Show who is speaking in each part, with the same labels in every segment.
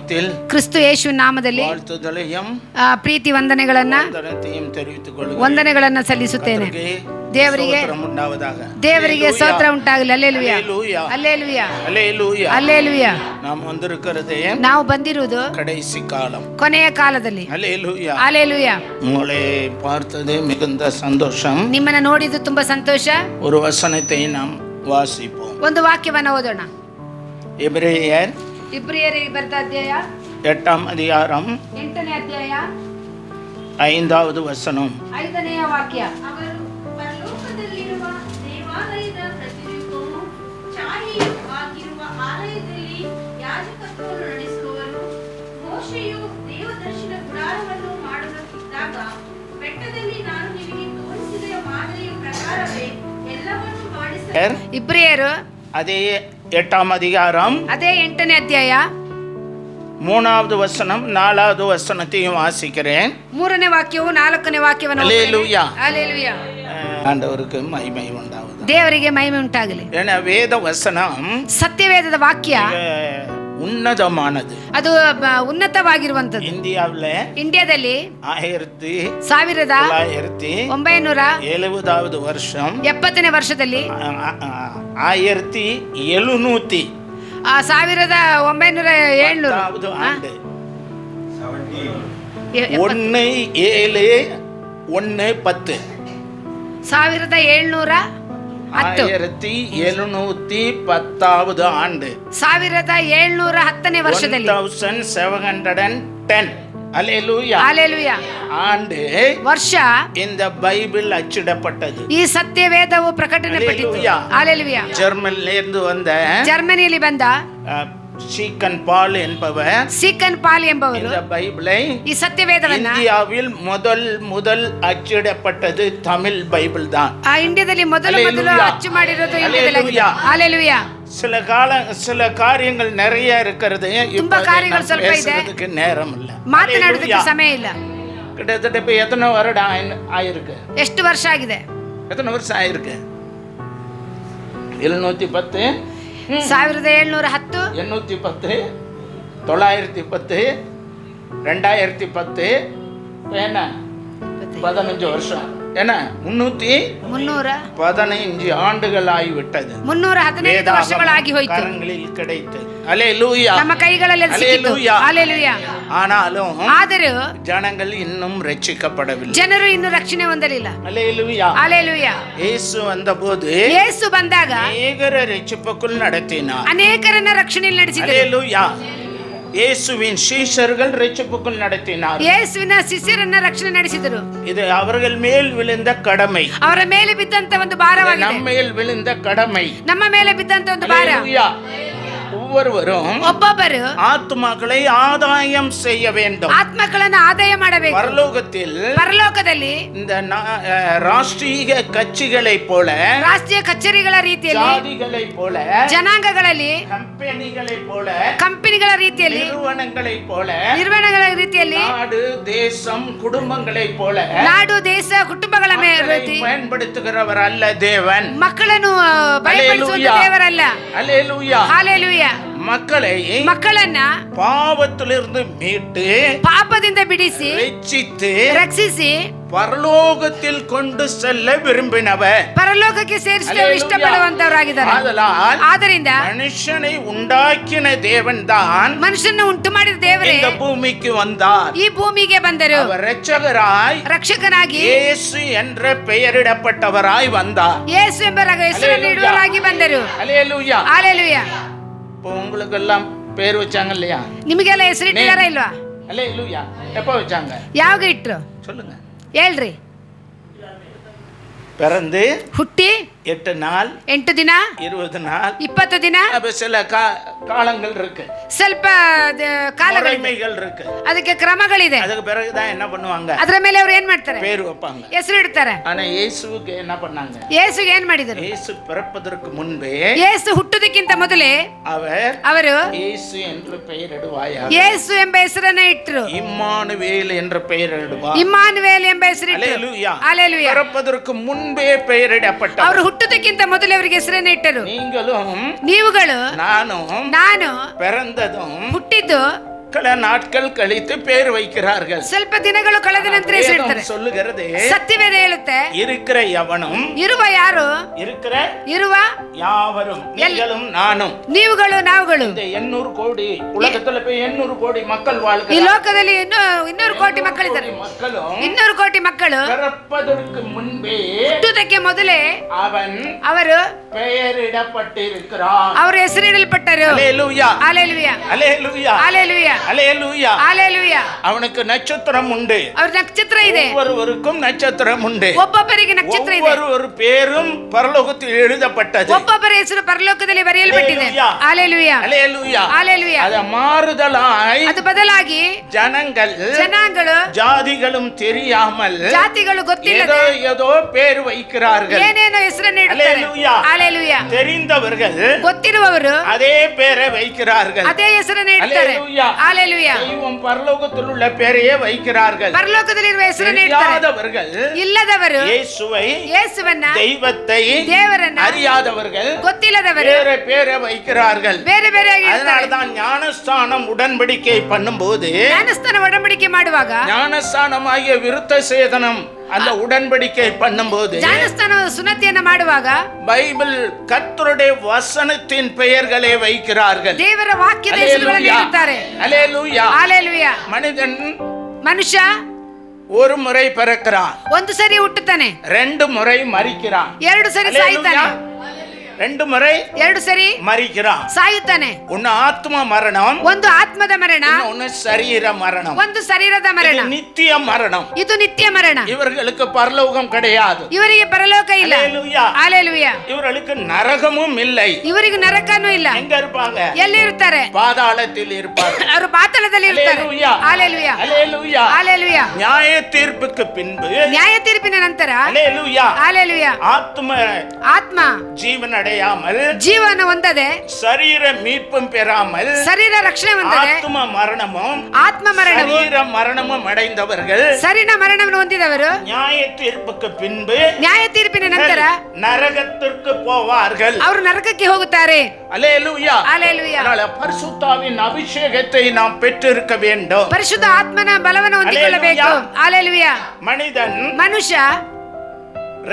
Speaker 1: நாமத்தில்
Speaker 2: ಕ್ರಿಸ್ತ ಯೇಸುವಿನ ನಾಮದಲ್ಲಿ
Speaker 1: வாழ்த்துதலையும்
Speaker 2: ಪ್ರೀತಿ ವಂದನೆಗಳನ್ನ ಸಲ್ಲಿಸುತ್ತೇನೆ. ದೇವರಿಗೆ ಸ್ತೋತ್ರ ಉಂಟಾಗಲಿ. ಹಲ್ಲೆಲೂಯಾ ಹಲ್ಲೆಲೂಯಾ
Speaker 1: ஹல்லேலூயா.
Speaker 2: ಹಲ್ಲೆಲೂಯಾ.
Speaker 1: நாம் வந்திருக்கிறது
Speaker 2: ನಾವು ಬಂದಿರುವುದು
Speaker 1: கடைசி காலம்,
Speaker 2: ಕೊನೆಯ ಕಾಲದಲ್ಲಿ.
Speaker 1: ஹல்லேலூயா.
Speaker 2: ಹಲ್ಲೆಲೂಯಾ.
Speaker 1: உங்களை பார்த்தது மிகுந்த சந்தோஷம்.
Speaker 2: ನಿಮ್ಮನ್ನ ನೋಡಿದ್ದು ತುಂಬಾ ಸಂತೋಷ.
Speaker 1: ஒரு வசனத்தை நாம் வாசிப்போம்.
Speaker 2: ಒಂದು ವಾಕ್ಯವನ್ನು ಓದೋಣ.
Speaker 1: எபிரேயர்
Speaker 2: ಇಬ್ರಿಯರಿಗೆ ಬರೆದ ಅಧ್ಯಾಯ
Speaker 1: 8ாம் அதிகாரம்
Speaker 2: 8ನೇ ಅಧ್ಯಾಯ
Speaker 1: 5வது வசனம்.
Speaker 2: 5ನೇ ವಾಕ್ಯ.
Speaker 3: ಅವರು ಪರಲೋಕದಲ್ಲಿರುವ ದೇವಾಲಯದ ಪ್ರತಿರೂಪವೂ ಛಾಯೆಯೂ ಆಗಿರುವ ಆಲಯದಲ್ಲಿ ಯಾಜಕತ್ವವನ್ನು ನಡೆಸುವವರು. ಮೋಶೆಯು ದೇವದರ್ಶನ ಗುಡಾರವನ್ನು ಮಾಡಬೇಕಿದ್ದಾಗ ಬೆಟ್ಟದಲ್ಲಿ ನಾನು ನಿಮಗೆ ತೋರಿಸಿದ ಮಾದರಿಯ ಪ್ರಕಾರವೇ ಎಲ್ಲವನ್ನೂ ಮಾಡಿಸ.
Speaker 2: ಇಬ್ರಿಯರು
Speaker 1: அதே 8ாம் அதிகாரம்
Speaker 2: ಅದೇ 8ನೇ ಅಧ್ಯಾಯ
Speaker 1: 3வது வசனம் 4வது வசனத்தையும் வாசிக்கிறேன்.
Speaker 2: 3ನೇ ವಾಕ್ಯವು 4ನೇ ವಾಕ್ಯವನ್ನು
Speaker 1: ஹல்லேலூயா.
Speaker 2: ಹಲ್ಲೆಲೂಯಾ.
Speaker 1: ஆண்டவருக்கு மகிமை உண்டாவது.
Speaker 2: ದೇವರಿಗೆ ಮಹಿಮೆ ಉಂಟಾಗಲಿ.
Speaker 1: ஏன்னா வேத வசனம்
Speaker 2: ಸತ್ಯವೇದದ ವಾಕ್ಯ
Speaker 1: ಉನ್ನತமானது,
Speaker 2: ಅದು ಉನ್ನತವಾಗಿರುವಂತದ್ದು. ಇಂಡಿಯಾದಲ್ಲಿ
Speaker 1: 1970வது வருஷம்
Speaker 2: 70ನೇ ವರ್ಷದಲ್ಲಿ
Speaker 1: 1700
Speaker 2: 1900
Speaker 1: ஆண்டு 1/7/10 1710வது ஆண்டு
Speaker 2: 1710ನೇ ವರ್ಷದಲ್ಲಿ
Speaker 1: 1710. ஹல்லேலூயா.
Speaker 2: ಹಲ್ಲೆಲೂಯಾ.
Speaker 1: ஆண்டு
Speaker 2: ವರ್ಷ
Speaker 1: இந்த பைபிள் அச்சிடப்பட்டது.
Speaker 2: ಈ ಸತ್ಯವೇದವು ಪ್ರಕಟಣೆಪಟ್ಟಿತು. ಹಲ್ಲೆಲೂಯಾ. ಜರ್ಮನಿಯಲ್ಲಿ ಬಂದ
Speaker 1: சீக்கன் பால் என்பவர் இந்த பைபிளை,
Speaker 2: ಈ ಸತ್ಯವೇದವನ್ನ
Speaker 1: இந்தியாவில் முதல் அச்சிடப்பட்டது தமிழ் பைபிள் தான்.
Speaker 2: ಇಂಡಿಯಾದಲ್ಲಿ ಮೊದಲು ಅಚ್ಚು ಮಾಡಿರೋದು ಇಂಡಿಯಾದಲ್ಲಿ. ಹಲ್ಲೆಲೂಯಾ.
Speaker 1: சில காரியங்கள் நிறைய இருக்கிறது.
Speaker 2: ತುಂಬಾ ಕಾರ್ಯಗಳು ಸ್ವಲ್ಪ ಇದೆ,
Speaker 1: நேரம் இல்ல,
Speaker 2: ಮಾತನಾಡೋದಕ್ಕೆ ಸಮಯ ಇಲ್ಲ.
Speaker 1: கிட்டத்தட்ட இப்ப எத்தனை வருடம் ஆயிருக்கு?
Speaker 2: ಎಷ್ಟು ವರ್ಷ ಆಗಿದೆ?
Speaker 1: எத்தனை வருஷம் ஆயிருக்கு? 710
Speaker 2: 1710
Speaker 1: 810 910 2010 என்ன 15 வருஷம், என்ன 315 ஆண்டுகள் ஆகிவிட்டது.
Speaker 2: 315 ವರ್ಷಗಳಾಗಿ ಹೋಯಿತು.
Speaker 1: ಕರங்களில் கிடைத்தது. ஹல்லேலூயா.
Speaker 2: ನಮ್ಮ ಕೈಗಳಲ್ಲಿ ಸಿಕ್ಕಿತು. ಹಲ್ಲೆಲೂಯಾ. ಆದರೂ
Speaker 1: ಜನಗಳು ಇನ್ನೂ ರಕ್ಷಿಸಲ್ಪಡವಿಲ್ಲ.
Speaker 2: ಜನರು ಇನ್ನೂ ರಕ್ಷಣೆ ಹೊಂದಲಿಲ್ಲ.
Speaker 1: ஹல்லேலூயா.
Speaker 2: ಹಲ್ಲೆಲೂಯಾ.
Speaker 1: ಯೇಸು வந்தபோது
Speaker 2: ಯೇಸು ಬಂದಾಗ
Speaker 1: ಅನೇಕರ ರಕ್ಷಿಸಕ್ಕುள் நடத்தினார்.
Speaker 2: ಅನೇಕರನ್ನ ರಕ್ಷಣೆಯಲ್ಲಿ ನಡೆಸಿದರು.
Speaker 1: ஹல்லேலூயா. ಯೇಸುವಿನ ಶಿಷ್ಯರುಗಳು ರಕ್ಷಿಸಕ್ಕುள் நடத்தினார்.
Speaker 2: ಯೇಸುವಿನ ಶಿಷ್ಯರನ್ನ ರಕ್ಷಣೆ ನಡೆಸಿದರು.
Speaker 1: ಇದು ಅವರ ಮೇಲೆ ವಿழுந்த கடமை,
Speaker 2: ಅವರ ಮೇಲೆ ಬಿದ್ದಂತ ಒಂದು ಭಾರವಾಗಿದೆ.
Speaker 1: ನಮ್ಮ ಮೇಲೆ ವಿழுந்த கடமை,
Speaker 2: ನಮ್ಮ ಮೇಲೆ ಬಿದ್ದಂತ ಒಂದು ಭಾರ.
Speaker 1: ஹல்லேலூயா.
Speaker 2: ಒಬ್ಬೊಬ್ಬರು
Speaker 1: ಆತ್ಮகளை ಆದಾயம் செய்ய வேண்டும்.
Speaker 2: ಆತ್ಮಗಳನ್ನು ಆದಾಯ ಮಾಡಬೇಕು. ಪರಲೋಕದಲ್ಲಿ
Speaker 1: இந்த ರಾಷ್ಟ್ರೀಯ ಕಚೇರಿகளை போல,
Speaker 2: ರಾಷ್ಟ್ರೀಯ ಕಚೇರಿಗಳ ರೀತಿಯಲ್ಲಿ,
Speaker 1: ಜಾತಿகளை போல,
Speaker 2: ಜನಾಂಗಗಳಲ್ಲಿ
Speaker 1: ಕಂಪನಿகளை போல,
Speaker 2: ಕಂಪನಿಗಳ ರೀತಿಯಲ್ಲಿ, ನಿರ್ವಹಣೆಗಳ ರೀತಿಯಲ್ಲಿ,
Speaker 1: ನಾಡು ದೇಶಂ ಕುಟುಂಬங்களை போல,
Speaker 2: ನಾಡು ದೇಶ ಕುಟುಂಬಗಳ ಮೇಲೆ
Speaker 1: பயன்படுத்துகிறவர் அல்ல தேவன்.
Speaker 2: ಮಕ್ಕಳನ್ನು ಬಲಪಡಿಸುವ ದೇವರಲ್ಲ.
Speaker 1: ஹல்லேலூயா.
Speaker 2: ಹಲ್ಲೆಲೂಯಾ. ಮಕ್ಕಳನ್ನ
Speaker 1: ಪಾಪத்திலிருந்து மீட்டு,
Speaker 2: ಪಾಪದಿಂದ ಬಿಡಿಸಿ, ರಕ್ಷಿಸಿ
Speaker 1: ಪರಲೋಕத்தில் கொண்டு செல்ல விரும்பினவர்,
Speaker 2: ಪರಲೋಕಕ್ಕೆ ಸೇರಿಸಲು ಇಷ್ಟಪಡುವಂತವರಾಗಿದ್ದಾರೆ. ಆದ್ದರಿಂದ
Speaker 1: ಮನುಷ್ಯனை ಉಂಟಾಕಿನ ದೇವನ್ தான்,
Speaker 2: ಮನುಷ್ಯನ ಉಂಟು ಮಾಡಿದ ದೇವರೇ
Speaker 1: இந்த பூமிக்கு வந்தார்.
Speaker 2: ಈ ಭೂಮಿಗೆ ಬಂದರು.
Speaker 1: அவர்
Speaker 2: ರಕ್ಷಕನಾಗಿ
Speaker 1: ಯೇಸು என்ற பெயரிடப்பட்டவராய் வந்தார்.
Speaker 2: ಯೇಸು ಎಂಬ ಹೆಸರನ್ನಿಡುವವರಾಗಿ ಬಂದರು.
Speaker 1: ஹல்லேலூயா.
Speaker 2: ಹಲ್ಲೆಲೂಯಾ.
Speaker 1: இப்போ உங்களுக்கு எல்லாம் பேர் வச்சாங்க இல்லையா?
Speaker 2: ನಿಮಗೆಲ್ಲ ಹೆಸರಿಟ್ಟಿದಾರ ಇಲ್ವಾ?
Speaker 1: ஹல்லேலூயா. எப்ப வச்சாங்க?
Speaker 2: ಯಾವಾಗ ಇಟ್ರು
Speaker 1: சொல்லுங்க,
Speaker 2: ಹೇಳ್ರಿ.
Speaker 1: பிறந்து
Speaker 2: ಹುಟ್ಟಿ
Speaker 1: 8 நாள்
Speaker 2: 8 ದಿನ
Speaker 1: 20 நாள்
Speaker 2: 20 ದಿನ.
Speaker 1: சில காலங்கள் இருக்கு,
Speaker 2: ಸ್ವಲ್ಪ ಕಾಲಗಳು
Speaker 1: இருக்கு,
Speaker 2: ಅದಕ್ಕೆ ಕ್ರಮಗಳಿದೆ.
Speaker 1: அதுக்கு பிறகுதான் என்ன பண்ணுவாங்க?
Speaker 2: ಅದರ ಮೇಲೆ ಅವರು ಏನ್ ಮಾಡ್ತಾರೆ?
Speaker 1: பேர் வைப்பாங்க,
Speaker 2: ಹೆಸರು ಇಡ್ತಾರೆ.
Speaker 1: ஆனா இயேசுவுக்கு என்ன பண்ணாங்க?
Speaker 2: ಯೇಸುಗೆ ಏನ್ ಮಾಡಿದರು?
Speaker 1: இயேசு பிறப்பதற்கு முன்பே,
Speaker 2: ಯೇಸು ಹುಟ್ಟುವುದಕ್ಕಿಂತ ಮೊದಲೇ ಅವರು
Speaker 1: இயேசு என்று பெயரிடுவாயாக,
Speaker 2: ಯೇಸು ಎಂಬ ಹೆಸರನ್ನ ಇಟ್ಟರು.
Speaker 1: இம்மானுவேல் என்று பெயரிடுவார்.
Speaker 2: ಇಮ್ಮಾನುವೇಲ್ ಎಂಬ ಹೆಸರು ಇಟ್ಟರು.
Speaker 1: ஹல்லேலூயா.
Speaker 2: ಹಲ್ಲೆಲೂಯಾ.
Speaker 1: பிறப்பதற்கு முன்பே பெயரிடப்பட்டார்.
Speaker 2: ಅವರು ಹುಟ್ಟುವುದಕ್ಕಿಂತ ಮೊದಲೇ ಅವರಿಗೆ ಹೆಸರನ್ನ ಇಟ್ಟರು.
Speaker 1: நீங்களும்
Speaker 2: ನೀವುಗಳು
Speaker 1: ನಾನು
Speaker 2: ನಾನು
Speaker 1: பிறந்ததும்
Speaker 2: ಹುಟ್ಟಿದ್ದು
Speaker 1: சில நாட்கள் கழித்து பேர் வைக்கிறார்கள்.
Speaker 2: ಸ್ವಲ್ಪ ದಿನಗಳು ಕಳೆದ ನಂತರ ಹೆಸರಿಡ್ತಾರೆ.
Speaker 1: ವೇದம் சொல்லுகிறது,
Speaker 2: ಸತ್ಯವೇದ ಹೇಳುತ್ತೆ,
Speaker 1: இருக்கிற எவனும்,
Speaker 2: ಇರುವ ಯಾರು,
Speaker 1: இருக்கிற
Speaker 2: ಇರುವ
Speaker 1: யாவரும், நீங்களும் நானும்,
Speaker 2: ನೀವುಗಳು ನಾವುಗಳು.
Speaker 1: இந்த 800 கோடி உலகத்துல போய் 800 கோடி மக்கள்
Speaker 2: ಈ
Speaker 1: வாழ்கிறார்கள்.
Speaker 2: ಲೋಕದಲ್ಲಿ 200 ಕೋಟಿ ಮಕ್ಕಳಿದ್ದಾರೆ.
Speaker 1: மக்களும்
Speaker 2: 200 ಕೋಟಿ ಮಕ್ಕಳು
Speaker 1: பிறப்பதற்கு முன்பே
Speaker 2: ಹುಟ್ಟುವುದಕ್ಕೆ ಮೊದಲೇ
Speaker 1: அவன்
Speaker 2: ಅವರು
Speaker 1: பெயரிடப்பட்டிருக்கிறான்.
Speaker 2: ಅವರು ಹೆಸರಿಡಲ್ಪಟ್ಟರು.
Speaker 1: அல்லேலூயா,
Speaker 2: ಹಾಲೆಲೂಯಾ,
Speaker 1: அல்லேலூயா,
Speaker 2: ಹಾಲೆಲೂಯಾ,
Speaker 1: அல்லேலூயா.
Speaker 2: ಹಾಲೆಲೂಯಾ.
Speaker 1: அவனுக்கு நட்சத்திரம் உண்டு.
Speaker 2: ಅವ್ರ ನಕ್ಷತ್ರ ಇದೆ.
Speaker 1: ஒவ்வொருவருக்கும் நட்சத்திரம் உண்டு.
Speaker 2: ಒಬ್ಬೊಬ್ಬರಿಗೆ ನಕ್ಷತ್ರ ಇದೆ.
Speaker 1: ஒவ்வொரு பேரும் பரலோகத்தில் எழுதப்பட்டது.
Speaker 2: ಒಬ್ಬೊಬ್ಬರ ಹೆಸರು ಪರಲೋಕದಲ್ಲಿ ಬರೆಯಲ್ಪಟ್ಟಿದೆ. ಹಾಲೆಲೂಯಾ,
Speaker 1: அல்லேலூயா.
Speaker 2: ಹಾಲೆಲೂಯಾ.
Speaker 1: அது மாறுதலாய்
Speaker 2: ಅದು ಬದಲಾಗಿ
Speaker 1: ஜனங்கள் ஜாதிகளும் தெரியாமல்
Speaker 2: ಜಾತಿಗಳು ಗೊತ್ತಿಲ್ಲದೆ
Speaker 1: ஏதோ பேர் வைக்கிறார்கள்.
Speaker 2: ಏನೇನೋ ಹೆಸರನ್ನು ಇಡುತ್ತಾರೆ.
Speaker 1: அல்லேலூயா.
Speaker 2: ಹಾಲೆಲೂಯಾ.
Speaker 1: தெரிந்தவர்கள்
Speaker 2: ಗೊತ್ತಿರುವವರು
Speaker 1: அதே பேரை வைக்கிறார்கள்.
Speaker 2: ಅದೇ ಹೆಸರನ್ನು ಇಡ್ತಾರೆ.
Speaker 1: அல்லேலூயா.
Speaker 2: ಹಾಲೆಲೂಯಾ.
Speaker 1: தெய்வம் பரலோகத்தில் உள்ள பேரையே வைக்கிறார்கள்.
Speaker 2: ಪರಲೋಕದಲ್ಲಿರುವ ಹೆಸರನ್ನು ಇಡ್ತಾರೆ.
Speaker 1: தெரியாதவர்கள்
Speaker 2: ಇಲ್ಲದವರು
Speaker 1: இயேசுவನ್ನ தெய்வத்தை
Speaker 2: ದೇವರನ್ನ
Speaker 1: அறியாதவர்கள்
Speaker 2: ಗೊತ್ತಿಲ್ಲದವರು
Speaker 1: வேற பேரை வைக்கிறார்கள்.
Speaker 2: ಬೇರೆ ಬೇರೆಯಾಗಿ ಇಡ್ತಾರೆ.
Speaker 1: அதனால்தான் ஞானஸ்தானம் உடன்படிக்கை பண்ணும்போது
Speaker 2: ಜ್ಞಾನಸ್ನಾನ ಒಡಂಬಡಿಕೆ ಮಾಡುವಾಗ
Speaker 1: ஞானஸ்தானமாகிய விருத்த சேதனம் அந்த உடன்படிக்கை பண்ணும்போது
Speaker 2: ಜ್ಞಾನಸ್ನಾನ ಸುನ್ನತಿಯನ್ನ ಮಾಡುವಾಗ
Speaker 1: பைபிள் கர்த்தருடைய வசனத்தின் பெயர்களை வைக்கிறார்கள்.
Speaker 2: ದೇವರ ವಾಕ್ಯದ ಹೆಸರುಗಳನ್ನು ಇಡುತ್ತಾರೆ.
Speaker 1: அல்லேலூயா.
Speaker 2: ಹಾಲೆಲೂಯಾ.
Speaker 1: மனிதன்
Speaker 2: ಮನುಷ್ಯ
Speaker 1: ஒரு முறை பிறக்கிறான்,
Speaker 2: ಒಂದು ಸರಿ ಹುಟ್ಟುತ್ತಾನೆ,
Speaker 1: 2 முறை மரிக்கிறான்.
Speaker 2: 2 ಸರಿ ಸಾಯುತ್ತಾನೆ,
Speaker 1: 2 முறை
Speaker 2: 2 ಸರಿ
Speaker 1: மரிக்கிறான்.
Speaker 2: ಸಾಯುತ್ತಾನೆ.
Speaker 1: ஒன்னு ஆத்ம மரணம்,
Speaker 2: ಒಂದು ಆತ್ಮದ ಮರಣ,
Speaker 1: ஒன்னு சரீர மரணம்.
Speaker 2: ಒಂದು ಶರೀರದ ಮರಣ.
Speaker 1: இது நித்திய மரணம்.
Speaker 2: ಇದು ನಿತ್ಯ ಮರಣ.
Speaker 1: இவர்களுக்கு பரலோகம் கிடையாது.
Speaker 2: ಇವರಿಗೆ ಪರಲೋಕ ಇಲ್ಲ.
Speaker 1: அல்லேலூயா.
Speaker 2: ಹಾಲೆಲೂಯಾ.
Speaker 1: இவர்களுக்கு நரகமும் இல்லை.
Speaker 2: ಇವರಿಗೆ ನರಕನೂ ಇಲ್ಲ.
Speaker 1: எங்க இருப்பாங்க?
Speaker 2: ಎಲ್ಲಿ ಇರುತ್ತಾರೆ?
Speaker 1: பாதாளத்தில் இருப்பார்கள்.
Speaker 2: ಅವರು ಪಾತಾಳದಲ್ಲಿ ಇರ್ತಾರೆ.
Speaker 1: அல்லேலூயா.
Speaker 2: ಹಾಲೆಲೂಯಾ,
Speaker 1: அல்லேலூயா.
Speaker 2: ಹಾಲೆಲೂಯಾ.
Speaker 1: நியாய தீர்ப்புக்கு பின்பு
Speaker 2: ನ್ಯಾಯ ತೀರ್ಪಿನ ನಂತರ
Speaker 1: அல்லேலூயா
Speaker 2: ಹಾಲೆಲೂಯಾ
Speaker 1: ஆத்ம
Speaker 2: ಜೀವನ
Speaker 1: அடையாமல்,
Speaker 2: ಜೀವನ ಹೊಂದದೆ,
Speaker 1: சரீர மீட்பும் பெறாமல்,
Speaker 2: ಶರೀರ ರಕ್ಷಣೆ ಹೊಂದದೆ,
Speaker 1: ஆத்ம மரணமும்
Speaker 2: ಆತ್ಮ ಮರಣವು,
Speaker 1: சரீர மரணமும் அடைந்தவர்கள்
Speaker 2: ಶರೀರ ಮರಣವನ್ನು ಹೊಂದಿದವರು
Speaker 1: நியாய தீர்ப்புக்கு பின்பு
Speaker 2: ನ್ಯಾಯ ತೀರ್ಪಿನ ನಂತರ
Speaker 1: நரகத்திற்கு போவார்கள்.
Speaker 2: ಅವರು ನರಕಕ್ಕೆ ಹೋಗುತ್ತಾರೆ.
Speaker 1: அல்லேலூயா.
Speaker 2: ಹಾಲೆಲೂಯಾ.
Speaker 1: அதனால பரிசுத்தாவின் அபிஷேகத்தை நாம் பெற்றிருக்க வேண்டும்.
Speaker 2: ಪರಿಶುದ್ಧ ಆತ್ಮನ ಬಲವನ್ನು ಹೊಂದಿಕೊಳ್ಳಬೇಕು. ಹಾಲೆಲೂಯಾ.
Speaker 1: மனிதன்
Speaker 2: ಮನುಷ್ಯ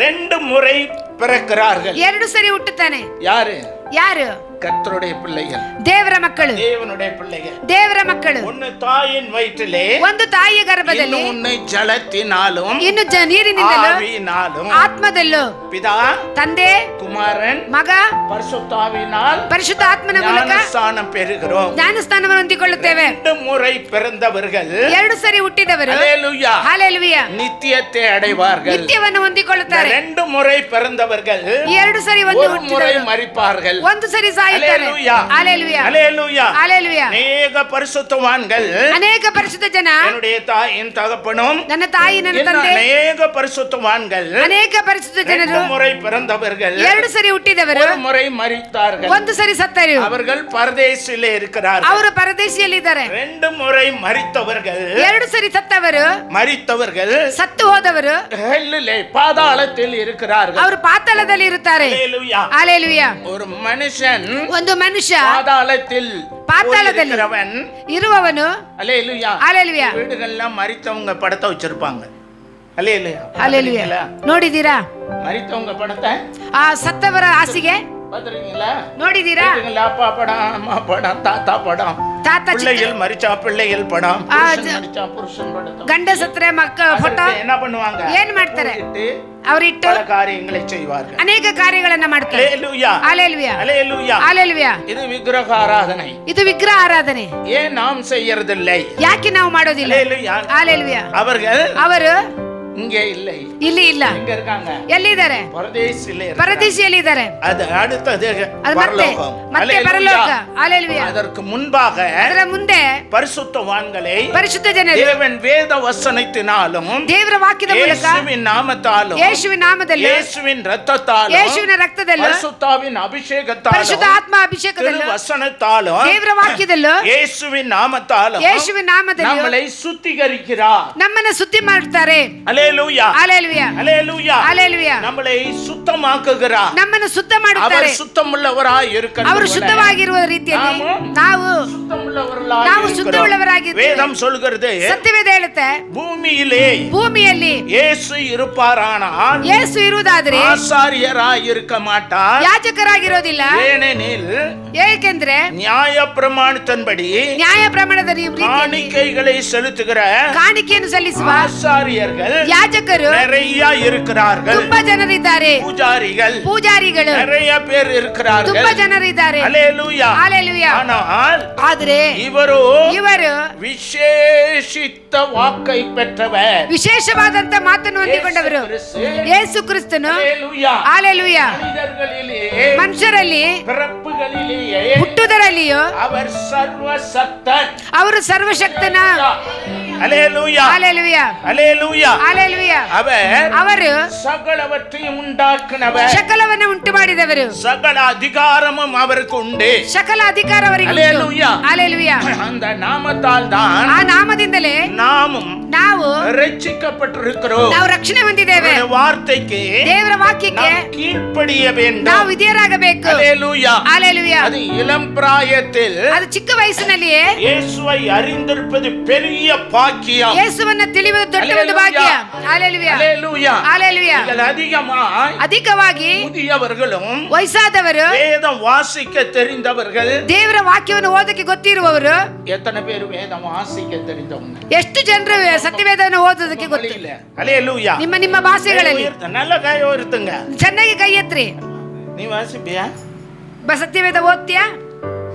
Speaker 1: 2 முறை பிறக்கிறார்கள்.
Speaker 2: 2 ಸರಿ ಹುಟ್ಟುತ್ತಾನೆ.
Speaker 1: யாரு?
Speaker 2: ಯಾರು?
Speaker 1: கர்த்தருடைய பிள்ளைகள்,
Speaker 2: ದೇವರ ಮಕ್ಕಳು,
Speaker 1: தேவனுடைய பிள்ளைகள்.
Speaker 2: ದೇವರ ಮಕ್ಕಳು.
Speaker 1: ஒன்னு தாயின் வயிற்றிலே,
Speaker 2: ಒಂದು ತಾಯಿಯ ಗರ್ಭದಲ್ಲಿ,
Speaker 1: இன்னொன்னு ஜலத்தினாலும்
Speaker 2: ಇನ್ನು ನೀರಿನಿಂದಲೂ,
Speaker 1: ஆவியினாலும்,
Speaker 2: ಆತ್ಮದಲ್ಲೂ,
Speaker 1: பிதா,
Speaker 2: ತಂದೆ,
Speaker 1: குமாரன்,
Speaker 2: ಮಗ,
Speaker 1: பரிசுத்தாவினால்
Speaker 2: ಪರಿಶುದ್ಧ ಆತ್ಮನ ಮೂಲಕ
Speaker 1: ஞானஸ்தானம் பெறுகிறோம்.
Speaker 2: ಜ್ಞಾನಸ್ನಾನವನ್ನು ಹೊಂದಿಕೊಳ್ಳುತ್ತೇವೆ.
Speaker 1: 2 முறை பிறந்தவர்கள்
Speaker 2: 2 ಸರಿ ಹುಟ್ಟಿದವರು
Speaker 1: அல்லேலூயா
Speaker 2: ಹಾಲೆಲೂಯಾ
Speaker 1: நித்தியத்தை அடைவார்கள்.
Speaker 2: ನಿತ್ಯವನ್ನು ಹೊಂದಿಕೊಳ್ಳುತ್ತಾರೆ.
Speaker 1: 2 முறை பிறந்தவர்கள்
Speaker 2: 2 ಸರಿ
Speaker 1: ஒரு முறை
Speaker 2: ಹುಟ್ಟಿದವರು
Speaker 1: மரிப்பார்கள்.
Speaker 2: 1 ಸರಿ ಸಾಯುತ್ತಾರೆ.
Speaker 1: அல்லேலூயா.
Speaker 2: ಹಾಲೆಲೂಯಾ,
Speaker 1: அல்லேலூயா.
Speaker 2: ಹಾಲೆಲೂಯಾ.
Speaker 1: அநேக பரிசுத்தவான்கள்,
Speaker 2: ಅನೇಕ ಪರಿಶುದ್ಧ ಜನ,
Speaker 1: என்னுடைய தாயின் தகப்பனும்,
Speaker 2: ನನ್ನ ತಾಯಿ, ನನ್ನ
Speaker 1: இன்னும்
Speaker 2: ತಂದೆ,
Speaker 1: அநேக பரிசுத்தவான்கள்,
Speaker 2: ಅನೇಕ ಪರಿಶುದ್ಧ ಜನರು
Speaker 1: 2 முறை பிறந்தவர்கள்
Speaker 2: 2 ಸರಿ ಹುಟ್ಟಿದವರು
Speaker 1: 1 முறை மரித்தார்கள்.
Speaker 2: 1 ಸರಿ ಸತ್ತರು.
Speaker 1: அவர்கள் பரதேசிலே இருக்கிறார்கள்.
Speaker 2: ಅವರು ಪರದೇಶಿಯಲ್ಲಿದ್ದಾರೆ.
Speaker 1: 2 முறை மரித்தவர்கள்
Speaker 2: 2 ಸರಿ
Speaker 1: மரித்தவர்கள்
Speaker 2: ಸತ್ತು ಹೋದವರು
Speaker 1: ஹெல்லிலே, பாதாளத்தில் இருக்கிறார்கள்.
Speaker 2: ಅವರು ಪಾತಾಳದಲ್ಲಿ ಇರುತ್ತಾರೆ.
Speaker 1: அல்லேலூயா.
Speaker 2: ಹಾಲೆಲೂಯಾ.
Speaker 1: ஒரு மனுஷன்
Speaker 2: ಒಂದು ಮನುಷ್ಯ
Speaker 1: பாதாளத்தில்
Speaker 2: ಪಾತಾಳದಲ್ಲಿ
Speaker 1: இருக்கிறவன்,
Speaker 2: ಇರುವವನು,
Speaker 1: அல்லேலூயா,
Speaker 2: ಹಾಲೆಲೂಯಾ,
Speaker 1: வீடுகள்லாம் மரித்தவங்க படத்தை வச்சிருப்பாங்க. அல்லேலூயா.
Speaker 2: ಹಾಲೆಲೂಯಾ. ನೋಡಿದೀರಾ
Speaker 1: மரித்தவங்க படத்தை?
Speaker 2: ಆ ಸತ್ತವರ ಹಾಸಿಗೆ
Speaker 1: பாத்துறீங்களா?
Speaker 2: ನೋಡಿದೀರಾ?
Speaker 1: அப்பா படம், அம்மா படம், தாத்தா படம்,
Speaker 2: ತಾತ
Speaker 1: பிள்ளைகள் மரிச்சா பிள்ளைகள் படம்,
Speaker 2: ஆ,
Speaker 1: புருஷன் மரிச்சா புருஷன் படம்.
Speaker 2: ಗಂಡ ಸತ್ರೆ ಮಕ್ಕ ಫೋಟೋ
Speaker 1: என்ன பண்ணுவாங்க?
Speaker 2: ಏನ್ ಮಾಡ್ತಾರೆ?
Speaker 1: போட்டுட்டு
Speaker 2: ಅವರಿಟ್ಟು
Speaker 1: பல காரியங்களை செய்வார்கள்.
Speaker 2: ಅನೇಕ ಕಾರ್ಯಗಳನ್ನ ಮಾಡ್ತಾರೆ.
Speaker 1: அல்லேலூயா.
Speaker 2: ಹಾಲೆಲೂಯಾ,
Speaker 1: அல்லேலூயா.
Speaker 2: ಹಾಲೆಲೂಯಾ.
Speaker 1: இது விக்கிரக ஆராதனை.
Speaker 2: ಇದು ವಿಗ್ರಹ ಆರಾಧನೆ.
Speaker 1: ஏன் நாம் செய்யறதில்லை?
Speaker 2: ಯಾಕೆ ನಾವು ಮಾಡೋದಿಲ್ಲ?
Speaker 1: அல்லேலூயா.
Speaker 2: ಹಾಲೆಲೂಯಾ.
Speaker 1: அவர்கள்
Speaker 2: ಅವರು
Speaker 1: இங்கே இல்லை.
Speaker 2: ಇಲ್ಲಿ ಇಲ್ಲ.
Speaker 1: எங்க இருக்காங்க?
Speaker 2: ಎಲ್ಲಿದ್ದಾರೆ?
Speaker 1: பரதேசிலே இருக்காங்க.
Speaker 2: ಪರದೇಶಿಯಲ್ಲಿ ಇದ್ದಾರೆ.
Speaker 1: அது அடுத்தது
Speaker 2: ಅದು ಮತ್ತೆ
Speaker 1: பரலோகம்.
Speaker 2: ಮತ್ತೆ
Speaker 1: அல்லேலூயா.
Speaker 2: ಪರಲೋಕ. ಹಾಲೆಲೂಯಾ.
Speaker 1: அதற்கு முன்பாக
Speaker 2: ಅದರ ಮುಂದೆ
Speaker 1: பரிசுத்தவான்களை
Speaker 2: ಪರಿಶುದ್ಧ ಜನರು
Speaker 1: தேவன் வேத வசனத்தினாலும்
Speaker 2: ದೇವರ ವಾಕ್ಯದ ಮೂಲಕ,
Speaker 1: இயேசுவின் நாமத்தாலும்
Speaker 2: ಯೇಸುವಿನ ನಾಮದಲ್ಲಿ,
Speaker 1: இயேசுவின் இரத்தத்தாலும்
Speaker 2: ಯೇಸುವಿನ ರಕ್ತದಲ್ಲೂ,
Speaker 1: பரிசுத்தாவின்
Speaker 2: ಪರಿಶುದ್ಧ
Speaker 1: அபிஷேகத்தாலும்
Speaker 2: ಆತ್ಮ ಅಭಿಷೇಕದಲ್ಲೂ,
Speaker 1: வசனத்தாலும்
Speaker 2: ದೇವರ ವಾಕ್ಯದಲ್ಲೂ,
Speaker 1: இயேசுவின் நாமத்தாலும்
Speaker 2: ಯೇಸುವಿನ ನಾಮದಲ್ಲಿ
Speaker 1: நம்மளை சுத்திகரிக்கிறார்.
Speaker 2: ನಮ್ಮನ್ನ ಶುದ್ಧಿ ಮಾಡುತ್ತಾರೆ.
Speaker 1: அல்லேலூயா. அல்லேலூயா
Speaker 2: அல்லேலூயா
Speaker 1: அல்லேலூயா
Speaker 2: அல்லேலூயா.
Speaker 1: நம்மளை சுத்தமாக்குகிறார்.
Speaker 2: ನಮ್ಮನ್ನು ಶುದ್ಧ
Speaker 1: அவர்
Speaker 2: ಮಾಡುತ್ತಾರೆ.
Speaker 1: சுத்தமுள்ளவராய் இருக்கிறார்.
Speaker 2: ಅವರು ಶುದ್ಧವಾಗಿರುವ ರೀತಿಯಲ್ಲಿ ನಾವು ಶುದ್ಧವುಳ್ಳವರಾಗಿ
Speaker 1: ವೇದಂ சொல்கிறது,
Speaker 2: ಸತ್ಯವೇದ ಹೇಳುತ್ತೆ,
Speaker 1: ಭೂಮಿಯಲ್ಲಿ ಯೇಸು இருப்பாரானால்
Speaker 2: ಯೇಸು ಇರುವುದಾದರೆ
Speaker 1: ಆಸಾರ್ಯರಾಗಿ இருக்க மாட்டார்,
Speaker 2: ಯಾಜಕರಾಗಿರೋದಿಲ್ಲ.
Speaker 1: ஏனெனில்
Speaker 2: ಏಕೆಂದ್ರೆ
Speaker 1: ನ್ಯಾಯ ಪ್ರಮಾಣத்தின்படி
Speaker 2: ನ್ಯಾಯ ಪ್ರಮಾಣದ
Speaker 1: காணிக்கைகளை செலுத்துகிற
Speaker 2: ಕಾಣಿಕೆಯನ್ನು ಸಲ್ಲಿಸುವ
Speaker 1: ஆசாரியர்கள்
Speaker 2: ಯಾಜಕರು
Speaker 1: நிறைய இருக்கிறார்கள்.
Speaker 2: ತುಂಬಾ ಜನರಿದ್ದಾರೆ. ಪೂಜಾರಿಗಳು
Speaker 1: நிறைய பேர் இருக்கிறார்கள்.
Speaker 2: ತುಂಬಾ ಜನರಿದ್ದಾರೆ.
Speaker 1: அல்லேலூயா
Speaker 2: அல்லேலೂಯಾ.
Speaker 1: ஆனால்
Speaker 2: ಆದರೆ
Speaker 1: ಇವರು ವಿಶೇಷಿತ ವಾಕ್ಕೈ பெற்றவர்,
Speaker 2: ವಿಶೇಷವಾದಂತ ಮಾತನ್ನು ಹೊಂದಿಕೊಂಡವರು ಯೇಸು ಕ್ರಿಸ್ತನು.
Speaker 1: அல்லேலூயா.
Speaker 2: ಮನುಷ್ಯರಲ್ಲಿ ಹುಟ್ಟುವುದರಲ್ಲಿಯೂ ಅವರು ಸರ್ವಶಕ್ತನ.
Speaker 1: அல்லேலூயா
Speaker 2: அல்லேலூயா
Speaker 1: அல்லேலூயா
Speaker 2: அல்லேலூயா. ಅವರು
Speaker 1: சகலவற்றையும் உண்டாக்குனவர்,
Speaker 2: ಸಕಲವನ್ನು ಉಂಟು ಮಾಡಿದವರು.
Speaker 1: சகல அதிகாரமும் அவருக்கு உண்டு.
Speaker 2: ಸಕಲ ಅಧಿಕಾರ ಅವರಿಗೆ ಉಂಟು.
Speaker 1: அல்லேலூயா
Speaker 2: அல்லேலூயா.
Speaker 1: அந்த நாமத்தால் தான்
Speaker 2: ಆ ನಾಮದಿಂದಲೇ ನಾವು
Speaker 1: ರಕ್ಷಿಸಲ್ಪಟ್ಟಿರುக்கிறோம்.
Speaker 2: ನಾವು ರಕ್ಷಣೆ ಹೊಂದಿದ್ದೇವೆ.
Speaker 1: ವಾರ್ತೆಗೆ,
Speaker 2: ದೇವರ ವಾಕ್ಯಕ್ಕೆ
Speaker 1: ಕೀழ்ಪಡಿಯ வேண்டும்.
Speaker 2: ನಾವು ವಿಧೇಯರಾಗಬೇಕು.
Speaker 1: அல்லேலூயா
Speaker 2: அல்லேலூயா.
Speaker 1: அது இளம் பிராயத்தில்
Speaker 2: ಅದು ಚಿಕ್ಕ ವಯಸ್ಸಿನಲ್ಲಿಯೇ
Speaker 1: ಯೇಸುவை அறிந்திருப்பது பெரிய பாக்கியம்.
Speaker 2: ಯೇಸುವನ್ನು ತಿಳಿಯುವುದು ದೊಡ್ಡ ಒಂದು ಭಾಗ್ಯ. அல்லேலூயா
Speaker 1: அல்லேலூயா
Speaker 2: அல்லேலூயா.
Speaker 1: அதிகವಾಗಿ
Speaker 2: ಮುದಿಯವர்களும் ವಯಸ್ಸಾದವರು
Speaker 1: வேதம் வாசிக்க தெரிந்தவர்கள்,
Speaker 2: ದೇವರ ವಾಕ್ಯವನ್ನು ಓದಕ್ಕೆ ಗೊತ್ತಿರುವವರು.
Speaker 1: எத்தனை பேர் வேதம் வாசிக்க தெரிந்தவங்க?
Speaker 2: ಎಷ್ಟು ಜನರು ಸತ್ಯವೇದವನ್ನು ಓದೋದಕ್ಕೆ ಗೊತ್ತಿಲ್ಲ?
Speaker 1: அல்லேலூயா.
Speaker 2: ನಿಮ್ಮ ನಿಮ್ಮ ಭಾಷೆಗಳಲ್ಲಿ
Speaker 1: நல்ல ಕೈ ಉಯರ್ತಂಗ,
Speaker 2: ಚೆನ್ನಾಗಿ ಕೈ ಎತ್ರಿ.
Speaker 1: ನೀ ವಾಸಿಬಿಯಾ?
Speaker 2: ಸತ್ಯವೇದ ಓದ್ತೀಯಾ?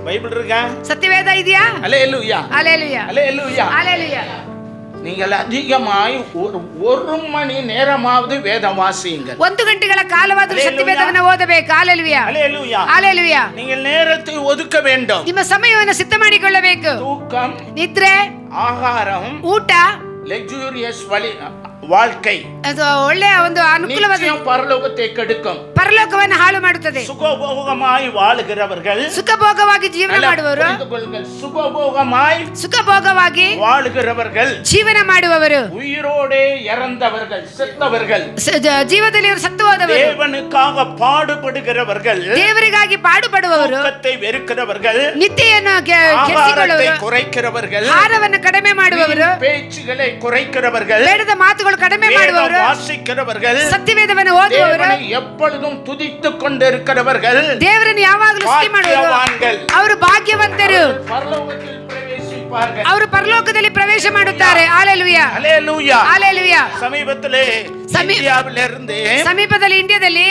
Speaker 1: பைபிள் இருக்கா?
Speaker 2: சத்தியவேத ಇದೆಯಾ?
Speaker 1: அல்லேலூயா
Speaker 2: அல்லேலூயா
Speaker 1: அல்லேலூயா
Speaker 2: அல்லேலூயா.
Speaker 1: நீங்கள் அதிகமாய் ஒரு மணி நேரமாவது வேதம் வாசியுங்கள்.
Speaker 2: 1 ಗಂಟೆಗಳ ಕಾಲವಾದರೂ ಸತ್ಯವೇದವನ್ನು ಓದಬೇಕು. அல்லேலூயா
Speaker 1: அல்லேலூயா
Speaker 2: அல்லேலூயா.
Speaker 1: நீங்கள் நேரத்தை ஒதுக்க வேண்டும்.
Speaker 2: ನಿಮ್ಮ ಸಮಯವನ್ನು ಸಿದ್ಧ ಮಾಡಿಕೊಳ್ಳಬೇಕು.
Speaker 1: தூக்கம்,
Speaker 2: ನಿದ್ರೆ,
Speaker 1: ஆகாரம்,
Speaker 2: ಊಟ,
Speaker 1: லக்ஸூரியஸ் வாழ்க்கை
Speaker 2: ಅದು ಒಳ್ಳೆಯ ಒಂದು ಅನುಕೂಲವಾದ
Speaker 1: ಪರಲೋಕத்தை கெடுக்கும்.
Speaker 2: ಪರಲೋಕವನ್ನು ಹಾಳು ಮಾಡುತ್ತದೆ.
Speaker 1: ಸುಖಭೋಗமாய் வாழுகிறவர்கள்,
Speaker 2: ಸುಖಭೋಗವಾಗಿ ಜೀವನ ಮಾಡುವವರು, ಸುಖಭೋಗವಾಗಿ
Speaker 1: வாழுகிறவர்கள்,
Speaker 2: ಜೀವನ ಮಾಡುವವರು,
Speaker 1: உயிரோடே இறந்தவர்கள், செத்தவர்கள்,
Speaker 2: ಜೀವದಲ್ಲಿ ಅವರು ಸತ್ತು ಹೋದವರು,
Speaker 1: தேவனுக்காக பாடுபடுகிறவர்கள்,
Speaker 2: ದೇವರಿಗಾಗಿ ಪಾಡುಪಡುವವರು,
Speaker 1: துக்கத்தை வெறுக்கிறவர்கள்,
Speaker 2: ನಿತ್ಯವನ್ನು ಕೆಡಿಸಿಕೊಳ್ಳುವವರು,
Speaker 1: குறைக்கிறவர்கள்,
Speaker 2: ಆಹಾರವನ್ನು ಕಡಿಮೆ ಮಾಡುವವರು,
Speaker 1: பேச்சுகளை குறைக்கிறவர்கள்,
Speaker 2: ಬೇಡದ ಮಾತುಗಳು ಕಡಿಮೆ ಮಾಡುವವರು,
Speaker 1: ವಾಸಿக்கிறವர்கள்,
Speaker 2: ಸತ್ಯವೇದವನ್ನು ಓದುವವರು,
Speaker 1: எப்பொழுதும் துதித்துக் கொண்டிருக்கிறவர்கள்,
Speaker 2: ದೇವರನ್ನು ಯಾವಾಗಲೂ ಸ್ತುತಿ ಮಾಡುವವರು, ಅವರು ಭಾಗ್ಯವಂತರು.
Speaker 1: ಪರಲೋಕದಲ್ಲಿ ಪ್ರವೇಶಿಸುತ್ತಾರೆ,
Speaker 2: ಅವರು ಪರಲೋಕದಲ್ಲಿ ಪ್ರವೇಶ ಮಾಡುತ್ತಾರೆ. அல்லேலூயா
Speaker 1: அல்லேலூயா
Speaker 2: அல்லேலூயா. ಸಮೀಪದಲ್ಲಿ ಇಂಡಿಯಾದಲ್ಲಿ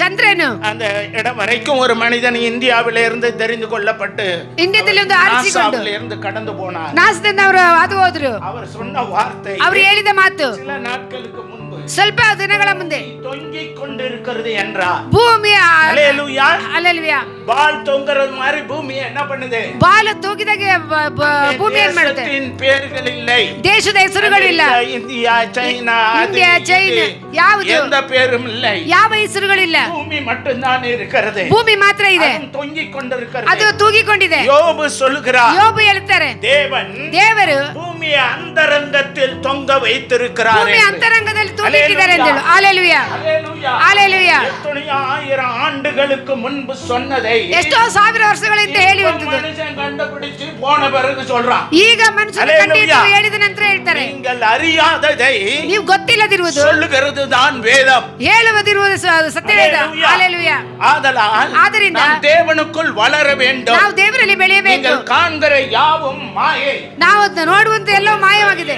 Speaker 2: ಚಂದ್ರನು
Speaker 1: அந்த இடம் வரைக்கும் ஒரு மனிதன் இந்தியாவில இருந்து தெரிந்து கொள்ளப்பட்டு
Speaker 2: ಇಂಡಿಯಾದಲ್ಲಿ ಒಂದು ಆರಿಸಿಕೊಂಡು
Speaker 1: இருந்து கடந்து போனார்.
Speaker 2: ನಾಸದಿಂದ ಅವರು ಅದು ಹೋದ್ರು.
Speaker 1: அவர் சொன்ன வார்த்தை,
Speaker 2: ಅವರು ಹೇಳಿದ ಮಾತು,
Speaker 1: சில நாட்களுக்கு முன்பு,
Speaker 2: ಸ್ವಲ್ಪ ದಿನಗಳ ಮುಂದೆ,
Speaker 1: தொங்கிக் கொண்டிருக்கிறது என்றார்.
Speaker 2: ಭೂಮಿ
Speaker 1: அல்லேலூயா
Speaker 2: அல்லேலூயா.
Speaker 1: ಬಾಲ್ ತೊಂಗறது மாதிரி பூமி என்ன பண்ணுது?
Speaker 2: ಬಾಲ್ ತೂಗಿದಾಗ ಭೂಮಿ ಏನ್ ಮಾಡುತ್ತೆ?
Speaker 1: பேர்கள் இல்லை,
Speaker 2: ದೇಶದ ಹೆಸರುಗಳಿಲ್ಲ.
Speaker 1: இந்தியா, ಚೈನಾ,
Speaker 2: ಯಾವುದು
Speaker 1: எந்த பேரும் இல்லை,
Speaker 2: ಯಾವ ಹೆಸರುಗಳಿಲ್ಲ.
Speaker 1: பூமி மட்டும்தான் இருக்கிறது.
Speaker 2: ಭೂಮಿ ಮಾತ್ರ ಇದೆ,
Speaker 1: தொங்கிக் கொண்டிருக்கிறது.
Speaker 2: ಅದು ತೂಗಿಕೊಂಡಿದೆ.
Speaker 1: யோபு சொல்லுகிறார்,
Speaker 2: யோபு ಹೇಳ್ತಾರೆ, ದೇವರು
Speaker 1: ಭೂಮಿಯ ಅಂತರಂಗத்தில் ತೊಂಗ வைத்திருக்கிறார்.
Speaker 2: ಭೂಮಿ ಅಂತರಂಗದಲ್ಲಿ ತೂಗಿಟ್ಟಿದ್ದಾರೆ ಎಂದು. அல்லேலூயா அல்லேலೂಯಾ.
Speaker 1: எத்தனையாயிரம் ஆண்டுகளுக்கு முன்பு சொன்னதை
Speaker 2: ಎಷ್ಟೋ ಸಾವಿರ ವರ್ಷಗಳಿಂದ ಹೇಳಿ ಬಂದದ್ದು
Speaker 1: ಮನುಷ್ಯன் கண்டுபிடிச்சு போன பிறகு சொல்றான்.
Speaker 2: ಈಗ ಮನುಷ್ಯರು ಕಂಡಿದ್ದು ಹೇಳಿದ ನಂತರ ಹೇಳ್ತಾರೆ.
Speaker 1: நீங்கள் அறியாததை
Speaker 2: ನೀವು ಗೊತ್ತಿಲ್ಲದಿರುವುದು
Speaker 1: சொல்லுகிறது தான் வேதம்,
Speaker 2: ಹೇಳುವುದಿರುವುದು ಸತ್ಯವೇದ. அல்லேலூயா.
Speaker 1: ಆದ್ದರಿಂದ நாம் தேவனுக்குள் வளர வேண்டும்.
Speaker 2: ನಾವು ದೇವರಲ್ಲಿ ಬೆಳೆಯಬೇಕು.
Speaker 1: நீங்கள் காண்கிற யாவும் மாயை,
Speaker 2: ನಾವು ನೋಡುವಂತ ಎಲ್ಲವೂ ಮಾಯವಾಗಿದೆ.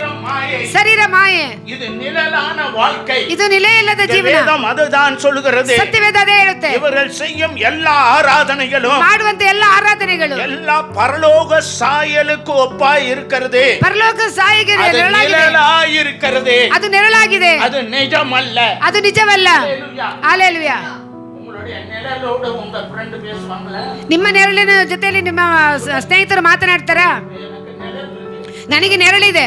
Speaker 2: ಶರೀರ ಮಾಯೆ,
Speaker 1: இது நிழலான வாழ்க்கை,
Speaker 2: ಇದು நிலையிಲ್ಲದ ಜೀವನ.
Speaker 1: வேதம் அதுதான் சொல்லுகிறது.
Speaker 2: ಸತ್ಯವೇದ ಅದೇ ಹೇಳುತ್ತೆ.
Speaker 1: இவர்கள் செய்யும் எல்லா ஆராதனைகளும்,
Speaker 2: ಮಾಡುವಂತ ಎಲ್ಲ ಆರಾಧನೆಗಳು
Speaker 1: எல்லா பரலோக சாயலுக்கு ஒப்பாய் இருக்கிறது.
Speaker 2: ಪರಲೋಕ ಸಾಯಿಗೆ
Speaker 1: நிழலாய் இருக்கிறது.
Speaker 2: ಅದು ನೆರಳಾಗಿದೆ,
Speaker 1: அது நிஜமல்ல,
Speaker 2: ಅದು ನಿಜವಲ್ಲ. அல்லேலூயா.
Speaker 1: உங்களுடைய நிழலோடு உங்க ஃப்ரெண்ட் பேசுவாங்களா?
Speaker 2: ನಿಮ್ಮ ನೆರಳಿನ ಜೊತೆಯಲ್ಲಿ ನಿಮ್ಮ ಸ್ನೇಹಿತರು ಮಾತನಾಡ್ತಾರಾ? ನನಗೆ ನೆರಳಿದೆ.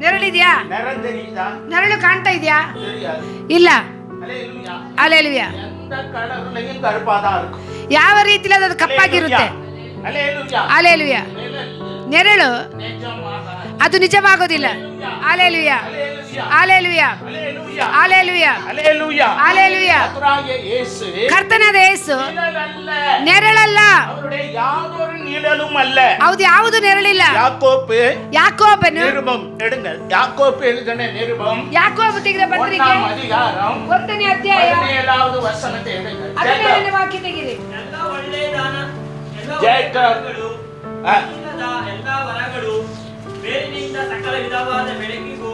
Speaker 2: ನೆರಳಿದ್ಯಾ? ನೆರಳು ಕಾಣ್ತಾ ಇದೆಯಾ? ಇಲ್ಲ. அல்லேலூயா. ಯಾವ ರೀತಿಯಲ್ಲಿ ಅದು ಕಪ್ಪಾಗಿರುತ್ತೆ. அல்லேலூயா. ನೆರಳು ಅದು ನಿಜವಾಗೋದಿಲ್ಲ. அல்லேலூயா ಹಾಲೆಲೂಯಾ
Speaker 1: அல்லேலூயா
Speaker 2: ಹಾಲೆಲೂಯಾ
Speaker 1: அல்லேலூயா
Speaker 2: ಹಾಲೆಲೂಯಾ
Speaker 1: கர்த்தராகிய இயேசு
Speaker 2: ಕರ್ತನಾದ ಯೇಸು
Speaker 1: நிழலல்ல,
Speaker 2: ನೆರಳಲ್ಲ,
Speaker 1: அவருடைய யாதொரு நிழலும் அல்ல.
Speaker 2: ಹೌದು ಯಾವುದು ನೆರಳಿಲ್ಲ.
Speaker 1: யாக்கோப்பு
Speaker 2: ಯಾಕೋಬನು
Speaker 1: நிருபம் எடுங்க. யாக்கோப்பு எழுதின நிருபம்
Speaker 2: ಯಾಕೋಬ ತೆಗೆದ ಪತ್ರಿಕೆ
Speaker 1: 1ஆம் அதிகாரம்
Speaker 2: 1ನೇ ಅಧ್ಯಾಯ
Speaker 1: 17வது ವಚನத்தை எடுங்க.
Speaker 2: 17ನೇ ವಾಕ್ಯ ತೆಗೆಯಿರಿ.
Speaker 4: ಎಲ್ಲ ಒಳ್ಳೆಯದಾನ ಎಲ್ಲ
Speaker 1: ಜೇಕಬ್.
Speaker 4: ವರಗಳು,
Speaker 1: ಆ.
Speaker 4: ಇಲ್ಲದ ಎಲ್ಲ ವರಗಳು ಬೇರಿನಿಂದ ಸಕಲ ವಿಧವಾದ ಬೆಳಕಿಗೂ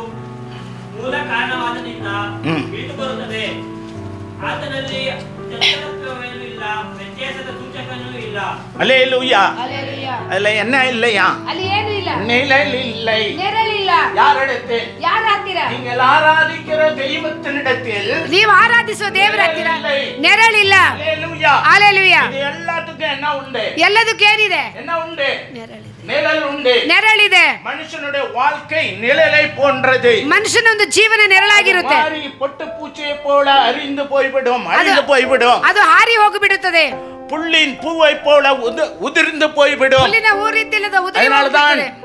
Speaker 4: ಮೂಲ ಕಾರಣವಾದದಿಂದ ಇಳಿದು ಬರುತ್ತದೆ. ಆತನಲ್ಲಿ ಚಂಚಲತ್ವವೇನೂ ಇಲ್ಲ, ವ್ಯತ್ಯಾಸದ ಸೂಚಕನೂ ಇಲ್ಲ.
Speaker 1: அல்லேலூயா.
Speaker 2: ಹಾಲೆಲೂಯಾ.
Speaker 1: அதுல என்ன இல்லையா?
Speaker 2: ಅಲ್ಲಿ ಏನು ಇಲ್ಲ,
Speaker 1: நிழல் இல்லை.
Speaker 2: ನೆರಳಿಲ್ಲ.
Speaker 1: யாரிடத்தில்?
Speaker 2: ಯಾರ ಹತ್ತಿರ?
Speaker 1: நீங்கள் ஆராதிக்கிற தெய்வத்தினிடத்தில்
Speaker 2: ನೀವು ಆರಾಧಿಸುವ ದೇವರ ಹತ್ತಿರ
Speaker 1: ನೆರಳಿಲ್ಲ.
Speaker 2: ನೆರಳಿಲ್ಲ.
Speaker 1: அல்லேலூயா.
Speaker 2: ಹಾಲೆಲೂಯಾ.
Speaker 1: இது எல்லாத்துக்கும் என்ன உண்டு?
Speaker 2: ಎಲ್ಲದಕ್ಕೂ ಏನಿದೆ?
Speaker 1: என்ன உண்டு?
Speaker 2: ನೆರಳಿದೆ.
Speaker 1: நிழல் உண்டு.
Speaker 2: ನೆರಳಿದೆ.
Speaker 1: மனுஷனுடைய வாழ்க்கை நிழலை போன்றது.
Speaker 2: ಮನುಷ್ಯನ ಒಂದು ಜೀವನ ನೆರಳಾಗಿರುತ್ತೆ.
Speaker 1: மாறி பொட்டு பூச்சியை போல அரிந்து போய்விடும், அழிந்து போய்விடும்.
Speaker 2: ಅದು ಹಾರಿ ಹೋಗಿಬಿಡುತ್ತದೆ.
Speaker 1: புல்லின் பூவை போல உதிர்ந்து போய்விடும்.
Speaker 2: ಹುಲ್ಲಿನ ಹೂರೀತಿಲ್ಲದ ಉದುರಿ
Speaker 1: அதனால்தான்
Speaker 2: ಹೋಗುತ್ತದೆ.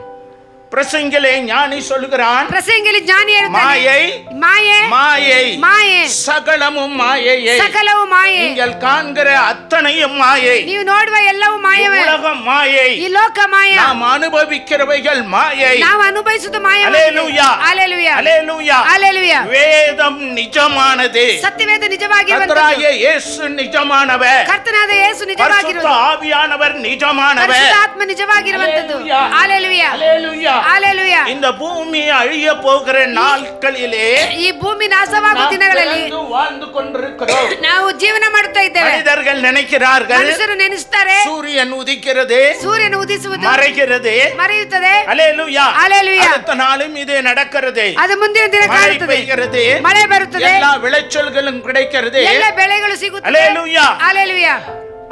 Speaker 1: பிரசங்கிலே ஞானி சொல்லுகிறான்,
Speaker 2: ಪ್ರಸಂಗಿಯಲ್ಲಿ ಜ್ಞಾನಿ ಹೇಳ್ತಾನೆ,
Speaker 1: மாயை
Speaker 2: ಮಾಯೆ
Speaker 1: மாயை
Speaker 2: ಮಾಯೆ
Speaker 1: சகலமும் மாயையே.
Speaker 2: ಸಕಲವು ಮಾಯೆ.
Speaker 1: நீங்கள் காண்கிற அத்தனையும் மாயை.
Speaker 2: ನೀವು ನೋಡುವ ಎಲ್ಲವೂ ಮಾಯವೇ.
Speaker 1: உலகம் மாயை.
Speaker 2: ಈ ಲೋಕ ಮಾಯ.
Speaker 1: நாம் அனுபவிக்கிறவைகள் மாயை.
Speaker 2: ನಾವು ಅನುಭವಿಸುವುದು ಮಾಯ.
Speaker 1: அல்லேலூயா.
Speaker 2: ಹಾಲೆಲೂಯಾ.
Speaker 1: அல்லேலூயா.
Speaker 2: ಹಾಲೆಲೂಯಾ.
Speaker 1: வேதம் நிஜமானது.
Speaker 2: ಸತ್ಯವೇದ ನಿಜವಾಗಿರುವಂತದ್ದು.
Speaker 1: கர்த்தராகிய இயேசு நிஜமானவர்.
Speaker 2: ಕರ್ತನಾದ ಯೇಸು
Speaker 1: பரிசுத்த
Speaker 2: ನಿಜವಾಗಿರುವುದು.
Speaker 1: ஆவியானவர் நிஜமானவர்.
Speaker 2: ಪರಿಶುದ್ಧ ಆತ್ಮ ನಿಜವಾಗಿರುವಂತದ್ದು. ಹಾಲೆಲೂಯಾ.
Speaker 1: அல்லேலூயா.
Speaker 2: ಹಾಲೆಲೂಯಾ.
Speaker 1: இந்த பூமி அழிய போகிற நாட்களிலே
Speaker 2: ಈ ಭೂಮಿ ನಾಶವಾಗುವ
Speaker 1: நாம்
Speaker 2: ದಿನಗಳಲ್ಲಿ
Speaker 1: பிறந்து வாழ்ந்து கொண்டிருக்கிறோம்.
Speaker 2: ನಾವು ಜೀವನ ಮಾಡುತ್ತಾ ಇದ್ದೇವೆ.
Speaker 1: மனிதர்கள் நினைக்கிறார்கள்,
Speaker 2: ಮನುಷ್ಯರು ನೆನೆಸ್ತಾರೆ,
Speaker 1: சூரியன் உதிக்கிறது,
Speaker 2: ಸೂರ್ಯನ ಉದಿಸುವುದು
Speaker 1: மறைகிறது.
Speaker 2: ಮರೆಯುತ್ತದೆ.
Speaker 1: அல்லேலூயா.
Speaker 2: ಹಾಲೆಲೂಯಾ.
Speaker 1: அடுத்த நாளும் இது நடக்கிறது.
Speaker 2: ಅದು ಮುಂದಿನ ದಿನ
Speaker 1: மழை
Speaker 2: ಕಾಣುತ್ತದೆ.
Speaker 1: பெய்கிறது,
Speaker 2: ಮಳೆ ಬರುತ್ತದೆ,
Speaker 1: எல்லா விளைச்சல்களும் கிடைக்கிறது,
Speaker 2: ಎಲ್ಲ ಬೆಳೆಗಳು ಸಿಗುತ್ತದೆ.
Speaker 1: அல்லேலூயா.
Speaker 2: ಹಾಲೆಲೂಯಾ.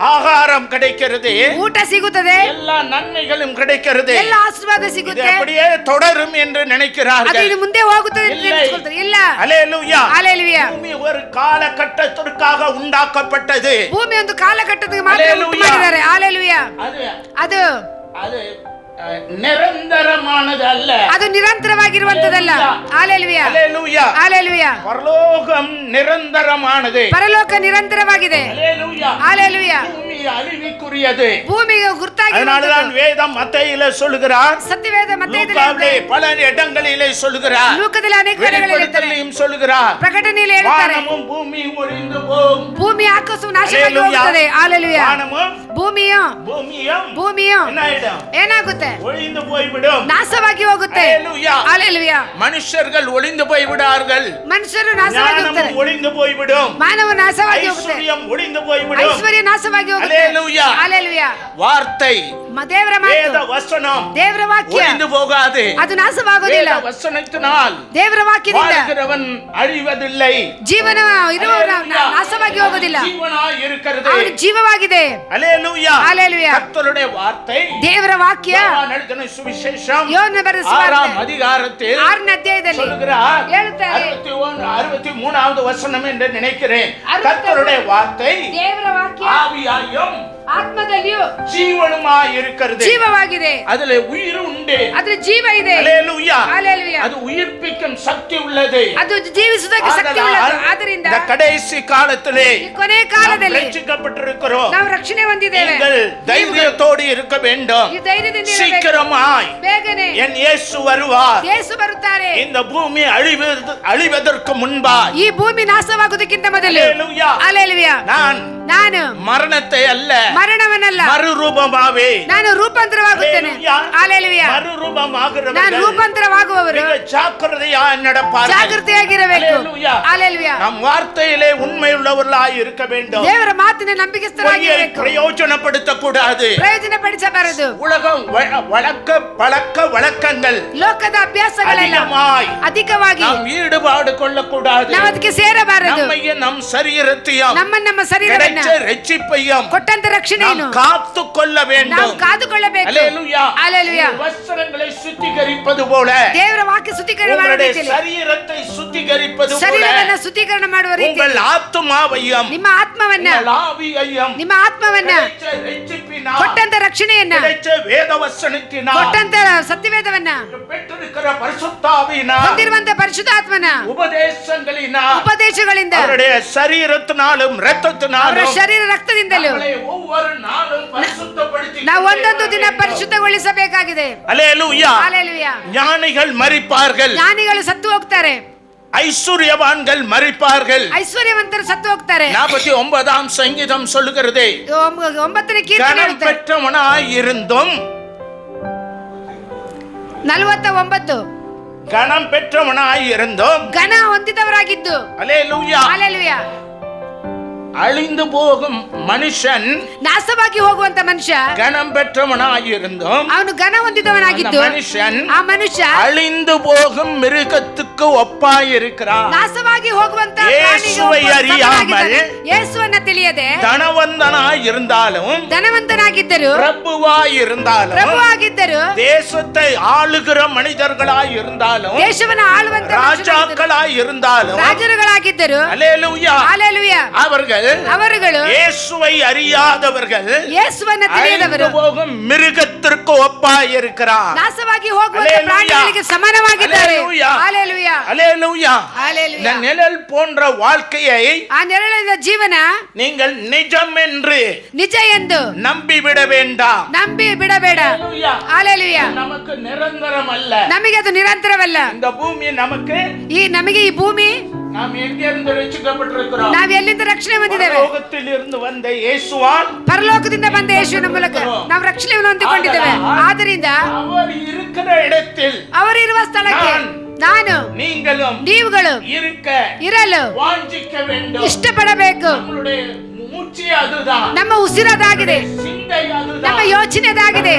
Speaker 1: ஆகாரம் கிடைக்கிறது,
Speaker 2: ಊಟ ಸಿಗುತ್ತದೆ,
Speaker 1: எல்லா நன்மைகளும் கிடைக்கிறது.
Speaker 2: ಎಲ್ಲ ಆಶೀರ್ವಾದ
Speaker 1: இது
Speaker 2: ಸಿಗುತ್ತೆ.
Speaker 1: அப்படியே தொடரும் என்று
Speaker 2: ಅದು
Speaker 1: நினைக்கிறார்கள்.
Speaker 2: ಇದು ಮುಂದೆ ಹೋಗುತ್ತದೆ ಅಂತ
Speaker 1: இல்லை.
Speaker 2: ನೆನೆಸ್ಕೊಳ್ತಾರೆ. ಇಲ್ಲ.
Speaker 1: அல்லேலூயா.
Speaker 2: ಹಾಲೆಲೂಯಾ.
Speaker 1: பூமி ஒரு காலகட்டத்திற்காக உண்டாக்கப்பட்டது.
Speaker 2: ಭೂಮಿ ಒಂದು ಕಾಲಘಟ್ಟಕ್ಕೆ ಮಾತ್ರ ಉಂಟು
Speaker 1: ಹಾಲೆಲೂಯಾ.
Speaker 2: ಮಾಡಿದ್ದಾರೆ. ಹಾಲೆಲೂಯಾ.
Speaker 1: அது
Speaker 2: ಅದು
Speaker 1: அது நிரந்தரமானது அல்ல.
Speaker 2: ಅದು ನಿರಂತರವಾಗಿರುವಂತದಲ್ಲ. ಹಾಲೆಲೂಯಾ.
Speaker 1: அல்லேலூயா.
Speaker 2: ಹಾಲೆಲೂಯಾ.
Speaker 1: பரலோகம் நிரந்தரமானது.
Speaker 2: ಪರಲೋಕ ನಿರಂತರವಾಗಿದೆ.
Speaker 1: அல்லேலூயா.
Speaker 2: ಹಾಲೆಲೂಯಾ.
Speaker 1: பூமி அழிவுக்குரியது.
Speaker 2: ಭೂಮಿಗೆ ಗುರುತಾಗಿರುವಂತದ್ದು.
Speaker 1: அதனால்தான் வேதம் மத்தேயிலே சொல்லுகிறார்,
Speaker 2: ಸತ್ಯವೇದ ಮತ್ತೈದರಲ್ಲಿ
Speaker 1: லூக்காவிலே பல இடங்களிலே சொல்லுகிறார்,
Speaker 2: ಲೋಕದಲ್ಲಿ ಅನೇಕ ಕಡೆಗಳಲ್ಲಿ ಹೇಳ್ತಾರೆ,
Speaker 1: வெளிப்படுத்தலையும் சொல்லுகிறார்,
Speaker 2: ಪ್ರಕಟಣೆಯಲ್ಲಿ ಹೇಳ್ತಾರೆ,
Speaker 1: வானமும் பூமியும் ஒழிந்து போகும்.
Speaker 2: ಭೂಮಿ ಆಕಾಶವು ನಾಶವಾಗಿ
Speaker 1: ಹಾಲೆಲೂಯಾ.
Speaker 2: ಹೋಗುತ್ತದೆ. ಹಾಲೆಲೂಯಾ.
Speaker 1: வானமும்
Speaker 2: ಭೂಮಿಯು
Speaker 1: பூமியும் என்ன ஆயிடும்?
Speaker 2: ಏನಾಗುತ್ತೆ?
Speaker 1: ஒழிந்து போய்விடும்.
Speaker 2: ನಾಶವಾಗಿ ಹೋಗುತ್ತೆ.
Speaker 1: ஹalleluya.
Speaker 2: ಹಾಲೆಲೂಯಾ.
Speaker 1: மனுஷர்கள் ஒழிந்து போய்விடார்கள்.
Speaker 2: ಮನುಷ್ಯರು ನಾಶವಾಗಿ ಹೋಗ್ತಾರೆ.
Speaker 1: ஞானமும் ஒழிந்து போய்விடும்.
Speaker 2: ಮಾನವ ನಾಶವಾಗಿ ಹೋಗುತ್ತೆ.
Speaker 1: ஐஸ்வர்யம் ஒழிந்து போய்விடும்.
Speaker 2: ಐಶ್ವರ್ಯ ನಾಶವಾಗಿ ಹೋಗುತ್ತೆ.
Speaker 1: ஹalleluya.
Speaker 2: ಹಾಲೆಲೂಯಾ.
Speaker 1: வார்த்தை,
Speaker 2: ದೇವರ
Speaker 1: வேத
Speaker 2: ಮಾತು,
Speaker 1: வசனம்
Speaker 2: ದೇವರ ವಾಕ್ಯ
Speaker 1: ஒழிந்து போகாது.
Speaker 2: ಅದು ನಾಶವಾಗೋದಿಲ್ಲ.
Speaker 1: வேத வசனத்தினால்
Speaker 2: ದೇವರ ವಾಕ್ಯದಿಂದ
Speaker 1: வாழ்கிறவன் அழிவதில்லை.
Speaker 2: ಜೀವನ ಇರುವವರ ನಾಶವಾಗಿ ಹೋಗೋದಿಲ್ಲ.
Speaker 1: ஜீவனாய் இருக்கிறது.
Speaker 2: ಅವನು ಜೀವವಾಗಿದೆ.
Speaker 1: ஹalleluya.
Speaker 2: ಹಾಲೆಲೂಯಾ.
Speaker 1: கர்த்தருடைய வார்த்தை,
Speaker 2: ದೇವರ ವಾಕ್ಯ
Speaker 1: யோவான் எழுதின சுவிசேஷம்
Speaker 2: ಯೋಹನ ಬರೆದ
Speaker 1: 6ஆம் அதிகாரத்தில்
Speaker 2: 6ನೇ ಅಧ್ಯಾಯದಲ್ಲಿ
Speaker 1: சொல்லுகிறார்,
Speaker 2: ಹೇಳುತ್ತಾರೆ,
Speaker 1: 63வது வசனம் என்று நினைக்கிறேன்.
Speaker 2: 63
Speaker 1: கர்த்தருடைய வார்த்தை
Speaker 2: ದೇವರ ವಾಕ್ಯ
Speaker 1: ஆவியாயும்
Speaker 2: ಆತ್ಮದಲ್ಲಿಯೂ
Speaker 1: ஜீவனுமாய் இருக்கிறது.
Speaker 2: ಜೀವವಾಗಿದೆ.
Speaker 1: அதிலே உயிர் உண்டு.
Speaker 2: ಅದ್ರ ಜೀವ ಇದೆ.
Speaker 1: ஹalleluya.
Speaker 2: ಹಾಲೆಲೂಯಾ.
Speaker 1: அது உயிர்ப்பிக்கும் சக்தி உள்ளது.
Speaker 2: ಅದು ಜೀವಿಸುವುದಕ್ಕೆ ಶಕ್ತಿ ಉಳ್ಳದು. ಆದ್ದರಿಂದ
Speaker 1: இந்த கடைசி காலத்திலே
Speaker 2: ಈ ಕೊನೆ ಕಾಲದಲ್ಲಿ
Speaker 1: ரட்சிக்கப்பட்டிருக்கிறோம்.
Speaker 2: ನಾವು ರಕ್ಷಣೆ ಹೊಂದಿದ್ದೇವೆ.
Speaker 1: நீங்கள் தைரியத்தோடு இருக்க வேண்டும்.
Speaker 2: ಈ ಧೈರ್ಯದಿಂದ ಇರಬೇಕು.
Speaker 1: சீக்கிரமாய்
Speaker 2: ಬೇಗನೆ
Speaker 1: என் இயேசு வருவார்.
Speaker 2: ಯೇಸು ಬರುತ್ತಾರೆ.
Speaker 1: இந்த பூமி அழிவதற்கு முன்பாய்.
Speaker 2: ಈ ಭೂಮಿ ನಾಶವಾಗುವುದಕ್ಕಿಂತ ಮೊದಲು
Speaker 1: ஹalleluya.
Speaker 2: ಹಾಲೆಲೂಯಾ.
Speaker 1: ನಾನು
Speaker 2: ನಾನು
Speaker 1: மரணத்தை அல்ல,
Speaker 2: ಮರಣವನ್ನಲ್ಲ,
Speaker 1: மறுரூபமாவே
Speaker 2: ನಾನು ರೂಪಾಂತರವಾಗುತ್ತೇನೆ.
Speaker 1: ஹalleluya.
Speaker 2: ಹಾಲೆಲೂಯಾ. ನಾನು
Speaker 1: மறுரூபமாகிறவர்கள்
Speaker 2: ರೂಪಾಂತರವಾಗುವವರು
Speaker 1: மிக ஜாக்கிரதையாய் நடப்பார்கள்.
Speaker 2: ಜಾಗೃತಿಯಾಗಿರಬೇಕು.
Speaker 1: ஹalleluya.
Speaker 2: ಹಾಲೆಲೂಯಾ.
Speaker 1: நம் வார்த்தையிலே உண்மையுள்ளவர்களாய் இருக்க வேண்டும்.
Speaker 2: ದೇವರ ಮಾತಿನ
Speaker 1: பொய்யை
Speaker 2: ನಂಬಿಕೆಸ್ಥರಾಗಿರಬೇಕು.
Speaker 1: பிரயோஜனப்படுத்த கூடாது.
Speaker 2: ಪ್ರಯೋಜನ ಪಡಿಸಬಾರದು.
Speaker 1: உலகம் பழக்க வழக்கங்கள்
Speaker 2: ಲೋಕದ ಅಭ್ಯಾಸಗಳೆಲ್ಲ
Speaker 1: அதிகமாய்
Speaker 2: ಅಧಿಕವಾಗಿ
Speaker 1: நாம் ஈடுபாடு கொள்ளக்கூடாது.
Speaker 2: ನಾವು ಅದಕ್ಕೆ ಸೇರಬಾರದು.
Speaker 1: நம்மையும் நம் சரீரத்தையும்
Speaker 2: ನಮ್ಮ ಶರೀರವನ್ನ
Speaker 1: கிடைச்ச ரட்சிப்பையும்
Speaker 2: ಕೊಟ್ಟಂತ ರಕ್ಷಣೆಯನ್ನು
Speaker 1: நாம் காத்து கொள்ள
Speaker 2: ನಾವು
Speaker 1: வேண்டும்.
Speaker 2: ಕಾದುಕೊಳ್ಳಬೇಕು.
Speaker 1: ஹalleluya.
Speaker 2: ಹಾಲೆಲೂಯಾ.
Speaker 1: வஸ்திரங்களை சுத்திகரிப்பது போல
Speaker 2: ದೇವರ ವಾಕ್ಯ ಶುದ್ಧೀಕರಣ ಮಾಡುವ
Speaker 1: உங்களுடைய
Speaker 2: ರೀತಿಯಲ್ಲಿ,
Speaker 1: சரீரத்தை சுத்திகரிப்பது போல
Speaker 2: ಶರೀರವನ್ನ ಶುದ್ಧೀಕರಣ ಮಾಡುವ
Speaker 1: உங்கள்
Speaker 2: ರೀತಿಯಲ್ಲಿ
Speaker 1: ஆத்துமாவையும்
Speaker 2: ನಿಮ್ಮ ಆತ್ಮವನ್ನ
Speaker 1: உங்கள் ஆவியையும்
Speaker 2: ನಿಮ್ಮ ಆತ್ಮವನ್ನ
Speaker 1: கிடைச்ச ரட்சிப்பினால்
Speaker 2: ಕೊಟ್ಟಂತ ರಕ್ಷಣೆಯನ್ನ
Speaker 1: கிடைச்ச வேத வசனத்தினால்
Speaker 2: ಕೊಟ್ಟಂತ ಸತ್ಯವೇದವನ್ನ
Speaker 1: பெற்றிருக்கிற கொண்டிருக்கிற பரிசுத்தாவியினா
Speaker 2: ಹೊಂದಿರುವಂತ ಪರಿಶುದ್ಧಾತ್ಮನ
Speaker 1: உபதேசங்களிಂದ அவருடைய சரீரத்தினாலும் இரத்தத்தினாலும்
Speaker 2: ಅವರ ಶರೀರ ರಕ್ತದಿಂದಲೂ
Speaker 1: ஒவ்வொரு நாளும் பரிசுத்தப்படுத்தி
Speaker 2: ನಾವು ಒಂದೊಂದು ದಿನ ಪರಿಶುದ್ಧಗೊಳಿಸಬೇಕಾಗಿದೆ.
Speaker 1: அல்லேலூயா.
Speaker 2: ஹalleluya.
Speaker 1: ஞானிகள் மரிப்பார்கள்,
Speaker 2: ಜ್ಞಾನಿಗಳು ಸತ್ತು ಹೋಗ್ತಾರೆ,
Speaker 1: ஐஸ்வர்யவான்கள் மரிப்பார்கள்,
Speaker 2: ಐಶ್ವರ್ಯವಂತರು ಸತ್ತು ಹೋಗ್ತಾರೆ.
Speaker 1: 49ஆம் சங்கீதம் சொல்லுகிறது,
Speaker 2: 9ನೇ ಕೀರ್ತನೆ
Speaker 1: கனம்
Speaker 2: ಹೇಳುತ್ತೆ,
Speaker 1: பெற்றவனாய் இருந்தும்
Speaker 2: 49
Speaker 1: கனம் பெற்றவனாய் இருந்தும்
Speaker 2: ಘನ ಹೊಂದಿದವರಾಗಿದ್ದು
Speaker 1: அல்லேலூயா
Speaker 2: ஹalleluya
Speaker 1: அழிந்து போகும் மனுஷன்
Speaker 2: ನಾಶವಾಗಿ ಹೋಗುವಂತ ಮನುಷ್ಯ
Speaker 1: கனம் பெற்றவனாய் இருந்தும்
Speaker 2: ಅವನು ಘನ ಹೊಂದಿದವನಾಗಿದ್ದು
Speaker 1: மனுஷன்
Speaker 2: ಆ ಮನುಷ್ಯ
Speaker 1: அழிந்து போகும் மிருகத்துக்கு ஒப்பாய் இருக்கிறான்.
Speaker 2: ನಾಶವಾಗಿ ಹೋಗುವಂತ
Speaker 1: ಯೇಸುவை அறியாமல்
Speaker 2: ಯೇಸುವನ್ನ ತಿಳಿಯದೆ
Speaker 1: தனவந்தனாய் இருந்தாலும்
Speaker 2: ಧನವಂತನಾಗಿದ್ದರು
Speaker 1: பிரபுவாய் இருந்தாலும்
Speaker 2: ಪ್ರಭುವಾಗಿದ್ದರು
Speaker 1: தேசத்தை ஆளுகிற மனிதர்களாய் இருந்தாலும்
Speaker 2: ದೇಶವನ್ನ ಆಳುವಂತ
Speaker 1: ராஜாக்களாய் இருந்தாலும்
Speaker 2: ರಾಜರುಗಳಾಗಿದ್ದರು
Speaker 1: அல்லேலூயா
Speaker 2: ஹalleluya
Speaker 1: அவர்கள் இயேசுவை அறியாதவர்கள்
Speaker 2: ಯೇಸುವನ್ನ ತಿಳಿಯದವರು
Speaker 1: அழிந்து போகும் மிருகத்திற்கு ஒப்பாய் இருக்கிறார்.
Speaker 2: ನಾಶವಾಗಿ ಹೋಗುವಂತ ಪ್ರಾಣಿಗಳಿಗೆ ಸಮಾನವಾಗಿದ್ದಾರೆ. ஹalleluya
Speaker 1: அல்லேலூயா.
Speaker 2: ஹalleluya.
Speaker 1: இந்த நிழல் போன்ற வாழ்க்கையை
Speaker 2: ಆ ನೆರಳಿನ ಜೀವನ
Speaker 1: நீங்கள் நிஜம் என்று
Speaker 2: ನಿಜ ಎಂದು
Speaker 1: நம்பிவிட வேண்டாம்.
Speaker 2: ನಂಬಿ ಬಿಡಬೇಡ. ஹalleluya.
Speaker 1: நமக்கு நிரந்தரம் அல்ல,
Speaker 2: ನಮಗೆ ಅದು ನಿರಂತರವಲ್ಲ.
Speaker 1: இந்த பூமி நமக்கு
Speaker 2: ನಮಗೆ ಈ ಭೂಮಿ
Speaker 1: நாம் எங்கிருந்து ரட்சிக்கப்பட்டிருக்கிறோம்?
Speaker 2: ನಾವು ಎಲ್ಲಿಂದ ರಕ್ಷಣೆ ಹೊಂದಿದ್ದೇವೆ?
Speaker 1: ಪರಲೋಕத்தில் ಇருந்து வந்த ಯೇಸುவால்
Speaker 2: ಪರಲೋಕದಿಂದ ಬಂದ ಯೇಸುವಿನ ಮೂಲಕ ನಾವು ರಕ್ಷಣೆಯನ್ನು ಹೊಂದಿಕೊಂಡಿದ್ದೇವೆ. ಆದ್ದರಿಂದ
Speaker 1: அவர் இருக்கிற இடத்தில்
Speaker 2: ಅವರಿರುವ ಸ್ಥಳಕ್ಕೆ ನಾನು
Speaker 1: நீங்களும்
Speaker 2: ನೀವುಗಳು ಇರಲು
Speaker 1: வாஞ்சிக்க வேண்டும்.
Speaker 2: ಇಷ್ಟಪಡಬೇಕು.
Speaker 1: நம்மளுடைய மூச்சு அதுதான்,
Speaker 2: ನಮ್ಮ ಉಸಿರದಾಗಿದೆ,
Speaker 1: சிந்தை அதுதான்,
Speaker 2: ನಮ್ಮ ಯೋಚನೆ ಅದಾಗಿದೆ,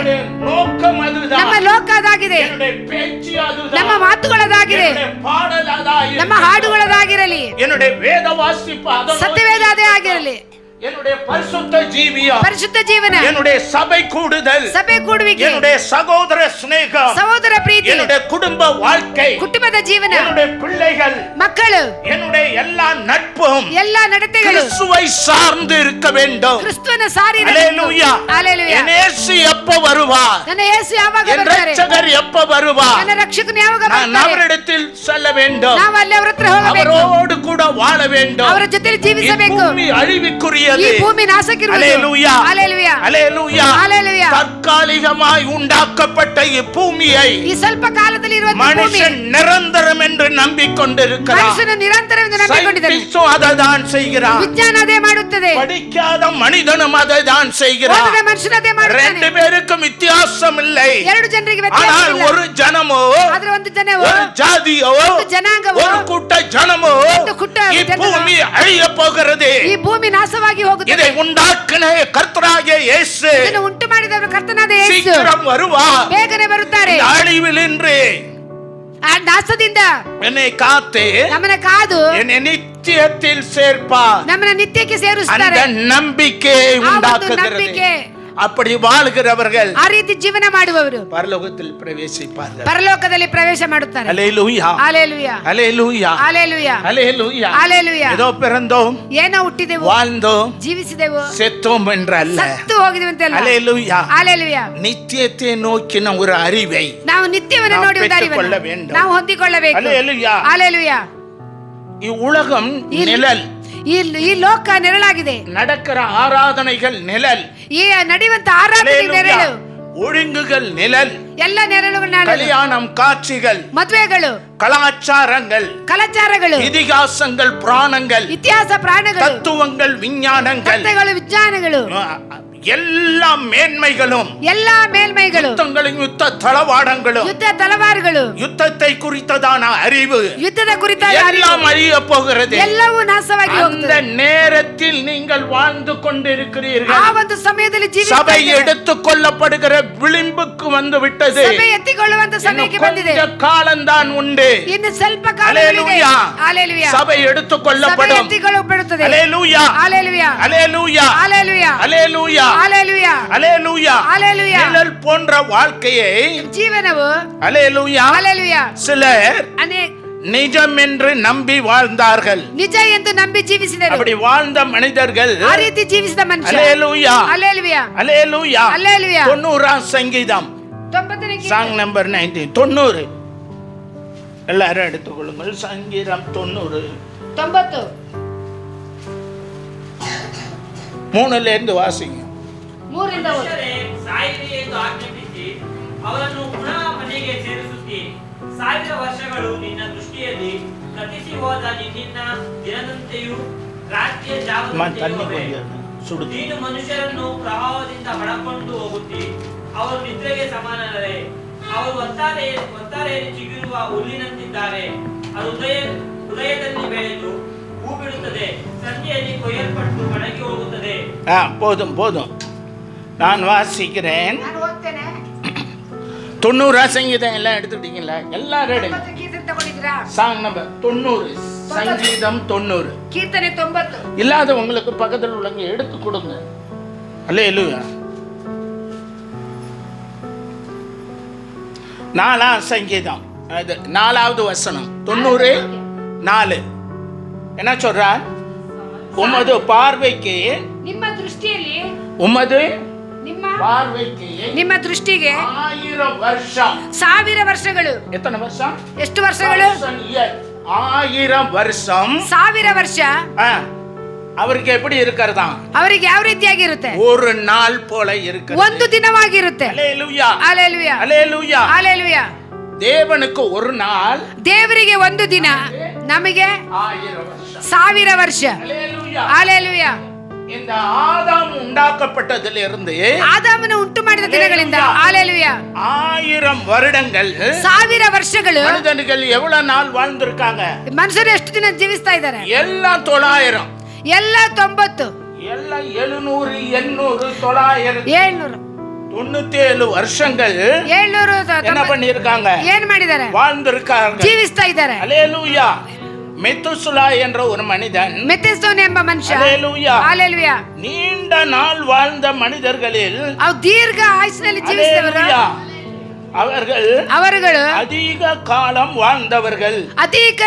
Speaker 1: நோக்கம் அதுதான்,
Speaker 2: ನಮ್ಮ ಲೋಕ ಅದಾಗಿದೆ,
Speaker 1: என்னுடைய பேச்சு அதுதான்,
Speaker 2: ನಮ್ಮ ಮಾತುಗಳದಾಗಿದೆ,
Speaker 1: என்னுடைய பாடல் அதாயிரு,
Speaker 2: ನಮ್ಮ ಹಾಡುಗಳದಾಗಿರಲಿ,
Speaker 1: என்னுடைய வேத வாசிப்பு அதோ,
Speaker 2: ಸತ್ಯವೇದ ಅದೇ ಆಗಿರಲಿ,
Speaker 1: என்னுடைய பரிசுத்த ஜீவியம்,
Speaker 2: ಪರಿಶುದ್ಧ ಜೀವನ,
Speaker 1: என்னுடைய சபை கூடுதல்,
Speaker 2: ಸಭೆ ಕೂಡುವಿಕೆ,
Speaker 1: என்னுடைய சகோதர ஸ்நேகம்,
Speaker 2: ಸಹೋದರ ಪ್ರೀತಿ,
Speaker 1: என்னுடைய குடும்ப வாழ்க்கை,
Speaker 2: ಕುಟುಂಬದ ಜೀವನ,
Speaker 1: என்னுடைய பிள்ளைகள்,
Speaker 2: ಮಕ್ಕಳು,
Speaker 1: என்னுடைய எல்லா நட்பும்
Speaker 2: ಎಲ್ಲ ನಡತೆಗಳು
Speaker 1: கிறிஸ்துவை சார்ந்து இருக்க வேண்டும்.
Speaker 2: ಕ್ರಿಸ್ತನ ಸಾರಿ
Speaker 1: அல்லேலூயா.
Speaker 2: ஹalleluya.
Speaker 1: என் இயேசு எப்ப வருவார்?
Speaker 2: ನನ್ನ ಯೇಸು ಯಾವಾಗ
Speaker 1: என்
Speaker 2: ಬರ್ತಾರೆ?
Speaker 1: ரட்சகர் எப்ப வருவார்?
Speaker 2: ನನ್ನ ರಕ್ಷಕನು ಯಾವಾಗ
Speaker 1: நான்
Speaker 2: ಬರ್ತಾರೆ?
Speaker 1: அவரிடத்தில் செல்ல வேண்டும்,
Speaker 2: ನಾವು ಅಲ್ಲಿ ಅವರ ಹತ್ರ ಹೋಗಬೇಕು,
Speaker 1: அவரோடு கூட வாழ வேண்டும்.
Speaker 2: ಅವರ ಜೊತೆಲಿ ಜೀವಿಸಬೇಕು.
Speaker 1: பூமி அழிவுக்குரியது.
Speaker 2: ಈ ಭೂಮಿ ನಾಶಕ್ಕಿರುವುದು.
Speaker 1: அல்லேலூயா.
Speaker 2: ஹalleluya.
Speaker 1: அல்லேலூயா.
Speaker 2: ஹalleluya.
Speaker 1: தற்காலிகமாய் உண்டாக்கப்பட்ட இப்பூமியை
Speaker 2: ಈ ಸ್ವಲ್ಪ ಕಾಲದಲ್ಲಿ ಇರುವ ಭೂಮಿ
Speaker 1: மனுஷன் நிரந்தரம் என்று நம்பிக்கொண்டிருக்கிறான்.
Speaker 2: ಮನುಷ್ಯನು ನಿರಂತರವೆಂದು ನಂಬಿಕೊಂಡಿದ್ದಾನೆ.
Speaker 1: சயின்டிஸ்டும் அதைதான் செய்கிறான்.
Speaker 2: ವಿಜ್ಞಾನ ಅದೇ ಮಾಡುತ್ತದೆ.
Speaker 1: படிக்காத மனிதனும் அதைதான் செய்கிறான்.
Speaker 2: ಓದದ ಮನುಷ್ಯನು ಅದೇ ಮಾಡುತ್ತಾನೆ.
Speaker 1: ரெண்டு பேருக்கும் வித்தியாசம் இல்லை.
Speaker 2: ಎರಡು ಜನರಿಗೆ
Speaker 1: ஆனால்
Speaker 2: ವ್ಯತ್ಯಾಸವಿಲ್ಲ.
Speaker 1: ஒரு ஜனமோ,
Speaker 2: ಆದ್ರೆ ಒಂದು ಜನವೋ,
Speaker 1: ஒரு ஜாதியோ,
Speaker 2: ಒಂದು ಜನಾಂಗವೋ,
Speaker 1: ஒரு கூட்ட ஜனமோ
Speaker 2: ಒಂದು ಕೂಟ ಜನರು,
Speaker 1: பூமி அழிய போகிறது.
Speaker 2: ಈ ಭೂಮಿ ನಾಶವಾಗಿ ಹೋಗುತ್ತದೆ.
Speaker 1: இதை உண்டாக்கின கர்த்தராகிய இயேசு
Speaker 2: ಇದನ್ನು ಉಂಟು ಮಾಡಿದವರು ಕರ್ತನಾದ ಯೇಸು
Speaker 1: சீக்கிரம் வருவார்.
Speaker 2: ಬೇಗನೆ ಬರುತ್ತಾರೆ.
Speaker 1: இந்த அழிவிலின்று
Speaker 2: ಆ ನಾಶದಿಂದ
Speaker 1: என்னை காத்து
Speaker 2: ನಮ್ಮನ್ನ ಕಾದು
Speaker 1: என்னை நித்தியத்தில் சேர்ப்பார்.
Speaker 2: ನಮ್ಮನ್ನ ನಿತ್ಯಕ್ಕೆ
Speaker 1: அந்த
Speaker 2: ಸೇರಿಸುತ್ತಾರೆ.
Speaker 1: நம்பிக்கையை
Speaker 2: ಆ ಒಂದು
Speaker 1: உண்டாக்குகிறது.
Speaker 2: ನಂಬಿಕೆ,
Speaker 1: அப்படி வாழ்கிறவர்கள்
Speaker 2: ಆ ರೀತಿ ಜೀವನ ಮಾಡುವವರು
Speaker 1: பரலோகத்தில் பிரவேசிப்பார்கள்.
Speaker 2: ಪರಲೋಕದಲ್ಲಿ ಪ್ರವೇಶ ಮಾಡುತ್ತಾರೆ.
Speaker 1: அல்லேலூயா.
Speaker 2: ஹalleluya.
Speaker 1: அல்லேலூயா.
Speaker 2: ஹalleluya.
Speaker 1: அல்லேலூயா.
Speaker 2: ஹalleluya.
Speaker 1: ஏதோ பிறந்தோம்,
Speaker 2: ಏನೋ ಹುಟ್ಟಿದೆವು,
Speaker 1: வாழ்ந்தோம்,
Speaker 2: ಜೀವಿಸಿದೆವು,
Speaker 1: செத்தோம் என்றல்ல.
Speaker 2: ಸತ್ತು ಹೋಗಿದೆವಂತೆಲ್ಲ.
Speaker 1: அல்லேலூயா.
Speaker 2: ஹalleluya.
Speaker 1: நித்தியத்தை நோக்கின ஒரு அறிவை
Speaker 2: ನಾವು ನಿತ್ಯವನ್ನು
Speaker 1: ನಾವು
Speaker 2: ನೋಡಿ ಒಂದು
Speaker 1: பெற்றுக்கொள்ள
Speaker 2: ಅರಿವನ್ನು
Speaker 1: வேண்டும்.
Speaker 2: ನಾವು ಹೊಂದಿಕೊಳ್ಳಬೇಕು.
Speaker 1: அல்லேலூயா.
Speaker 2: ஹalleluya.
Speaker 1: இவ்வுலகம் நிழல்,
Speaker 2: ಈ ಲೋಕ ನೆರಳಾಗಿದೆ.
Speaker 1: நடக்கிற ஆராதனைகள் நிழல்,
Speaker 2: ಈ ನಡೆಯುವಂತ ಆರಾಧನೆ
Speaker 1: அல்லேலூயா.
Speaker 2: ನೆರಳು,
Speaker 1: ஒழுங்குகள் நிழல்,
Speaker 2: ಎಲ್ಲ ನೆರಳುಗಳು,
Speaker 1: கல்யாணம், காட்சிகள்,
Speaker 2: ಮದುವೆಗಳು,
Speaker 1: கலாச்சாரங்கள்,
Speaker 2: ಕಲಾಚಾರಗಳು,
Speaker 1: இதிகாசங்கள், புராணங்கள்,
Speaker 2: ಇತಿಹಾಸ, ಪ್ರಾಣಗಳು,
Speaker 1: தத்துவங்கள், விஞ்ஞானங்கள்,
Speaker 2: ಕಥೆಗಳು, ವಿಜ್ಞಾನಗಳು,
Speaker 1: எல்லா மேன்மைகளும்,
Speaker 2: ಎಲ್ಲಾ ಮೇಲ್ಮೈಗಳು,
Speaker 1: யுத்தங்களும் யுத்த தளவாடங்களும்,
Speaker 2: ಯುದ್ಧ ತಲವಾರುಗಳು,
Speaker 1: யுத்தத்தை குறித்ததான அறிவு
Speaker 2: ಯುದ್ಧದ ಕುರಿತಾದ ಅರಿವು
Speaker 1: எல்லாம் அழிய போகிறது.
Speaker 2: ಎಲ್ಲವೂ ನಾಶವಾಗಿ
Speaker 1: அந்த
Speaker 2: ಹೋಗುತ್ತದೆ.
Speaker 1: நேரத்தில் நீங்கள் வாழ்ந்து
Speaker 2: ಆ
Speaker 1: கொண்டிருக்கிறீர்கள்.
Speaker 2: ಒಂದು ಸಮಯದಲ್ಲಿ
Speaker 1: சபை
Speaker 2: ಜೀವಿಸುತ್ತಿದ್ದೇವೆ.
Speaker 1: எடுத்துக் கொள்ளப்படுகிற விளிம்புக்கு வந்து விட்டது.
Speaker 2: ಸಭೆ ಎತ್ತಿಕೊಳ್ಳುವಂತ ಸಮಯಕ್ಕೆ ಬಂದಿದೆ.
Speaker 1: கொஞ்ச காலம்தான் உண்டு.
Speaker 2: ಇನ್ನು ಸ್ವಲ್ಪ ಕಾಲವಿದೆ.
Speaker 1: அல்லேலூயா.
Speaker 2: ஹalleluya.
Speaker 1: சபை எடுத்துக்
Speaker 2: ಸಭೆ
Speaker 1: கொள்ளப்படும்.
Speaker 2: ಎತ್ತಿಕೊಳ್ಳಲ್ಪಡುತ್ತದೆ.
Speaker 1: அல்லேலூயா.
Speaker 2: ஹalleluya.
Speaker 1: அல்லேலூயா.
Speaker 2: ஹalleluya.
Speaker 1: அல்லேலூயா.
Speaker 2: ஹalleluya.
Speaker 1: அல்லேலூயா.
Speaker 2: ஹalleluya.
Speaker 1: நிழல் போன்ற வாழ்க்கையை
Speaker 2: ಜೀವನವು
Speaker 1: அல்லேலூயா
Speaker 2: ஹalleluya.
Speaker 1: சிலர்
Speaker 2: ಅನೇಕ
Speaker 1: நிஜம் என்று நம்பி வாழ்ந்தார்கள்.
Speaker 2: ನಿಜ ಎಂದು ನಂಬಿ ಜೀವಿಸಿದರು.
Speaker 1: அப்படி வாழ்ந்த மனிதர்கள்
Speaker 2: ಆ ರೀತಿ ಜೀವಿಸಿದ ಮನುಷ್ಯ
Speaker 1: அல்லேலூயா.
Speaker 2: ஹalleluya.
Speaker 1: அல்லேலூயா.
Speaker 2: ஹalleluya.
Speaker 1: 90ஆம் சங்கீதம்,
Speaker 2: 90ನೇ
Speaker 1: சாங் நம்பர் 90, 90. எல்லாரும் எடுத்துக்கொள்ளுங்கள். சங்கீதம் 90 3 வாசிங்க.
Speaker 4: ಮನುಷ್ಯರೇ ಸಾಯಿರಿ ಎಂದು ಆಜ್ಞಾಪಿಸಿ ಅವರನ್ನು ಪುನಃ ಮನೆಗೆ ಸೇರಿಸುತ್ತೀನಿ. 1000 ವರ್ಷಗಳು ನಿನ್ನ ದೃಷ್ಟಿಯಲ್ಲಿ ಗತಿಸಿ ಹೋದ ನಿನ್ನ ದಿನದಂತೆಯೂ ರಾತ್ರಿಯ ಜಾವದಂತೆಯೂ ಅವೆ. ನೀನು ಮನುಷ್ಯರನ್ನು ಪ್ರವಾಹದಿಂದ ಹೊಡಕೊಂಡು ಹೋಗುತ್ತಿ, ಅವರು ನಿದ್ರೆಗೆ ಸಮಾನರೇ. ಅವರು ಒತ್ತಾರೆಯಲ್ಲಿ ಚಿಗುರುವ ಹುಲ್ಲಿನಂತಿದ್ದಾರೆ. ಅದು ಉದಯದಲ್ಲಿ ಬೆಳೆದು ಹೂ ಬಿಡುತ್ತದೆ, ಸಂಜೆಯಲ್ಲಿ ಕೊಯ್ಯಲ್ಪಟ್ಟು ಒಣಗಿ ಹೋಗುತ್ತದೆ.
Speaker 1: போதும் நான் வாசிக்கிறேன்.
Speaker 2: ನಾನು ಓದ್ತೇನೆ.
Speaker 1: 90 சங்கீதம் எல்லாம் எடுத்துட்டீங்களா? எல்லாரும் எடுங்க.
Speaker 2: ಕೀರ್ತನೆ ತಗೊಂಡಿದ್ರಾ?
Speaker 1: சாங் நம்பர் 90, சங்கீதம் 90.
Speaker 2: ಕೀರ್ತನೆ 90.
Speaker 1: இல்லாத உங்களுக்கு பக்கத்தில் உள்ளவங்க எடுத்து கொடுங்க. அல்லேலூயா. 4ஆம் சங்கீதம், அது 4வது வசனம், 90:4. என்ன சொல்றார்? உமது பார்வைக்கு,
Speaker 2: ನಿಮ್ಮ ದೃಷ್ಟಿಯಲ್ಲಿ,
Speaker 1: உமது
Speaker 2: ನಿಮ್ಮ
Speaker 1: பார்வைக்கு
Speaker 2: ನಿಮ್ಮ ದೃಷ್ಟಿಗೆ
Speaker 1: 1000 வருஷம்.
Speaker 2: 1000 ವರ್ಷಗಳು.
Speaker 1: எத்தனை வருஷம்?
Speaker 2: ಎಷ್ಟು ವರ್ಷಗಳು?
Speaker 1: 1000 வருஷம்.
Speaker 2: 1000 ವರ್ಷ
Speaker 1: அவருக்கு எப்படி இருக்கிறதா?
Speaker 2: ಅವರಿಗೆ ಯಾವ ರೀತಿಯಾಗಿರುತ್ತೆ?
Speaker 1: ஒரு நாள் போல இருக்கு.
Speaker 2: ಒಂದು ದಿನವಾಗಿರುತ್ತೆ.
Speaker 1: அல்லேலூயா,
Speaker 2: அல்லேಲೂಯಾ,
Speaker 1: அல்லேலூயா.
Speaker 2: அல்லேಲೂಯಾ.
Speaker 1: தேவனுக்கு ஒரு நாள்,
Speaker 2: ದೇವರಿಗೆ ಒಂದು ದಿನ, ನಮಗೆ
Speaker 1: 1000 வருஷம்.
Speaker 2: 1000 ವರ್ಷ.
Speaker 1: அல்லேலூயா,
Speaker 2: அல்லேಲೂಯಾ.
Speaker 1: இந்த ஆதாம் உண்டாக்கப்பட்டதிலிருந்து,
Speaker 2: ಆದಾಮನು ಉಂಟು ಮಾಡಿದ ದಿನಗಳಿಂದ, அல்லேலூಯಾ,
Speaker 1: 1000 வருடங்கள்
Speaker 2: 1000 ವರ್ಷಗಳು
Speaker 1: மனிதர்கள் எவ்வளவு நாள் வாழ்ந்திருக்காங்க?
Speaker 2: ಮನುಷ್ಯರು ಎಷ್ಟು ದಿನ ಜೀವಿಸ್ತಾ ಇದ್ದಾರೆ?
Speaker 1: எல்லாம் 900,
Speaker 2: ಎಲ್ಲ 90,
Speaker 1: எல்லாம் 700, 800, 900,
Speaker 2: 700,
Speaker 1: 97 வருஷங்கள்
Speaker 2: 700
Speaker 1: என்ன பண்ணிருக்காங்க?
Speaker 2: ಏನ್ ಮಾಡಿದ್ದಾರೆ?
Speaker 1: வாழ்ந்திருக்காங்க.
Speaker 2: ಜೀವಿಸ್ತಾ ಇದ್ದಾರೆ.
Speaker 1: அல்லேலூயா. மெத்துசுலா என்ற ஒரு மனிதன்,
Speaker 2: ಮೆಥೆಸ್ತೋನ್ ಎಂಬ ಮನುಷ್ಯ,
Speaker 1: அல்லேலூயா,
Speaker 2: அல்லேಲೂಯಾ,
Speaker 1: நீண்ட நாள் வாழ்ந்த மனிதர்களில்,
Speaker 2: ಅವರು ದೀರ್ಘ ಆಯುಷ್ನಲ್ಲಿ ಜೀವಿಸಿದವರು,
Speaker 1: அல்லேலூயா, அவர்கள் அதிக காலம் வாழ்ந்தவர்கள்.
Speaker 2: ಅಧಿಕ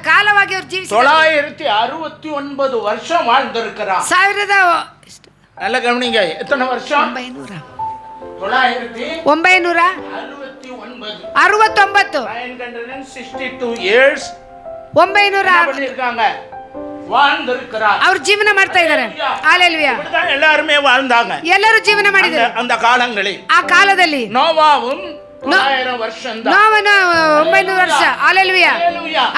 Speaker 2: ಕಾಲವಾಗಿ ಅವರು ಜೀವಿಸಿದರು.
Speaker 1: 969 வருஷம் வாழ்ந்திருக்கிறார்.
Speaker 2: 1000
Speaker 1: நல்ல கவனிங்க, எத்தனை வருஷம்?
Speaker 2: 900
Speaker 1: 969
Speaker 2: 69
Speaker 1: 962 years
Speaker 2: 900
Speaker 1: இருக்காங்க, வாழ்ந்திருக்கிறார்.
Speaker 2: ಅವರು ಜೀವನ ಮಾಡ್ತಾ ಇದ್ದಾರೆ. அல்லேலூயா.
Speaker 1: இப்படிதான் எல்லாருமே வாழ்ந்தாங்க.
Speaker 2: ಎಲ್ಲರೂ ಜೀವನ ಮಾಡಿದರು
Speaker 1: அந்த காலங்களில்.
Speaker 2: ಆ ಕಾಲದಲ್ಲಿ.
Speaker 1: நோவாவும் 900 வருஷம் தான்.
Speaker 2: ನೋವನು 900 ವರ್ಷ. அல்லேலூயா,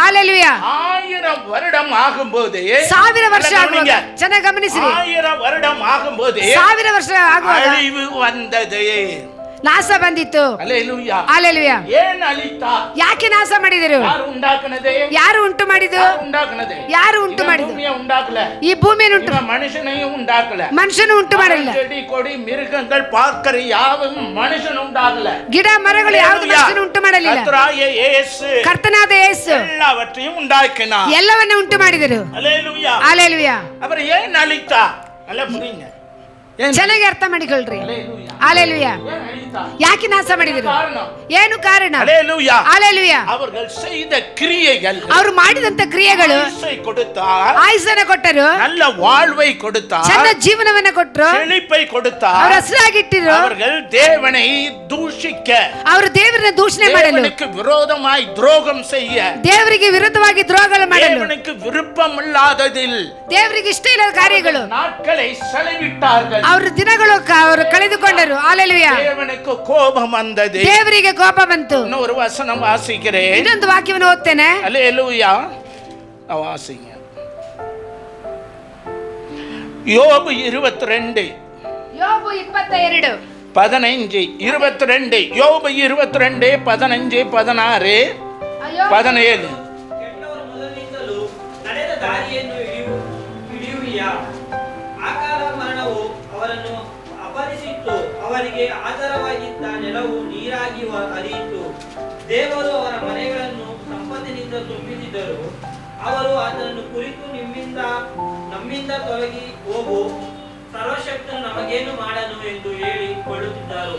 Speaker 2: அல்லேலூயா.
Speaker 1: 1000 வருடம் ஆகும்போது,
Speaker 2: 1000 ವರ್ಷ ಆಗುವಾಗ, ಚೆನ್ನಾಗಿ ಗಮನಿಸಿರಿ,
Speaker 1: 1000 வருடம் ಆಗುம்போது
Speaker 2: 1000 ವರ್ಷ ಆಗುವಾಗ
Speaker 1: ಅಳಿವು வந்தது,
Speaker 2: ನಾಶ ಬಂದಿತ್ತು.
Speaker 1: அல்லேலூயா,
Speaker 2: அல்லேலூயா.
Speaker 1: ಏನ್ ಅಳಿತಾ?
Speaker 2: ಯಾಕೆ ನಾಶ ಮಾಡಿದರು?
Speaker 1: ಯಾರು ಉಂಟಾಕನದೆ?
Speaker 2: ಯಾರು ಉಂಟು ಮಾಡಿದ್ದು?
Speaker 1: ಉಂಟಾಕನದೆ.
Speaker 2: ಯಾರು ಉಂಟು ಮಾಡಿದ್ದು?
Speaker 1: ಭೂಮಿಯ ಉಂಟಾಕಲ,
Speaker 2: ಈ ಭೂಮಿಯನ್ನು ಉಂಟು,
Speaker 1: மனுஷனையும் உண்டாக்கல,
Speaker 2: ಮನುಷ್ಯನು ಉಂಟು ಮಾಡಲಿಲ್ಲ.
Speaker 1: செடி கொடி மிருகங்கள் பார்க்கிற யாவும் மனுஷன் உண்டாக்கல.
Speaker 2: ಗಿಡ ಮರಗಳು ಯಾವುದು ಮನುಷ್ಯನು ಉಂಟು ಮಾಡಲಿಲ್ಲ.
Speaker 1: கர்த்தராகிய இயேசು,
Speaker 2: ಕರ್ತನಾದ ಯೇಸು
Speaker 1: எல்லாவற்றையும் உண்டாக்கினார்.
Speaker 2: ಎಲ್ಲವನ್ನೂ ಉಂಟು ಮಾಡಿದರು.
Speaker 1: அல்லேலூயா,
Speaker 2: அல்லேலூயா.
Speaker 1: அவர் ஏன் அழித்தா? நல்லா புரியுங்க,
Speaker 2: ಚೆನ್ನಾಗಿ ಅರ್ಥ ಮಾಡಿಕೊಳ್ಳ್ರಿ.
Speaker 1: அல்லேலூயா,
Speaker 2: அல்லேலூயா.
Speaker 1: ஏன் அழித்தா?
Speaker 2: ಯಾಕೆ ನಾಶ ಮಾಡಿದರು?
Speaker 1: காரணம்,
Speaker 2: ಏನು ಕಾರಣ?
Speaker 1: அல்லேலூயா,
Speaker 2: அல்லேலூயா.
Speaker 1: அவர்கள் செய்த கிரியைகள்,
Speaker 2: ಅವರು ಮಾಡಿದಂತ ಕ್ರಿಯೆಗಳು
Speaker 1: ஆயுசை கொடுத்தார்,
Speaker 2: ಆಯುಷನ್ನು ಕೊಟ್ಟರು,
Speaker 1: நல்ல வாழ்வை கொடுத்தார்,
Speaker 2: ಚೆನ್ನ ಜೀವನವನ್ನ ಕೊಟ್ಟರು,
Speaker 1: செழிப்பை கொடுத்தார்.
Speaker 2: ಅವರು ಹಸಿರಾಗಿಟ್ಟಿರು.
Speaker 1: அவர்கள் தேவனை தூஷிக்க,
Speaker 2: ಅವರು ದೇವರನ್ನ ದೂಷಣೆ ಮಾಡಲು,
Speaker 1: தேவனுக்கு விரோதமாய் துரோகம் செய்ய,
Speaker 2: ದೇವರಿಗೆ ವಿರುದ್ಧವಾಗಿ ದ್ರೋಹಗಳು ಮಾಡಲು,
Speaker 1: தேவனுக்கு விருப்பமில்லாததில்
Speaker 2: ದೇವರಿಗೆ ಇಷ್ಟ ಇಲ್ಲದ ಕಾರ್ಯಗಳು,
Speaker 1: நாட்களை செலவிட்டார்கள்.
Speaker 2: ಅವರ ದಿನಗಳು ಅವರು ಕಳೆದುಕೊಂಡರು. அல்லேலூயா.
Speaker 1: தேவனுக்கு கோபம் வந்தது.
Speaker 2: ದೇವರಿಗೆ ಕೋಪ ಬಂತು.
Speaker 1: இன்னொரு வசனம் வாசிக்கிறேன்.
Speaker 2: ಇನ್ನೊಂದು ವಾಕ್ಯವನ್ನು ಓದ್ತೇನೆ.
Speaker 1: அல்லேலூயா, வாசிங்க. யோபு 22
Speaker 2: ಯೋಬು 22
Speaker 1: 15 22, யோபு 22 15 16 17.
Speaker 4: ಕೆಟ್ಟವರ ಮೊದಲಿನಿಂದಲೂ ನಡೆದ ದಾರಿಯನ್ನು ಹಿಡಿಯುವಿಯಾ? ಅಕಾಲ ಮರಣವು ಅವರನ್ನು ಅಪಹರಿಸಿತ್ತು, ಅವರಿಗೆ ಆಧಾರವಾಗಿದ್ದ ನೆಲವು ನೀರಾಗಿ ಹರಿಯಿತು. ದೇವರು ಅವರ ಮನೆಗಳನ್ನು ಸಂಪತ್ತಿನಿಂದ ತುಂಬಿಸಿದರು. ಅವರು ಅದನ್ನು ಕುರಿತು ನಮ್ಮಿಂದ ತೊಲಗಿ ಹೋಗು, ಸರ್ವಶಕ್ತನು ನಮಗೇನು ಮಾಡನು ಎಂದು ಹೇಳಿಕೊಳ್ಳುತ್ತಿದ್ದರು.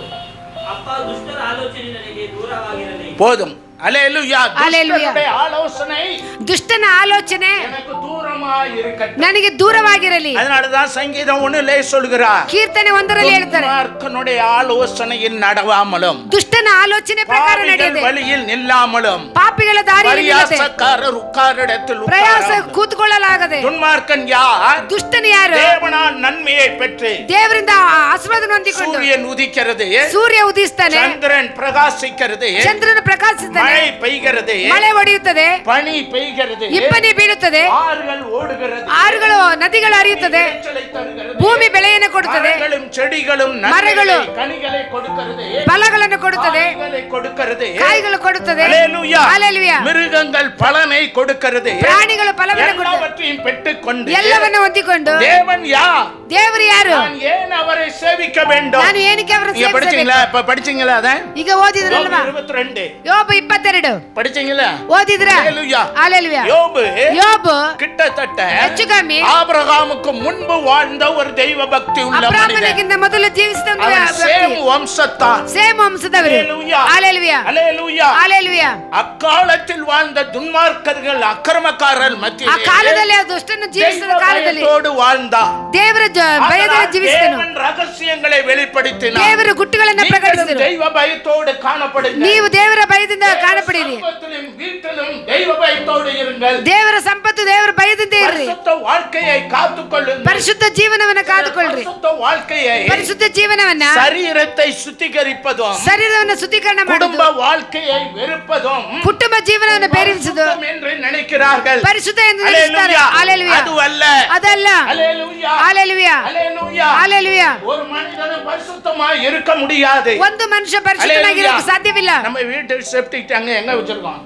Speaker 4: ಅಪ್ಪ, ದುಷ್ಟರ ಆಲೋಚನೆ ನನಗೆ ದೂರವಾಗಿರಲಿ.
Speaker 1: போதும். அல்லேலூயா.
Speaker 2: அல்லேலூயா.
Speaker 1: துஷ்டனுடைய ஆலோசனை
Speaker 2: ದುಷ್ಟನ ಆಲೋಚನೆ
Speaker 1: எனக்கு தூரமாய் இருக்கட்டும்.
Speaker 2: ನನಗೆ ದೂರವಾಗಿರಲಿ.
Speaker 1: அதனாலதான் சங்கீதம் 1 சொல்கிறார்,
Speaker 2: ಕೀರ್ತನೆ 1 ಹೇಳ್ತಾರೆ,
Speaker 1: துன்மார்க்கனுடைய ஆலோசனையில் நடவாமலும்
Speaker 2: ದುಷ್ಟನ ಆಲೋಚನೆ ಪ್ರಕಾರ ನಡೆಯದೆ
Speaker 1: வழியில் நில்லாமலும்
Speaker 2: ಪಾಪಿಗಳ ದಾರಿಯಲ್ಲಿ ನಿಲ್ಲದೆ
Speaker 1: பரியாசக்காரர் உட்காரிடத்தில்
Speaker 2: ಪ್ರಯಾಸ
Speaker 1: உட்காராமலும்.
Speaker 2: ಕೂತ್ಕೊಳ್ಳಲಾಗದೆ.
Speaker 1: துன்மார்க்கன் யார்?
Speaker 2: ದುಷ್ಟನ ಯಾರು?
Speaker 1: தேவனால் நன்மையை பெற்று
Speaker 2: ದೇವರಿಂದ ಆಶೀರ್ವಾದವನ್ನು ಹೊಂದಿಕೊಂಡು
Speaker 1: சூரியன் உதிக்கிறது,
Speaker 2: ಸೂರ್ಯ ಉದಿಸ್ತಾನೆ,
Speaker 1: சந்திரன் பிரகாசிக்கிறது,
Speaker 2: ಚಂದ್ರನು ಪ್ರಕಾಶಿಸುತ್ತಾನೆ,
Speaker 1: மழை பெய்கிறது,
Speaker 2: ಮಳೆ ಹೊಡೆಯುತ್ತದೆ,
Speaker 1: பனி பெய்கிறது,
Speaker 2: ಇಬ್ಬನಿ ಬೀಳುತ್ತದೆ,
Speaker 1: ஆறுகள் ஓடுகிறது,
Speaker 2: ಆರುಗಳು ನದಿಗಳು ಹರಿಯುತ್ತದೆ,
Speaker 1: விளைச்சலை தருகிறது,
Speaker 2: ಭೂಮಿ ಬೆಳೆಯನ್ನು ಕೊಡುತ್ತದೆ,
Speaker 1: மரங்களும் செடிகளும்
Speaker 2: மரಗಳು
Speaker 1: கனிகளை கொடுக்கிறது,
Speaker 2: ಫಲಗಳನ್ನು ಕೊಡುತ್ತದೆ,
Speaker 1: காய்களை கொடுக்கிறது,
Speaker 2: ಕಾಯಿಗಳು ಕೊಡುತ್ತದೆ.
Speaker 1: அல்லேலூயா.
Speaker 2: அல்லேலೂಯಾ.
Speaker 1: மிருகங்கள் பலனை கொடுக்கிறது,
Speaker 2: ಪ್ರಾಣಿಗಳು ಫಲವನ್ನು ಕೊಡುತ್ತದೆ,
Speaker 1: எல்லாவற்றையும் பெற்றுக்கொண்டு
Speaker 2: ಎಲ್ಲವನ್ನು ಹೊಂದಿಕೊಂಡು
Speaker 1: தேவன் யார்?
Speaker 2: ದೇವರು ಯಾರು?
Speaker 1: நான் ஏன் அவரை சேவிக்க வேண்டும்?
Speaker 2: ನಾನು ಏನಕ್ಕೆ ಅವರನ್ನು
Speaker 1: நீங்க படிச்சீங்களா?
Speaker 2: ಸೇವಿಸಬೇಕು?
Speaker 1: இப்ப படிச்சீங்களா? அத
Speaker 2: ಈಗ ಓದಿದ್ರಲ್ವಾ?
Speaker 1: 22
Speaker 2: ಯೋಬು 22
Speaker 1: படிச்சீங்களா?
Speaker 2: ಓದಿದ್ರ?
Speaker 1: அல்லேலூயா.
Speaker 2: அல்லேಲೂಯಾ.
Speaker 1: யோபு
Speaker 2: ಯೋಬು
Speaker 1: கிட்டத்தட்ட
Speaker 2: ಹೆಚ್ಚು ಕಮ್ಮಿ
Speaker 1: ஆபிரகாமுக்கு முன்பு வாழ்ந்த ஒரு தெய்வ பக்தி உள்ள மனிதன்.
Speaker 2: ಅಬ್ರಾಹ್ಮನಿಗಿಂತ ಮೊದಲು ಜೀವಿಸಿದ ಒಂದು
Speaker 1: அவன்
Speaker 2: ವ್ಯಕ್ತಿ.
Speaker 1: சேம் வம்சத்தான்.
Speaker 2: ಸೇಮ್ ವಂಶದವರು.
Speaker 1: அல்லேலூயா.
Speaker 2: அல்லேலೂಯಾ.
Speaker 1: அல்லேலூயா.
Speaker 2: அல்லேಲೂಯಾ.
Speaker 1: அக்காலத்தில் வாழ்ந்த துன்மார்க்கர்கள் அக்கிரமக்காரர்
Speaker 2: ಆ
Speaker 1: மத்தியிலே
Speaker 2: ಕಾಲದಲ್ಲಿ ಆ ದುಷ್ಟನ್ನು ಜೀವಿಸಿದ ಕಾಲದಲ್ಲಿ
Speaker 1: தெய்வ வாழ்ந்தா.
Speaker 2: ದೇವರ ಭಯದಲ್ಲಿ ಜೀವಿಸಿದನು.
Speaker 1: தேவன் ரகசியங்களை வெளிப்படுத்தினார்.
Speaker 2: ದೇವರ ಗುಟ್ಟುಗಳನ್ನು ಪ್ರಕಟಿಸಿದರು.
Speaker 1: தெய்வ பயத்தோடு காணப்படுங்கள்.
Speaker 2: ನೀವು ದೇವರ ಭಯದಿಂದ ಕಾಣಪಡಿರಿ.
Speaker 1: சம்பத்திலும் வீட்டிலும் தெய்வ பயத்தோடு இருங்கள்.
Speaker 2: ದೇವರ ಸಂಪತ್ತು ದೇವರ ಭಯದಿಂದ ಇರ್ರಿ.
Speaker 1: பரிசுத்த வாழ்க்கையை காத்துக்கொள்ளுங்கள்.
Speaker 2: ಪರಿಶುದ್ಧ ಜೀವನವನ್ನು ಕಾದುಕೊಳ್ಳ್ರಿ.
Speaker 1: பரிசுத்த வாழ்க்கையை,
Speaker 2: ಪರಿಶುದ್ಧ ಜೀವನವನ್ನ,
Speaker 1: சரீரத்தை சுத்திகரிப்பதும்,
Speaker 2: ಶರೀರವನ್ನು ಶುದ್ಧೀಕರಣ
Speaker 1: குடும்ப
Speaker 2: ಮಾಡುವುದು,
Speaker 1: வாழ்க்கையை வெறுப்பதும்
Speaker 2: ಕುಟುಂಬ ಜೀವನವನ್ನು ಬೇರಿಸುವುದು
Speaker 1: பரிசுத்தம் என்று நினைக்கிறார்கள்.
Speaker 2: ಪರಿಶುದ್ಧ ಎಂದು ನೆನೆಸುತ್ತಾರೆ.
Speaker 1: அல்லேலூயா.
Speaker 2: அல்லேಲೂಯಾ.
Speaker 1: அதுவல்ல.
Speaker 2: ಅದಲ್ಲ.
Speaker 1: அல்லேலூயா.
Speaker 2: அல்லேலೂಯಾ.
Speaker 1: அல்லேலூயா.
Speaker 2: அல்லேலೂಯಾ.
Speaker 1: ஒரு மனிதனும் பரிசுத்தமாய் இருக்க முடியாது.
Speaker 2: ಒಂದು ಮನುಷ್ಯ ಪರಿಶುದ್ಧನಾಗಿರಲು ಸಾಧ್ಯವಿಲ್ಲ.
Speaker 1: நம்ம வீட்டு செப்டிக் டேங்க் எங்க வச்சிருக்கோம்?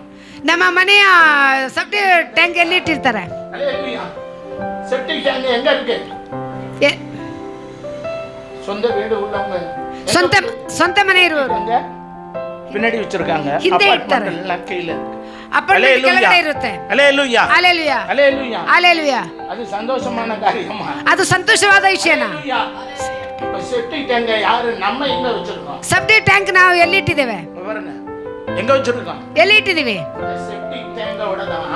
Speaker 2: ನಮ್ಮ ಮನೆಯ ಸೆಪ್ಟಿ ಟ್ಯಾಂಕ್ ಎಲ್ಲಿ ಇಟ್ಟಿರ್ತಾರೆ?
Speaker 1: அல்லேலூயா. செப்டிக் டேங்க் எங்க இருக்கு?
Speaker 2: ಎ-
Speaker 1: சொந்த வீடு உள்ளவங்க
Speaker 2: ಸ್ವಂತ ಸ್ವಂತ ಮನೆ ಇರುವವರು
Speaker 1: எங்க? பின்னாடி வச்சிருக்காங்க.
Speaker 2: ಹಿಂದೆ ಇರ್ತಾರೆ.
Speaker 1: அப்பார்ட்மெண்ட்ல கீழ இருக்கு.
Speaker 2: ಅಪಾರ್ಟ್ಮೆಂಟ್ ಕೆಳಗಡೆ ಇರುತ್ತೆ.
Speaker 1: அல்லேலூயா.
Speaker 2: அல்லேலೂಯಾ.
Speaker 1: அல்லேலூயா.
Speaker 2: அல்லேலೂಯಾ.
Speaker 1: அது சந்தோஷமான காரியமா?
Speaker 2: ಅದು ಸಂತೋಷವಾದ ವಿಷಯನಾ?
Speaker 1: அல்லேலூயா. இப்ப செப்டிக் டேங்க் யாரு? நம்ம எங்க வச்சிருக்கோம்?
Speaker 2: ಸೆಪ್ಟಿ ಟ್ಯಾಂಕ್ ನಾವು ಎಲ್ಲಿ ಇಟ್ಟಿದ್ದೇವೆ?
Speaker 1: பாருங்க. எங்க வச்சிருக்கோம்?
Speaker 2: ಎಲ್ಲಿ ಇಟ್ಟಿದ್ದೀವಿ?
Speaker 1: செப்டிக் டேங்கோட தான்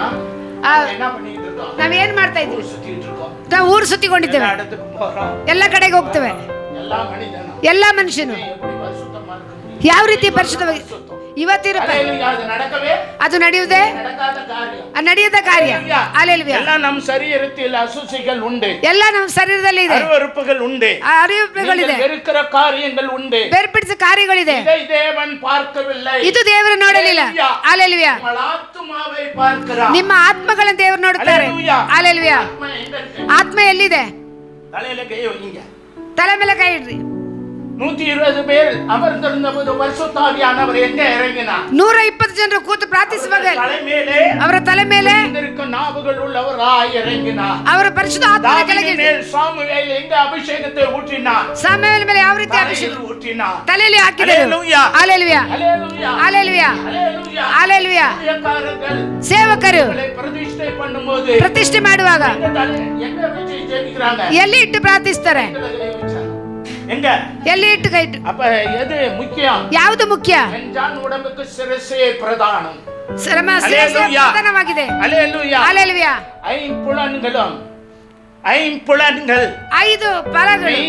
Speaker 2: ಆ,
Speaker 1: என்ன பண்ணிட்டு இருக்கோம்?
Speaker 2: ನಾವ್ ಏನ್ ಮಾಡ್ತಾ ಇದ್ದೀವಿ?
Speaker 1: ஊர் சுத்திட்டு இருக்கோம்.
Speaker 2: ನಾವು ಊರು ಸುತ್ತಿಕೊಂಡಿದ್ದೇವೆ,
Speaker 1: எல்லா இடத்துக்கும் போறோம்.
Speaker 2: ಎಲ್ಲ ಕಡೆಗೆ ಹೋಗ್ತೇವೆ.
Speaker 1: எல்லா மனிதனும்
Speaker 2: ಎಲ್ಲ ಮನುಷ್ಯನು
Speaker 1: எப்படி பரிசுத்தமா இருக்க முடியும்?
Speaker 2: ಯಾವ ರೀತಿ ಪರಿಶುದ್ಧವಾಗಿ ಇವತ್ತಿರುತ್ತೆ?
Speaker 1: அல்லேலூயா. அது நடக்கவே
Speaker 2: ಅದು ನಡೆಯುವುದೇ
Speaker 1: நடக்காத காரியம்.
Speaker 2: ನಡೆಯದ ಕಾರ್ಯ. அல்லேலூயா.
Speaker 1: எல்லாம் நம் சரீரத்தில் அசுசிகள் உண்டு,
Speaker 2: ಎಲ್ಲ ನಮ್ಮ ಶರೀರದಲ್ಲಿ ಇದೆ,
Speaker 1: அருவருப்புகள் உண்டு,
Speaker 2: ಅರಿವುಗಳಿದೆ,
Speaker 1: நீங்கள் வெறுக்கிற காரியங்கள் உண்டு.
Speaker 2: ಬೇರ್ಪಡಿಸಿದ ಕಾರ್ಯಗಳಿದೆ.
Speaker 1: இதை தேவன் பார்க்கவில்லை.
Speaker 2: ಇದು ದೇವರು ನೋಡಲಿಲ್ಲ. அல்லேலூயா.
Speaker 1: உங்கள் ஆத்துமாவை பார்க்கிறார்.
Speaker 2: ನಿಮ್ಮ ಆತ್ಮಗಳನ್ನು ದೇವರು ನೋಡುತ್ತಾರೆ.
Speaker 1: அல்லேலூயா.
Speaker 2: அல்லேலூயா.
Speaker 1: ஆத்மா எங்க இருக்கு?
Speaker 2: ಆತ್ಮ ಎಲ್ಲಿದೆ?
Speaker 1: தலையில கை வைங்க.
Speaker 2: ತಲೆ ಮೇಲೆ ಕೈ ಇಡ್ರಿ.
Speaker 1: 120 பேர் அமர்ந்திருந்த போது பரிசுத்தாவியானவர் எங்க இறங்கினார்?
Speaker 2: 120 ಜನರು ಕೂತು ಪ್ರಾರ್ಥಿಸುವಾಗ
Speaker 1: தலைமையிலே
Speaker 2: ಅವರ ತಲೆ ಮೇಲೆ
Speaker 1: இருக்கும் நாவுகள் உள்ளவராய் இறங்கினார்.
Speaker 2: ಅವರ ಪರಿಶುದ್ಧ ಆತ್ಮನ ಕೆಳಗೆ
Speaker 1: தாவீதின்
Speaker 2: ಇಡ್ರಿ.
Speaker 1: மேல் சாமுவேல் எங்க அபிஷேகத்தை ஊற்றினார்?
Speaker 2: ಸಾಮುವೇಲನ ಮೇಲೆ ಯಾವ ರೀತಿ ಅಭಿಷೇಕ
Speaker 1: தலையில் ஊற்றினார்.
Speaker 2: ತಲೆಯಲ್ಲಿ ಹಾಕಿದರು.
Speaker 1: அல்லேலூயா.
Speaker 2: அல்லேಲೂಯಾ.
Speaker 1: அல்லேலூயா.
Speaker 2: அல்லேலೂಯಾ.
Speaker 1: அல்லேலூயா.
Speaker 2: அல்லேலூயா.
Speaker 1: ஊழியக்காரர்கள்
Speaker 2: ಸೇವಕರು
Speaker 1: உங்களை பிரதிஷ்டை பண்ணும்போது
Speaker 2: ಪ್ರತಿಷ್ಠೆ ಮಾಡುವಾಗ
Speaker 1: எங்க வச்சு ஜெபிக்கிறாங்க?
Speaker 2: ಎಲ್ಲಿ ಇಟ್ಟು ಪ್ರಾರ್ಥಿಸ್ತಾರೆ?
Speaker 1: எங்க?
Speaker 2: ಎಲ್ಲಿ ಇಟ್ಟು ಕೈ ಇಟ್ಟು?
Speaker 1: அப்ப எது முக்கியம்?
Speaker 2: ಯಾವುದು ಮುಖ್ಯ?
Speaker 1: என்றான் உடம்புக்கு சிரசே பிரதானம்.
Speaker 2: ಶ್ರಮ
Speaker 1: அல்லேலூயா.
Speaker 2: ಪ್ರಧಾನವಾಗಿದೆ.
Speaker 1: அல்லேலூயா.
Speaker 2: அல்லேலೂಯಾ.
Speaker 1: ஐம்புலன்களும் ஐம்புலன்கள்
Speaker 2: 5 ಫಲಗಳು: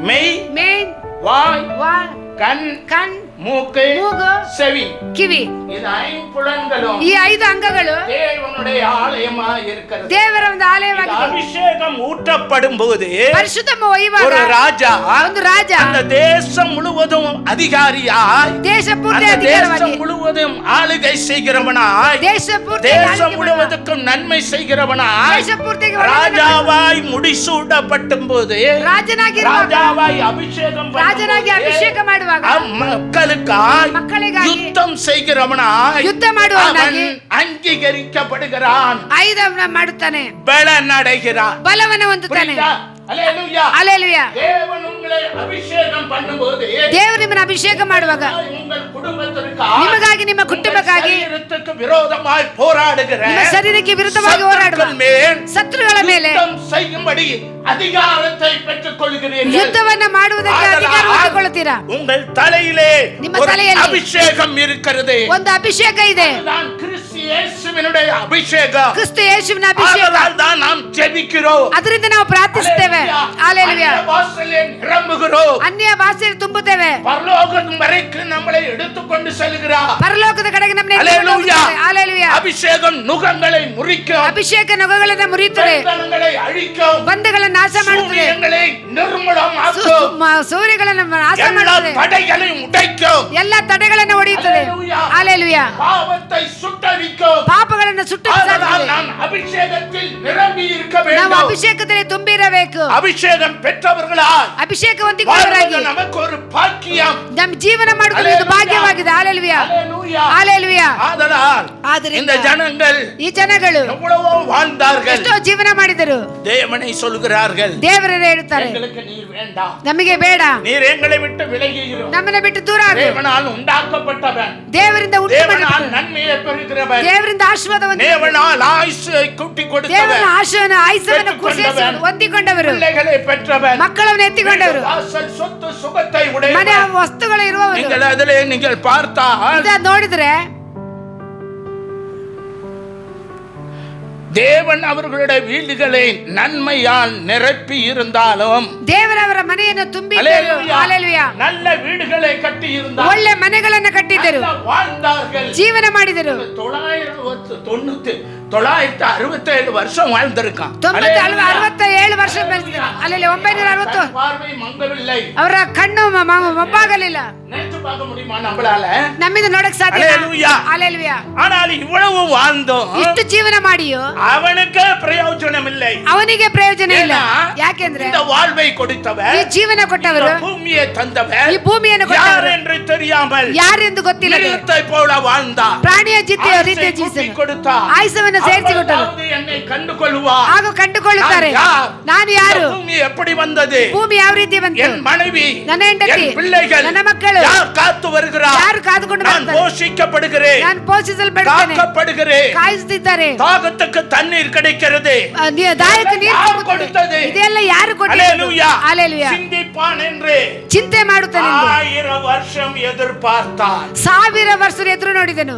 Speaker 1: மெய்,
Speaker 2: ಮೇನ್,
Speaker 1: வாய்,
Speaker 2: ವಾಲ್,
Speaker 1: கண்,
Speaker 2: ಕಣ್,
Speaker 1: மூக்கு,
Speaker 2: ಮೂಗು,
Speaker 1: செவி.
Speaker 2: ಕಿವಿ.
Speaker 1: இது ஐம்புலன்களும்
Speaker 2: ಈ 5 ಅಂಗಗಳು
Speaker 1: தேவனுடைய ஆலயமாய் இருக்கிறது.
Speaker 2: ದೇವರ ಒಂದು
Speaker 1: இந்த
Speaker 2: ಆಲಯವಾಗಿದೆ.
Speaker 1: அபிஷேகம் ஊற்றப்படும் போது
Speaker 2: ಪರಿಶುದ್ಧ ಒಯ್ಯುವಾಗ
Speaker 1: ஒரு ராஜா
Speaker 2: ಒಂದು ರಾಜ
Speaker 1: அந்த தேசம் முழுவதும் அதிகாரியாய்,
Speaker 2: ದೇಶ ಪೂರ್ತಿ
Speaker 1: அந்த
Speaker 2: ಅಧಿಕಾರವಾಗಿ,
Speaker 1: தேசம் முழுவதும் ஆளுகை செய்கிறவனாய்,
Speaker 2: ದೇಶ ಪೂರ್ತಿ
Speaker 1: தேசம் முழுவதுக்கும் நன்மை செய்கிறவனாய்,
Speaker 2: ದೇಶ ಪೂರ್ತಿಗೆ
Speaker 1: ராஜாவாய் முடிசூடப்படும் போது,
Speaker 2: ರಾಜನಾಗಿರುವಾಗ,
Speaker 1: ராஜாவாய் அபிஷேகம்
Speaker 2: ರಾಜನಾಗಿ
Speaker 1: பண்ணும்போது,
Speaker 2: ಅಭಿಷೇಕ ಮಾಡುವಾಗ,
Speaker 1: மக்களுக்காய்
Speaker 2: மக்களுக்காಗಿ
Speaker 1: யுத்தம் செய்கிறவனாய்
Speaker 2: ಯುದ್ಧ ಮಾಡುವವನಾಗಿ
Speaker 1: அவன் அங்கீகரிக்கப்படுகிறான்,
Speaker 2: ಆಯುಧವನ್ನ ಮಾಡುತ್ತಾನೆ,
Speaker 1: பலன் அடைகிறான்.
Speaker 2: ಬಲವನ್ನು ಹೊಂದುತ್ತಾನೆ.
Speaker 1: புரியுதா? அல்லேலூயா.
Speaker 2: அல்லேலೂಯಾ.
Speaker 1: தேவன் உங்களை அபிஷேகம் பண்ணும்போது,
Speaker 2: ದೇವರು ನಿಮ್ಮನ್ನು ಅಭಿಷೇಕ ಮಾಡುವಾಗ
Speaker 1: உங்கள் குடும்பத்திற்காக,
Speaker 2: ನಿಮಗಾಗಿ, ನಿಮ್ಮ ಕುಟುಂಬಕ್ಕಾಗಿ,
Speaker 1: உங்கள் சரீரத்துக்கு விரோதமாய் போராடுகிற
Speaker 2: ನಿಮ್ಮ ಶರೀರಕ್ಕೆ ವಿರುದ್ಧವಾಗಿ ಹೋರಾಡುವ
Speaker 1: சத்துருக்கள் மேல்
Speaker 2: ಶತ್ರುಗಳ ಮೇಲೆ
Speaker 1: யுத்தம் செய்யும்படி அதிகாரத்தை பெற்றுக் கொள்கிறீர்கள்.
Speaker 2: ಯುದ್ಧವನ್ನ ಮಾಡುವುದಕ್ಕೆ ಅಧಿಕಾರ ಹೊಂದಿಕೊಳ್ಳುತ್ತೀರಿ. ಮಾಡ್ತೀರಾ?
Speaker 1: உங்கள் தலையிலே
Speaker 2: ನಿಮ್ಮ
Speaker 1: ஒரு
Speaker 2: ತಲೆಯಲ್ಲಿ
Speaker 1: அபிஷேகம் இருக்கிறது.
Speaker 2: ಒಂದು ಅಭಿಷೇಕ ಇದೆ.
Speaker 1: அதுதான் கிறிஸ்து இயேசுவினுடைய அபிஷேகம்.
Speaker 2: ಕ್ರಿಸ್ತ ಯೇಸುವಿನ ಅಭಿಷೇಕ.
Speaker 1: அதனால் தான் நாம் ஜெபிக்கிறோம்.
Speaker 2: ಅದರಿಂದ ನಾವು ಪ್ರಾರ್ಥಿಸುತ್ತೇವೆ. ಹಲ್ಲೆಲೂಯಾ.
Speaker 1: அந்நிய பாஷையிலே நிரம்புகிறோம்.
Speaker 2: ಅನ್ಯ ಭಾಷೆಯಲ್ಲಿ ತುಂಬುತ್ತೇವೆ.
Speaker 1: பரலோகம் வரைக்கும் நம்மளை எடுத்துக்கொண்டு செல்கிறார்.
Speaker 2: ಪರಲೋಕದ ಕಡೆಗೆ ನಮ್ಮನ್ನು ಎತ್ತಿಕೊಂಡು ಹೋಗುತ್ತದೆ. ಹಲ್ಲೆಲೂಯಾ.
Speaker 1: அபிஷேகம் நுகங்களை முறிக்கும்.
Speaker 2: ಅಭಿಷೇಕ ನೊಗಗಳನ್ನು ಮುರಿಯುತ್ತದೆ.
Speaker 1: ಬಂಧನங்களை ಅழிக்கும்.
Speaker 2: ಬಂಧಗಳನ್ನು ನಾಶ ಮಾಡುತ್ತದೆ.
Speaker 1: சூரியங்களை நிர்மூலமாக்கும்.
Speaker 2: ಸೂರ್ಯಗಳನ್ನು ನಾಶ
Speaker 1: எல்லா
Speaker 2: ಮಾಡುತ್ತದೆ.
Speaker 1: தடைகளையும் உடைக்கும்.
Speaker 2: ಎಲ್ಲ ತಡೆಗಳನ್ನು ಹೊಡೆಯುತ್ತದೆ. ಹಲ್ಲೆಲೂಯಾ.
Speaker 1: பாவத்தை சுட்டரிக்கும்.
Speaker 2: ಪಾಪಗಳನ್ನು ಸುಟ್ಟು ಬಿಸಾಡುತ್ತದೆ.
Speaker 1: நான் அபிஷேகத்தில் நிரம்பி இருக்க
Speaker 2: ನಾವು
Speaker 1: வேண்டும்.
Speaker 2: ಅಭಿಷೇಕದಲ್ಲಿ ತುಂಬಿರಬೇಕು.
Speaker 1: அபிஷேகம் பெற்றவர்களால்
Speaker 2: ಅಭಿಷೇಕ ಹೊಂದಿಕೊಂಡವರಾಗಿ
Speaker 1: நமக்கு ஒரு பாக்கியம்.
Speaker 2: ನಮ್ಮ ಜೀವನ ಮಾಡುವುದು ಒಂದು ಭಾಗ್ಯವಾಗಿದೆ. ಹಲ್ಲೆಲೂಯಾ.
Speaker 1: ஹல்லேலூயா.
Speaker 2: ಹಲ್ಲೆಲೂಯಾ.
Speaker 1: ஆதலால் இந்த ஜனங்கள்
Speaker 2: ಈ ಜನಗಳು
Speaker 1: எவ்வளவோ வாழ்ந்தார்கள்.
Speaker 2: ಎಷ್ಟೋ ಜೀವನ ಮಾಡಿದರು.
Speaker 1: தேவனை சொல்கிறார்கள்,
Speaker 2: ದೇವರೇ ಹೇಳ್ತಾರೆ,
Speaker 1: எங்களுக்கு நீர் வேண்டாம்,
Speaker 2: ನಮಗೆ ಬೇಡ,
Speaker 1: நீர் எங்களை விட்டு விலகி இரு.
Speaker 2: ನಮ್ಮನ್ನ ಬಿಟ್ಟು ದೂರ ಆಗು.
Speaker 1: தேவனால் உண்டாக்கப்பட்டவன்,
Speaker 2: ದೇವರಿಂದ ಉಂಟು
Speaker 1: தேவனால்
Speaker 2: ಮಾಡಲ್ಪಟ್ಟವನು,
Speaker 1: நன்மையை பெறுகிறவன்,
Speaker 2: ದೇವರಿಂದ ಆಶೀರ್ವಾದವನ್ನು,
Speaker 1: தேவனால் ஆயுசை கூட்டி
Speaker 2: ದೇವರ
Speaker 1: கொடுத்தவன்,
Speaker 2: ಆಶೀರ್ವಾದ ಆಯುಷ್ಯವನ್ನು ಕುಸಿಸಿಕೊಂಡು ಹೊಂದಿಕೊಂಡವರು,
Speaker 1: பிள்ளைகளை பெற்றவன்,
Speaker 2: ಮಕ್ಕಳನ್ನು ಎತ್ತಿಕೊಂಡವರು,
Speaker 1: வாசல் சொத்து சுகத்தை
Speaker 2: ಮನೆ
Speaker 1: உடையவன்.
Speaker 2: ವಸ್ತುಗಳು ಇರುವವರು.
Speaker 1: நீங்கள் அதிலே நீங்கள் பார்த்தால்
Speaker 2: ಇದ ನೋಡಿದ್ರೆ
Speaker 1: தேவன் அவர்களுடைய வீடுகளை நன்மையால் நிரப்பி இருந்தாலும்,
Speaker 2: ದೇವರವರ ಮನೆಯನ್ನು ತುಂಬಿದ್ದರು.
Speaker 1: ஹல்லேலூயா,
Speaker 2: ಹಲ್ಲೆಲೂಯಾ.
Speaker 1: நல்ல வீடுகளை கட்டி இருந்தார்கள்,
Speaker 2: ಒಳ್ಳೆ ಮನೆಗಳನ್ನು ಕಟ್ಟಿದ್ದರು,
Speaker 1: வாழ்ந்தார்கள்.
Speaker 2: ಜೀವನ ಮಾಡಿದರು.
Speaker 1: 967 வருஷம் வாழ்ந்திருக்கான்.
Speaker 2: 67 ವರ್ಷ ಬೆಳೆಸಿದರು. ಅಲ್ಲಿ 960
Speaker 1: பார்வை மங்கவில்லை.
Speaker 2: ಅವರ ಕಣ್ಣು ಮೊಬ್ಬಾಗಲಿಲ್ಲ.
Speaker 1: நேற்று பார்க்க முடியுமா நம்மளால?
Speaker 2: ನಮ್ಮಿಂದ ನೋಡಕ್ ಸಾಧ್ಯ
Speaker 1: ஹல்லேலூயா.
Speaker 2: ಹಲ್ಲೆಲೂಯಾ.
Speaker 1: ஆனால் இவ்வளவு வாழ்ந்தோம்
Speaker 2: ಇಷ್ಟು ಜೀವನ ಮಾಡಿಯೋ
Speaker 1: அவனுக்கு பிரயோஜனம் இல்லை.
Speaker 2: ಅವನಿಗೆ ಪ್ರಯೋಜನ ಇಲ್ಲ.
Speaker 1: ஏன்னா,
Speaker 2: ಯಾಕೆಂದ್ರೆ
Speaker 1: இந்த வாழ்வை கொடுத்தவர்,
Speaker 2: ಈ ಜೀವನ ಕೊಟ್ಟವರು,
Speaker 1: இந்த பூமியை தந்தவர்,
Speaker 2: ಈ ಭೂಮಿಯನ್ನು
Speaker 1: யார்
Speaker 2: ಕೊಟ್ಟವರು
Speaker 1: என்று தெரியாமல்
Speaker 2: ಯಾರೆಂದು ಗೊತ್ತಿಲ್ಲ,
Speaker 1: மிருகத்தை போல வாழ்ந்தார்.
Speaker 2: ಪ್ರಾಣಿಯ ರೀತಿಯ
Speaker 1: ஆயுசை
Speaker 2: ಜೀವಿಸಿದರು.
Speaker 1: கூட்டி கொடுத்தார்.
Speaker 2: ಆಯುಸವನ್ನು ಸೇರಿಸಿ ಕೊಟ್ಟರು.
Speaker 1: அப்பொழுதாவது என்னை ಕಂಡುಕೊಳ್ಳುவார்.
Speaker 2: ಆಗ ಕಂಡುಕೊಳ್ಳುತ್ತಾರೆ,
Speaker 1: நான் யார்?
Speaker 2: ನಾನು ಯಾರು,
Speaker 1: இந்த பூமி எப்படி வந்தது,
Speaker 2: ಭೂಮಿ ಯಾವ ರೀತಿ ಬಂತು,
Speaker 1: என் மனைவி,
Speaker 2: ನನ್ನ ಹೆಂಡತಿ,
Speaker 1: என் பிள்ளைகள்,
Speaker 2: ನನ್ನ ಮಕ್ಕಳು
Speaker 1: யார் காத்து வருகிறார்,
Speaker 2: ಯಾರು ಕಾದುಕೊಂಡು
Speaker 1: நான்
Speaker 2: ಬರ್ತಾರೆ,
Speaker 1: போஷிக்கப்படுகிறேன்,
Speaker 2: ನಾನು ಪೋಷಿಸಲ್ಪಡುತ್ತೇನೆ,
Speaker 1: காக்கப்படுகிறேன்,
Speaker 2: ಕಾಯಿಸುತ್ತಿದ್ದಾರೆ,
Speaker 1: தாகத்துக்கு தண்ணீர் கிடைக்கிறது.
Speaker 2: ದಾಯಕ ನೀರು
Speaker 1: யார்
Speaker 2: ಸಿಗುತ್ತದೆ.
Speaker 1: கொடுத்தது?
Speaker 2: ಇದೆಲ್ಲ ಯಾರು ಕೊಟ್ಟಿದ್ದು?
Speaker 1: ஹல்லேலூயா.
Speaker 2: ಹಲ್ಲೆಲೂಯಾ.
Speaker 1: சிந்திப்பான் என்று
Speaker 2: ಚಿಂತೆ ಮಾಡುತ್ತಾನೆ.
Speaker 1: 1000 வருஷம் எதிர்பார்த்தான்.
Speaker 2: 1000 ವರ್ಷ ಎದುರು ನೋಡಿದನು,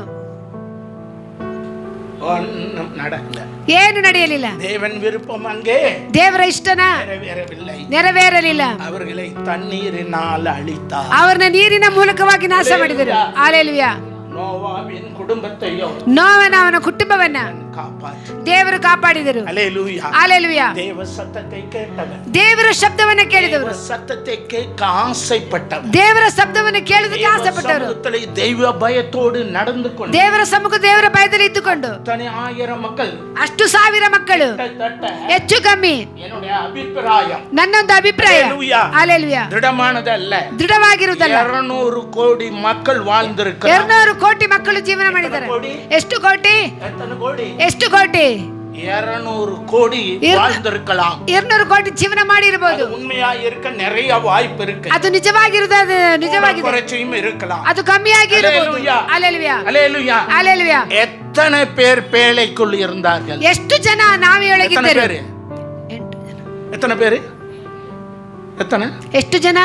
Speaker 1: ஒன்னும் நடக்கல.
Speaker 2: ಏನು ನಡೆಯಲಿಲ್ಲ.
Speaker 1: தேவன் விருப்பம் அங்கே
Speaker 2: ದೇವರ ಇಷ್ಟನ
Speaker 1: நிறைவேறவில்லை.
Speaker 2: ನೆರವೇರಲಿಲ್ಲ.
Speaker 1: அவர்களை தண்ணீரினால் அழித்தார்.
Speaker 2: ಅವರನ್ನ ನೀರಿನ ಮೂಲಕವಾಗಿ ನಾಶ ಮಾಡಿದರು. ಹಲ್ಲೆಲೂಯಾ.
Speaker 1: நோவாவின் குடும்பத்தையோ
Speaker 2: ನೋವನ ಅವನ ಕುಟುಂಬವನ್ನ
Speaker 1: காப்பாற்று.
Speaker 2: ದೇವರು ಕಾಪಾಡಿದರು.
Speaker 1: ஹல்லேலூயா.
Speaker 2: ಹಲ್ಲೆಲೂಯಾ.
Speaker 1: தேவ சத்தத்தை கேட்டவன்,
Speaker 2: ದೇವರ ಶಬ್ದವನ್ನ ಕೇಳಿದವರು,
Speaker 1: தேவ சத்தத்தை கேட்க ஆசைப்பட்டவன்,
Speaker 2: ದೇವರ ಶಬ್ದವನ್ನು ಕೇಳುವುದಕ್ಕೆ ಆಸೆಪಟ್ಟವರು,
Speaker 1: சமூகத்திலே தெய்வ பயத்தோடு நடந்து கொண்டு
Speaker 2: ದೇವರ ಸಮ್ಮುಖ ದೇವರ ಭಯದಲ್ಲಿ ಇದ್ದುಕೊಂಡು
Speaker 1: தனி 1000 மக்கள்
Speaker 2: ಅಷ್ಟು 1000 ಮಕ್ಕಳು
Speaker 1: கிட்டத்தட்ட
Speaker 2: ಹೆಚ್ಚು ಕಮ್ಮಿ,
Speaker 1: என்னுடைய அபிப்பிராயம்
Speaker 2: ನನ್ನೊಂದು ಅಭಿಪ್ರಾಯ,
Speaker 1: ஹல்லேலூயா,
Speaker 2: ಹಲ್ಲೆಲೂಯಾ,
Speaker 1: திடமானது அல்ல.
Speaker 2: ದೃಢವಾಗಿರುವುದಲ್ಲ.
Speaker 1: 200 கோடி மக்கள் வாழ்ந்திருக்கிறார்.
Speaker 2: 200 ಕೋಟಿ ಮಕ್ಕಳು ಜೀವನ ಮಾಡಿದ್ದಾರೆ. ಎಷ್ಟು ಕೋಟಿ?
Speaker 1: எத்தனை கோடி?
Speaker 2: ಎಷ್ಟು ಕೋಟಿ?
Speaker 1: 200 கோடி வாழ்ந்திருக்கலாம்.
Speaker 2: 200 ಕೋಟಿ ಜೀವನ ಮಾಡಿರಬಹುದು.
Speaker 1: அது உண்மையா இருக்க நிறைய வாய்ப்பு இருக்கு.
Speaker 2: ಅದು ನಿಜವಾಗಿರುವುದು, ಅದು ನಿಜವಾಗಿದೆ.
Speaker 1: குறைச்சியும் இருக்கலாம்.
Speaker 2: ಅದು ಕಮ್ಮಿಯಾಗಿ ಇರಬಹುದು.
Speaker 1: ஹல்லேலூயா.
Speaker 2: ಹಲ್ಲೆಲೂಯಾ.
Speaker 1: ஹல்லேலூயா.
Speaker 2: ಹಲ್ಲೆಲೂಯಾ.
Speaker 1: எத்தனை பேர் பேழைக்குள் இருந்தார்கள்?
Speaker 2: ಎಷ್ಟು ಜನ ನಾವೇ
Speaker 1: எத்தனை
Speaker 2: ಒಳಗಿದ್ದರು?
Speaker 1: பேரு?
Speaker 2: 8 ಜನ.
Speaker 1: எத்தனை பேரு? எத்தனை?
Speaker 2: ಎಷ್ಟು ಜನ?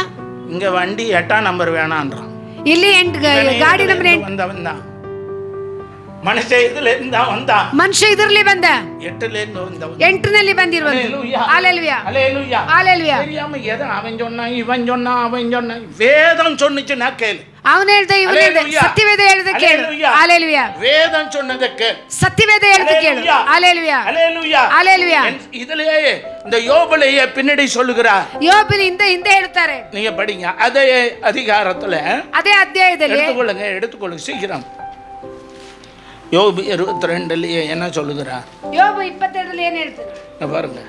Speaker 1: இங்க வண்டி 8ஆம் நம்பர் வேணான்றான்.
Speaker 2: ಇಲ್ಲಿ 8 ಗಾಡಿ ನಂಬರ್ 8.
Speaker 1: வந்தவன் தான் மனுஷன் இதுல இருந்தா வந்தான்.
Speaker 2: ಮನುಷ್ಯ ಇದರಲ್ಲಿ ಬಂದ
Speaker 1: 8ல இருந்து வந்தவன்.
Speaker 2: 8ನಲ್ಲಿ ಬಂದಿರುವುದು.
Speaker 1: ஹல்லேலூயா.
Speaker 2: ಹಲ್ಲೆಲೂಯಾ.
Speaker 1: ஹல்லேலூயா.
Speaker 2: ಹಲ್ಲೆಲೂಯಾ.
Speaker 1: தெரியாம எதை அவன் சொன்னான், இவன் சொன்னான், அவன் சொன்னான். வேதம் சொன்னுச்சுன்னா கேளு.
Speaker 2: ಅವನು ಹೇಳ್ದ, ಇವನು ಹೇಳ್ದ.
Speaker 1: ஹல்லேலூயா.
Speaker 2: ಸತ್ಯವೇದ ಹೇಳಿದ ಕೇಳು.
Speaker 1: ஹல்லேலூயா.
Speaker 2: ಹಲ್ಲೆಲೂಯಾ.
Speaker 1: வேதம் சொன்னதை கேளு.
Speaker 2: ಸತ್ಯವೇದ ಹೇಳಿದ ಕೇಳು.
Speaker 1: ஹல்லேலூயா.
Speaker 2: ಹಲ್ಲೆಲೂಯಾ.
Speaker 1: ஹல்லேலூயா.
Speaker 2: ಹಲ್ಲೆಲೂಯಾ.
Speaker 1: இதுலயே இந்த யோபுலையே பின்னாடி சொல்லுகிறார்.
Speaker 2: ಯೋಬನಿಂದ ಹಿಂದೆ ಹೇಳ್ತಾರೆ.
Speaker 1: நீங்க படிங்க. அதே அதிகாரத்துல
Speaker 2: ಅದೇ ಅಧ್ಯಾಯದಲ್ಲಿ
Speaker 1: எடுத்துக்கொள்ளுங்க சீக்கிரம். யோபு 22லயே என்ன சொல்லுகிறார்?
Speaker 2: ಯೋಬು 22ರಲ್ಲಿ ಏನು ಹೇಳ್ತಾರೆ
Speaker 1: பாருங்க.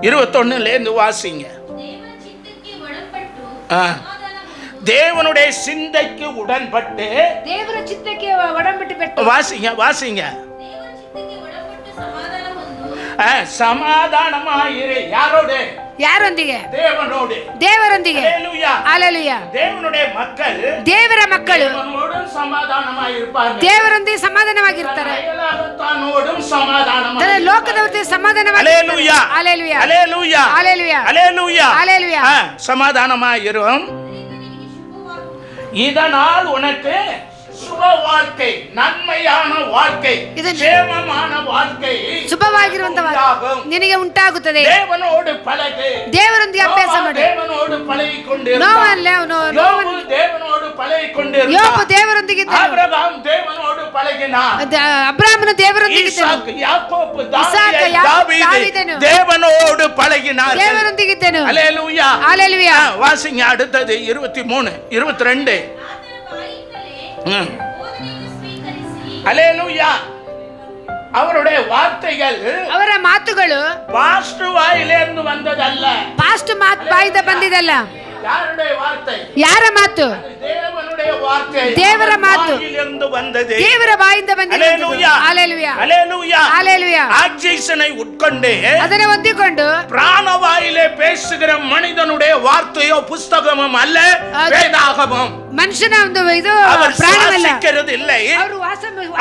Speaker 1: 21ல இருந்து வாசிங்க.
Speaker 3: ದೇವರ ಚಿತ್ತಕ್ಕೆ ಒಳಪಟ್ಟು
Speaker 1: ஆ.
Speaker 3: ಸಮಾಧಾನ ಹೊಂದು
Speaker 1: தேவனுடைய சிந்தைக்கு உடன்பட்டு
Speaker 2: ದೇವರ ಚಿತ್ತಕ್ಕೆ ಒಡಂಬಟ್ಟು ಬಿಟ್ಟು
Speaker 1: வாசிங்க வாசிங்க.
Speaker 3: ದೇವರ ಚಿತ್ತಕ್ಕೆ ಒಳಪಟ್ಟು ಸಮಾಧಾನ ಹೊಂದು
Speaker 1: சமாதானமாயிரு. யாரோட?
Speaker 2: ಯಾರೊಂದಿಗೆ?
Speaker 1: தேவனோடு.
Speaker 2: ದೇವರೊಂದಿಗೆ.
Speaker 1: ஹல்லேலூயா.
Speaker 2: ಹಲ್ಲೆಲೂಯಾ.
Speaker 1: தேவனுடைய மக்கள்
Speaker 2: ದೇವರ ಮಕ್ಕಳು
Speaker 1: தேவனோடு சமாதானமாயிருப்பார்கள்.
Speaker 2: ದೇವರೊಂದಿಗೆ ಸಮಾಧಾನವಾಗಿರ್ತಾರೆ.
Speaker 1: அயலாகத்தானோடும் சமாதானமாயிருப்பார்கள்.
Speaker 2: ತನ್ನ ಲೋಕದವರೊಂದಿಗೆ
Speaker 1: ஹல்லேலூயா.
Speaker 2: ಹಲ್ಲೆಲೂಯಾ.
Speaker 1: ஹல்லேலூயா.
Speaker 2: ಹಲ್ಲೆಲೂಯಾ.
Speaker 1: ஹல்லேலூயா.
Speaker 2: ஹல்லேலூயா.
Speaker 1: சமாதானமாயிரும். இதனால் உனக்கு சுப வாழ்க்கை, நன்மையான வாழ்க்கை, ಕ್ಷೇಮமான வாழ்க்கை,
Speaker 2: ಶುಭವಾಗಿರುವಂತ ನಿನಗೆ ಉಂಟಾಗುತ್ತದೆ.
Speaker 1: ದೇವನೋಡು ಪಳಗು,
Speaker 2: ದೇವರೊಂದಿಗೆ ಅಭ್ಯಾಸ ಮಾಡು.
Speaker 1: ದೇವನೋಡು ಪಳಗಿಕೊಂಡಿರು.
Speaker 2: ನೋವಲ್ಲ
Speaker 1: ಯೋಬು ದೇವನೋಡು ಪಳಗಿಕೊಂಡಿರು.
Speaker 2: ಯೋಬು ದೇವರೊಂದಿಗೆ ಇದ್ದನು.
Speaker 1: ಅಬ್ರಹಾಂ ದೇವನೋಡು ಪಳಗಿನ.
Speaker 2: ಅಬ್ರಹಾಮನು ದೇವರೊಂದಿಗೆ ಇದ್ದನು.
Speaker 1: ಇಸಾಕ, ಯಾಕೋಬ,
Speaker 2: ಇಸಾಕ,
Speaker 1: ದಾವೀದ ದೇವನೋಡು ಪಳಗಿனார்கள்.
Speaker 2: ದೇವರೊಂದಿಗೆ ಇದ್ದನು.
Speaker 1: அல்லேலூயா,
Speaker 2: அல்லேலூயா.
Speaker 1: வாசிங்க அடுத்தது 23 22. அல்லேலூயா. அவருடைய வார்த்தைகள்,
Speaker 2: ಅವರ ಮಾತುಗಳು
Speaker 1: பாஸ்ட் வாயிலிருந்து வந்ததல்ல.
Speaker 2: ಪಾಸ್ಟ್ ಮಾತು ಬಾಯಿಂದ ಬಂದಿದಲ್ಲ.
Speaker 1: யாருடைய வார்த்தை?
Speaker 2: ಯಾರ ಮಾತು?
Speaker 1: தேவனுடைய வார்த்தை.
Speaker 2: ದೇವರ ಮಾತು
Speaker 1: வாயிலிருந்து வந்தது.
Speaker 2: ದೇವರ ಬಾಯಿಂದ ಬಂದಿದೆ.
Speaker 1: அல்லேலூயா,
Speaker 2: அல்லேலூயா,
Speaker 1: அல்லேலூயா,
Speaker 2: அல்லேலூயா.
Speaker 1: ஆக்சிஜனை உட்கொண்டு
Speaker 2: ಅದನ್ನು ಹೊಂದಿಕೊಂಡು
Speaker 1: பிராணவாயிலே பேசுகிற மனிதனுடைய வார்த்தையோ புஸ்தகமும் அல்ல, வேதாகமம்.
Speaker 2: ಮನುಷ್ಯನ ಒಂದು ಇದು
Speaker 1: அவர்
Speaker 2: ಪ್ರಾಣವಲ್ಲ.
Speaker 1: சுவாசிக்கிறது இல்லை. அவர்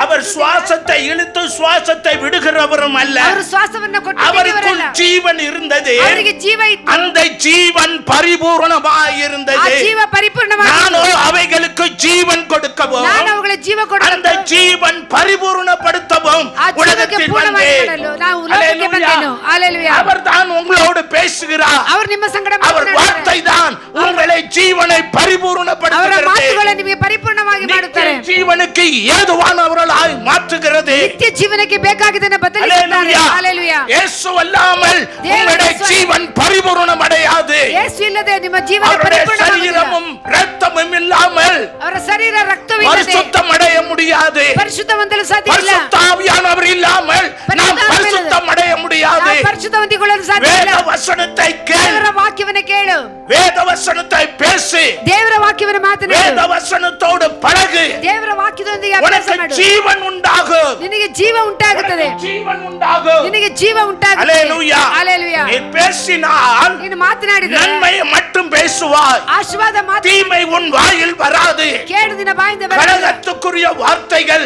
Speaker 2: ಅವರು
Speaker 1: சுவாசத்தை இழுத்து சுவாசத்தை விடுகிறவரும் அல்ல.
Speaker 2: ಅವರು ಶ್ವಾಸವನ್ನು ಕೊಟ್ಟು
Speaker 1: அவருக்குள் ஜீவன் இருந்தது.
Speaker 2: ಅವರಿಗೆ ಜೀವ ಇತ್ತು.
Speaker 1: அந்த ஜீவன் பரிபூரணமாய்
Speaker 2: ಆ
Speaker 1: இருந்தது.
Speaker 2: ಜೀವ ಪರಿಪೂರ್ಣವಾಗಿ.
Speaker 1: நானோ அவைகளுக்கு ஜீவன் கொடுக்கவும்,
Speaker 2: ನಾನು ಅವುಗಳ ಜೀವ ಕೊಡಲು,
Speaker 1: அந்த ஜீவன் பரிபூரணப்படுத்தவும்
Speaker 2: ಆ ಜೀವಕ್ಕೆ
Speaker 1: உலகத்தில்
Speaker 2: ಪೂರ್ಣವಾಗಿ ಮಾಡಲು ನಾವು ಲೋಕಕ್ಕೆ ಬಂದೆನು. அல்லேಲೂயா.
Speaker 1: அவர் தான் உங்களோடு பேசுகிறார்.
Speaker 2: ಅವರು ನಿಮ್ಮ ಸಂಗಡ
Speaker 1: அவர் வார்த்தை தான் உங்களை ஜீவனை
Speaker 2: ಅವರ
Speaker 1: பரிபூரணப்படுத்துகிறது.
Speaker 2: ಮಾತುಗಳು ನಿಮಗೆ ಪರಿಪೂರ್ಣವಾಗಿ ಮಾಡುತ್ತಾರೆ.
Speaker 1: நித்திய ஜீவனுக்கு ஏதுவானவர்களாய் மாற்றுகிறது.
Speaker 2: ನಿತ್ಯ ಜೀವನಕ್ಕೆ ಬೇಕಾಗಿದ್ದನ್ನು ಬದಲಿಸುತ್ತಾರೆ. அல்லேலೂயா.
Speaker 1: ಯೇಸು ಅಲ್ಲಾமல் உங்களுடைய ஜீவன் பரிபூரணம் அடையாது.
Speaker 2: ಯೇಸು ಇಲ್ಲದೆ ನಿಮ್ಮ ಜೀವನ
Speaker 1: அவருடைய
Speaker 2: ಪರಿಪೂರ್ಣವಾಗುವುದಿಲ್ಲ.
Speaker 1: சரீரமும் இரத்தமும் இல்லாமல்
Speaker 2: ಅವರ ಶರೀರ ರಕ್ತವಿಲ್ಲದೆ
Speaker 1: பரிசுத்தம் அடைய முடியாது.
Speaker 2: ಪರಿಶುದ್ಧ ಹೊಂದಲು ಸಾಧ್ಯ ಇಲ್ಲ.
Speaker 1: பரிசுத்த ஆவியானவர் இல்லாமல் நாம் பரிசுத்தம் அடைய முடியாது.
Speaker 2: ಪರಿಶುದ್ಧ ಹೊಂದಿಕೊಳ್ಳಲು ಸಾಧ್ಯ ಇಲ್ಲ.
Speaker 1: வேத வசனத்தை கேள்,
Speaker 2: ದೇವರ ವಾಕ್ಯವನ್ನು ಕೇಳು,
Speaker 1: வேத வசனத்தை பேசு,
Speaker 2: ದೇವರ ವಾಕ್ಯವನ್ನು ಮಾತನಾಡು,
Speaker 1: வேத வசனத்தோடு பழகு.
Speaker 2: ದೇವರ ವಾಕ್ಯದೊಂದಿಗೆ ಅಭ್ಯಾಸ
Speaker 1: உனக்கு
Speaker 2: ಮಾಡು.
Speaker 1: ஜீவன் உண்டாகும்.
Speaker 2: ನಿನಗೆ ಜೀವ ಉಂಟಾಗುತ್ತದೆ.
Speaker 1: ஜீவன் உண்டாகும்.
Speaker 2: ನಿನಗೆ ಜೀವ ಉಂಟಾಗುತ್ತದೆ.
Speaker 1: அல்லேலூயா.
Speaker 2: அல்லேலூயா.
Speaker 1: நீ பேசினால்
Speaker 2: ನೀನು ಮಾತನಾಡಿದರೆ
Speaker 1: நன்மையை மட்டும் பேசுவாய்.
Speaker 2: ಆಶೀರ್ವಾದ ಮಾತು,
Speaker 1: தீமை உன் வாயில் வராது.
Speaker 2: ಕೇಡು ನಿನ್ನ ಬಾಯಿಂದ ಬರಲ್ಲ.
Speaker 1: கலகத்துக்குரிய வார்த்தைகள்,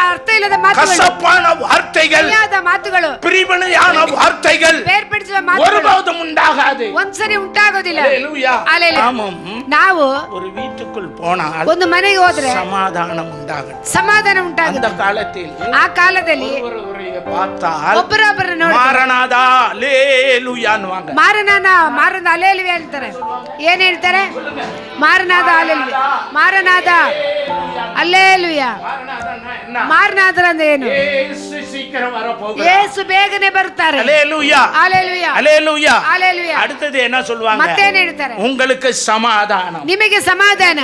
Speaker 2: ಅರ್ಥ ಇಲ್ಲದ ಮಾತುಗಳು,
Speaker 1: கசப்பான வார்த்தைகள்,
Speaker 2: ಸರಿಯಾದ ಮಾತುಗಳು,
Speaker 1: பிரிவினையான வார்த்தைகள்
Speaker 2: ಬೇರ್ಪಡಿಸುವ ಮಾತುಗಳು
Speaker 1: ஒருபோதும் உண்டாகாது.
Speaker 2: ಒಂದ್ಸರಿ ಉಂಟಾಗೋದಿಲ್ಲ.
Speaker 1: அல்லேலூயா.
Speaker 2: அல்லேலூயா.
Speaker 1: ஆமாம்.
Speaker 2: ನಾವು
Speaker 1: ஒரு வீட்டுக்குள் போனால்
Speaker 2: ಒಂದು ಮನೆಗೆ ಹೋದ್ರೆ
Speaker 1: சமாதானம் உண்டாகும்.
Speaker 2: ಸಮಾಧಾನ
Speaker 1: அந்த
Speaker 2: ಉಂಟಾಗುತ್ತೆ.
Speaker 1: காலத்தில்
Speaker 2: ಆ ಕಾಲದಲ್ಲಿ
Speaker 1: ஒருவரை பார்த்தால்
Speaker 2: ಒಬ್ಬರೊಬ್ಬರ ನೋಡಿ
Speaker 1: மாரநாதா அல்லேலூயா ಅನ್ನುவாங்க.
Speaker 2: ಮಾರನಾದ ಅಲ್ಲೇಲುವೆ ಹೇಳ್ತಾರೆ. ಏನ್ ಹೇಳ್ತಾರೆ? ಮಾರನಾದ ಅಲ್ಲೇಲುವೆ, ಮಾರನಾದ ಅಲ್ಲೇಲುಯಾ. ಮಾರನಾದರ ಅಂದ್ರೆ ಏನು?
Speaker 1: ಯೇಸು ಶೀಘ್ರ வரப்போகிறார்.
Speaker 2: ಯೇಸು ಬೇಗನೆ ಬರುತ್ತಾರೆ.
Speaker 1: அல்லேலூயா,
Speaker 2: அல்லேಲುಯಾ,
Speaker 1: அல்லேலூயா.
Speaker 2: அல்லேಲುಯಾ.
Speaker 1: அடுத்தது என்ன சொல்வாங்க?
Speaker 2: ಮತ್ತೇನ್ ಹೇಳ್ತಾರೆ?
Speaker 1: உங்களுக்கு சமாதானம்.
Speaker 2: ನಿಮಗೆ ಸಮಾಧಾನ.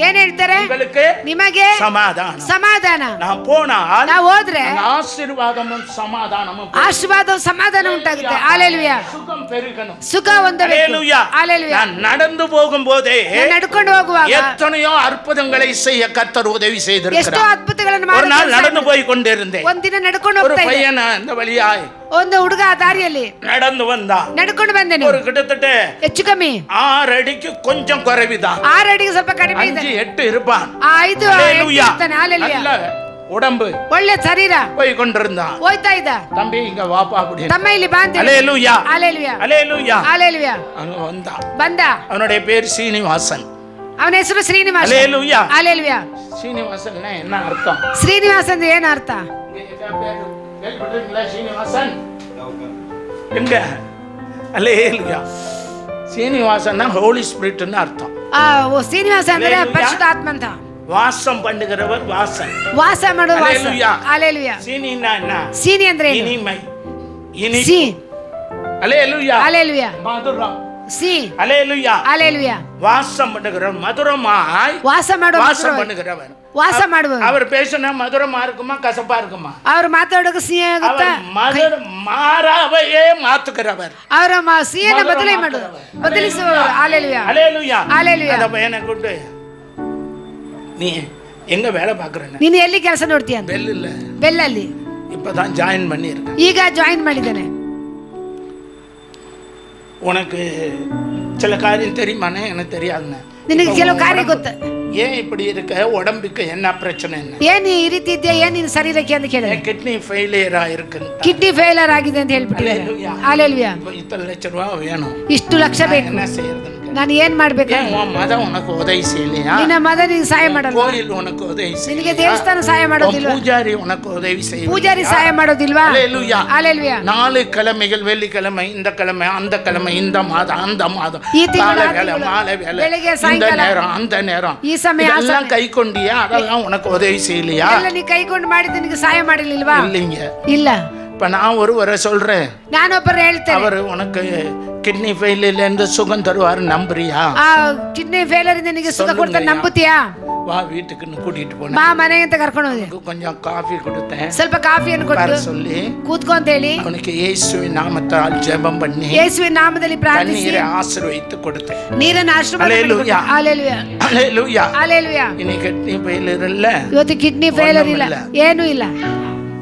Speaker 2: ಏನ್ ಹೇಳ್ತಾರೆ?
Speaker 1: உங்களுக்கு
Speaker 2: ನಿಮಗೆ
Speaker 1: சமாதானம்.
Speaker 2: ಸಮಾಧಾನ.
Speaker 1: நான் போனால்
Speaker 2: ನಾವು ಹೋದ್ರೆ
Speaker 1: ஆசீர்வாதமும் சமாதானமும்
Speaker 2: ಆಶೀರ್ವಾದ ಸಮಾಧಾನ ಉಂಟಾಗುತ್ತೆ. அல்லேಲುಯಾ.
Speaker 1: சுகம் பெருகணும்.
Speaker 2: ಸುಖ ಹೊಂದಬೇಕು.
Speaker 1: அல்லேலூயா.
Speaker 2: அல்லேಲುಯಾ.
Speaker 1: நான் நடந்து போகும்போதே
Speaker 2: ನಡ್ಕೊಂಡು ಹೋಗುವಾಗ
Speaker 1: எத்தனையோ அற்புதங்களை செய்ய கர்த்தர் உதவி
Speaker 2: ಎಷ್ಟೋ
Speaker 1: செய்திருக்கிறார்.
Speaker 2: ಅದ್ಭುತಗಳನ್ನು
Speaker 1: ஒரு நாள் நடந்து
Speaker 2: ಮಾಡಿ
Speaker 1: போய் கொண்டிருந்தேன்.
Speaker 2: ಒಂದಿನ ನಡ್ಕೊಂಡು
Speaker 1: ஒரு
Speaker 2: ಹೋಗ್ತಾ ಇದ್ದೆ.
Speaker 1: பையன் அந்த வழியாய்
Speaker 2: ಒಂದು ಹುಡುಗ ಆ ದಾರಿಯಲ್ಲಿ
Speaker 1: நடந்து வந்தான்.
Speaker 2: ನಡ್ಕೊಂಡು ಬಂದೆನು.
Speaker 1: ஒரு கிட்டத்தட்ட
Speaker 2: ಹೆಚ್ಚು ಕಮ್ಮಿ
Speaker 1: 6 ಅಡಿக்கு கொஞ்சம் குறைவுதான்.
Speaker 2: 6 ಅಡಿಗೆ ಸ್ವಲ್ಪ ಕಡಿಮೆ
Speaker 1: 5,
Speaker 2: ಇದ್ದಾನೆ.
Speaker 1: 8 இருப்பான்.
Speaker 2: 5
Speaker 1: அல்லேலூயா.
Speaker 2: ಇರ್ತಾನೆ. அல்லேಲೂಯಾ.
Speaker 1: நல்ல உடம்பு
Speaker 2: ಒಳ್ಳೆ ಶರೀರ
Speaker 1: போய் கொண்டிருந்தான்.
Speaker 2: ಹೋಯ್ತಾ ಇದ್ದ.
Speaker 1: தம்பி இங்க வாப்பா அப்படி.
Speaker 2: ತಮ್ಮ ಇಲ್ಲಿ ಬಾ ಅಂತ ಹೇಳಿ.
Speaker 1: அல்லேலூயா,
Speaker 2: அல்லேಲೂಯಾ,
Speaker 1: அல்லேலூயா.
Speaker 2: அல்லேலೂಯಾ.
Speaker 1: அங்க வந்தான்.
Speaker 2: ಬಂದ.
Speaker 1: அவனுடைய பேர் சீனிவாசன்.
Speaker 2: ಅವನ ಹೆಸರು ಶ್ರೀನಿವಾಸ.
Speaker 1: அல்லேலூயா.
Speaker 2: அல்லேலೂಯಾ.
Speaker 1: சீனிவாசன்னா என்ன அர்த்தம்?
Speaker 2: ಶ್ರೀನಿವಾಸ ಅಂದ್ರೆ ಏನು ಅರ್ಥ?
Speaker 1: கேள்விப்பட்டிருக்கீங்களா சீனிவாசன்? எங்க? அல்லேலூயா. சீனிவாசன்னா ஹோலி ஸ்பிரிட்னு அர்த்தம்.
Speaker 2: ಶ್ರೀನಿವಾಸ ಅಂದ್ರೆ
Speaker 1: அல்லேலூயா.
Speaker 2: ಪರಿಶುದ್ಧ ಆತ್ಮ ಅಂತ.
Speaker 1: வாசம் பண்ணுகிறவர் வாசன்.
Speaker 2: ವಾಸ ಮಾಡುವ ವಾಸ.
Speaker 1: அல்லேலூயா.
Speaker 2: அல்லேலூயா.
Speaker 1: சீனின்னா என்ன?
Speaker 2: ಸೀನಿ ಅಂದ್ರೆ ಏನು?
Speaker 1: இனிமை, இனிப்பு.
Speaker 2: ಸಿ.
Speaker 1: அல்லேலூயா.
Speaker 2: அல்லேலூயா.
Speaker 1: மதுரம்.
Speaker 2: ಸಿ.
Speaker 1: அல்லேலூயா.
Speaker 2: அல்லேலூயா.
Speaker 1: வாசம் பண்ணுகிறவர், மதுரமாய்
Speaker 2: ವಾಸ ಮಾಡುವ
Speaker 1: வாசம் பண்ணுகிறவர்.
Speaker 2: ವಾಸ ಮಾಡುವ.
Speaker 1: அவர் பேசினா மதுரமா இருக்குமா கசப்பா இருக்குமா?
Speaker 2: ಅವರು ಮಾತಾಡೋಕೆ ಸಿಹಿ ಆಗುತ್ತಾ?
Speaker 1: மாறாவையே மாத்துகிறவர்.
Speaker 2: ಅವರ ಸಿಹಿಯನ್ನು ಬದಲಿಸುವವರು. அல்லேலூயா.
Speaker 1: அல்லேலூயா.
Speaker 2: அல்லேலூயா.
Speaker 1: அந்த பையனை கூப்பிட்டு, நீ எங்க வேலை பாக்குறேன்னு.
Speaker 2: ನೀನು ಎಲ್ಲಿ ಕೆಲಸ ನೋಡ್ತೀಯ ಅಂತ.
Speaker 1: பெல் இல்ல,
Speaker 2: ಬೆಲ್ಲಲ್ಲಿ
Speaker 1: இப்பதான் ஜாயின் பண்ணி இருக்கேன்.
Speaker 2: ಈಗ ಜಾಯಿನ್ ಮಾಡಿದ್ದೇನೆ.
Speaker 1: உனக்கு சில காரியம் தெரியுமானே? எனக்கு தெரியாதுன்னு.
Speaker 2: ನಿನಗೆ ಕೆಲವು ಕಾರ್ಯ ಗೊತ್ತ.
Speaker 1: ஏன் இப்படி இருக்க? உடம்புக்கு என்ன பிரச்சனை?
Speaker 2: ಏನ್ ಈ ರೀತಿ ಇದೆಯಾ? ಏನ್ ನಿನ್ನ ಶರೀರಕ್ಕೆ ಅಂತ ಕೇಳಿದೆ.
Speaker 1: கிட்னி ஃபெயிலியர் ஆயிருக்கு.
Speaker 2: ಕಿಡ್ನಿ ಫೇಲರ್ ಆಗಿದೆ ಅಂತ ಹೇಳ್ಬಿಟ್ಟಿದ್ದಾರೆ. அல்லேலೂயா.
Speaker 1: இத்தனை லட்சம் ரூபாய் வேணும்.
Speaker 2: ಇಷ್ಟು ಲಕ್ಷ ಬೇಕು.
Speaker 1: என்ன செய்யறதுன்னு
Speaker 2: ನಾನು ಏನ್ ಮಾಡ್ಬೇಕು?
Speaker 1: ஏன் உன் மதம் உனக்கு உதவி செய்யலையா?
Speaker 2: ನಿನ್ನ ಮದ ನಿನಗೆ ಸಹಾಯ ಮಾಡಲ್ಲ?
Speaker 1: கோயில் உனக்கு உதவி
Speaker 2: ನಿನಗೆ
Speaker 1: செய்யலையா?
Speaker 2: ದೇವಸ್ಥಾನ ಸಹಾಯ ಮಾಡೋದಿಲ್ವಾ?
Speaker 1: பூஜாரி உனக்கு உதவி செய்யலையா?
Speaker 2: ಪೂಜಾರಿ ಸಹಾಯ ಮಾಡೋದಿಲ್ವಾ?
Speaker 1: அல்லேலூயா.
Speaker 2: ஹalleluya.
Speaker 1: 4 கிழமைகள், வெள்ளிக்கிழமை, இந்த கிழமை, அந்த கிழமை, இந்த மாதம், அந்த மாதம்,
Speaker 2: ಈ ತಿಂಗಳು,
Speaker 1: காலை வேலை, மாலை வேலை,
Speaker 2: ಬೆಳಗ್ಗೆ,
Speaker 1: இந்த
Speaker 2: ಸಾಯಂಕಾಲ,
Speaker 1: நேரம், அந்த நேரம்,
Speaker 2: ಈ ಸಮಯ, ಆ
Speaker 1: இதெல்லாம்
Speaker 2: ಸಮಯ.
Speaker 1: கை கொண்டியா? அதெல்லாம் உனக்கு உதவி செய்யலையா?
Speaker 2: ಎಲ್ಲ ನೀ ಕೈಕೊಂಡು ಮಾಡಿದ್ದು ನಿನಗೆ ಸಹಾಯ ಮಾಡಲಿಲ್ವಾ?
Speaker 1: இல்லைங்க.
Speaker 2: ಇಲ್ಲ.
Speaker 1: இப்ப நான் ஒருவரை சொல்றேன்,
Speaker 2: ನಾನೊಬ್ಬರು ಹೇಳ್ತೇನೆ,
Speaker 1: அவர் உனக்கு கிட்னி ஃபெயிலியர்ல இருந்து சுகம் தருவாரு, நம்புறியா?
Speaker 2: ಆ ಕಿಡ್ನಿ ಫೇಲರ್ ಇಂದ ನಿನಗೆ ಸುಖ
Speaker 1: சொல்லுங்க
Speaker 2: ಕೊಡ್ತಾನೆ,
Speaker 1: ஐயா.
Speaker 2: ನಂಬುತ್ತೀಯಾ?
Speaker 1: வா வீட்டுக்குன்னு கூட்டிட்டு
Speaker 2: ಬಾ
Speaker 1: போனேன்.
Speaker 2: ಮನೆಗೆ ಅಂತ ಕರ್ಕೊಂಡು ಹೋದೆ.
Speaker 1: அவனுக்கு கொஞ்சம் காஃபி கொடுத்தேன்.
Speaker 2: ಸ್ವಲ್ಪ ಕಾಫಿಯನ್ನು ಕೊಟ್ಟು
Speaker 1: வர சொல்லி
Speaker 2: ಕೂತ್ಕೊ ಅಂತ ಹೇಳಿ
Speaker 1: அவனுக்கு இயேசுவின் நாமத்தால் ஜெபம் பண்ணி
Speaker 2: ಯೇಸುವಿನ ನಾಮದಲ್ಲಿ ಪ್ರಾರ್ಥಿಸಿ
Speaker 1: தண்ணீரை ஆசீர்வதித்து கொடுத்தேன்.
Speaker 2: ನೀರನ್ನು ಆಶೀರ್ವಾದ ಮಾಡಿ ಕೊಟ್ಟು.
Speaker 1: Hallelujah.
Speaker 2: ಹalleluya.
Speaker 1: அல்லேலூயா.
Speaker 2: ಹalleluya.
Speaker 1: இன்னைக்கு கிட்னி ஃபெயிலியர் இல்ல,
Speaker 2: ಇವತ್ತು ಕಿಡ್ನಿ ಫೇಲರ್ ಇಲ್ಲ, ಏನೂ ಇಲ್ಲ.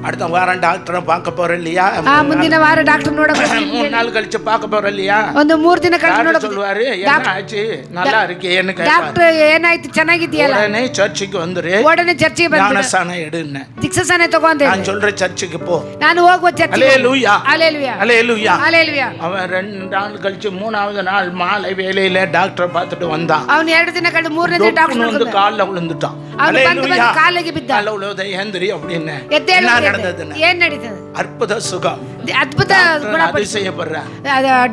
Speaker 1: அடுத்த வாரம் டாக்டரை பார்க்க போறோம் இல்லையா?
Speaker 2: ಆ ಮುಂದಿನ ವಾರ ಡಾಕ್ಟರ್ ನೋಡಕ್ ಬರ್ತೀನಿ.
Speaker 1: 3 நாள் கழிச்சு பார்க்க போறோம் இல்லையா?
Speaker 2: ಒಂದು 3 ದಿನ ಕಳೆದು
Speaker 1: டாக்டர்
Speaker 2: ನೋಡಕ್
Speaker 1: சொல்லுவாரு, என்ன ஆச்சு, நல்லா இருக்கேன்னு கேட்பாரு.
Speaker 2: ಡಾಕ್ಟರ್ ಏನಾಯ್ತು, ಚೆನ್ನಾಗಿದ್ದೀಯಲ್ಲ?
Speaker 1: உடனே சர்ச்சுக்கு வந்துரு,
Speaker 2: ಓಡನೆ ಚರ್ಚಿಗೆ ಬಂದ್ಬಿಡು,
Speaker 1: ஞானஸ்தானம் எடுன்னு.
Speaker 2: ದೀಕ್ಷಾಸ್ನಾನ ತಗೋ ಅಂತ
Speaker 1: நான்
Speaker 2: ಹೇಳಿ.
Speaker 1: சொல்றேன் சர்ச்சுக்கு போ.
Speaker 2: ನಾನು ಹೋಗುವ ಚರ್ಚಿಗೆ.
Speaker 1: அல்லேலூயா.
Speaker 2: ಹalleluya.
Speaker 1: அல்லேலூயா.
Speaker 2: ಹalleluya.
Speaker 1: அவன் 2 நாள் கழிச்சு 3வது நாள் மாலை வேளையில டாக்டர் பார்த்துட்டு வந்தான்.
Speaker 2: ಅವನು 2 ದಿನ ಕಳೆದು 3ನೇ ದಿನ ಡಾಕ್ಟರ್
Speaker 1: வந்து
Speaker 2: ನೋಡಿದ.
Speaker 1: கால்ல விழுந்துட்டான்.
Speaker 2: ಅವನು ಬಂದು
Speaker 1: அல்லேலூயா.
Speaker 2: ಕಾಲಿಗೆ ಬಿದ್ದ.
Speaker 1: கால்ல விழுவதை ஏந்திரி அப்படின்னு.
Speaker 2: ಎದ್ದೇಳು
Speaker 1: என்ன
Speaker 2: ಅಂತ
Speaker 1: நடந்ததுன்னு
Speaker 2: ಹೇಳಿದೆ. ಏನ್ ನಡೀತದೆ?
Speaker 1: அற்புத சுகம்.
Speaker 2: ಅದ್ಭುತ ಗುಣಪಡಿಸಿ
Speaker 1: அதிசயப்படுறார்.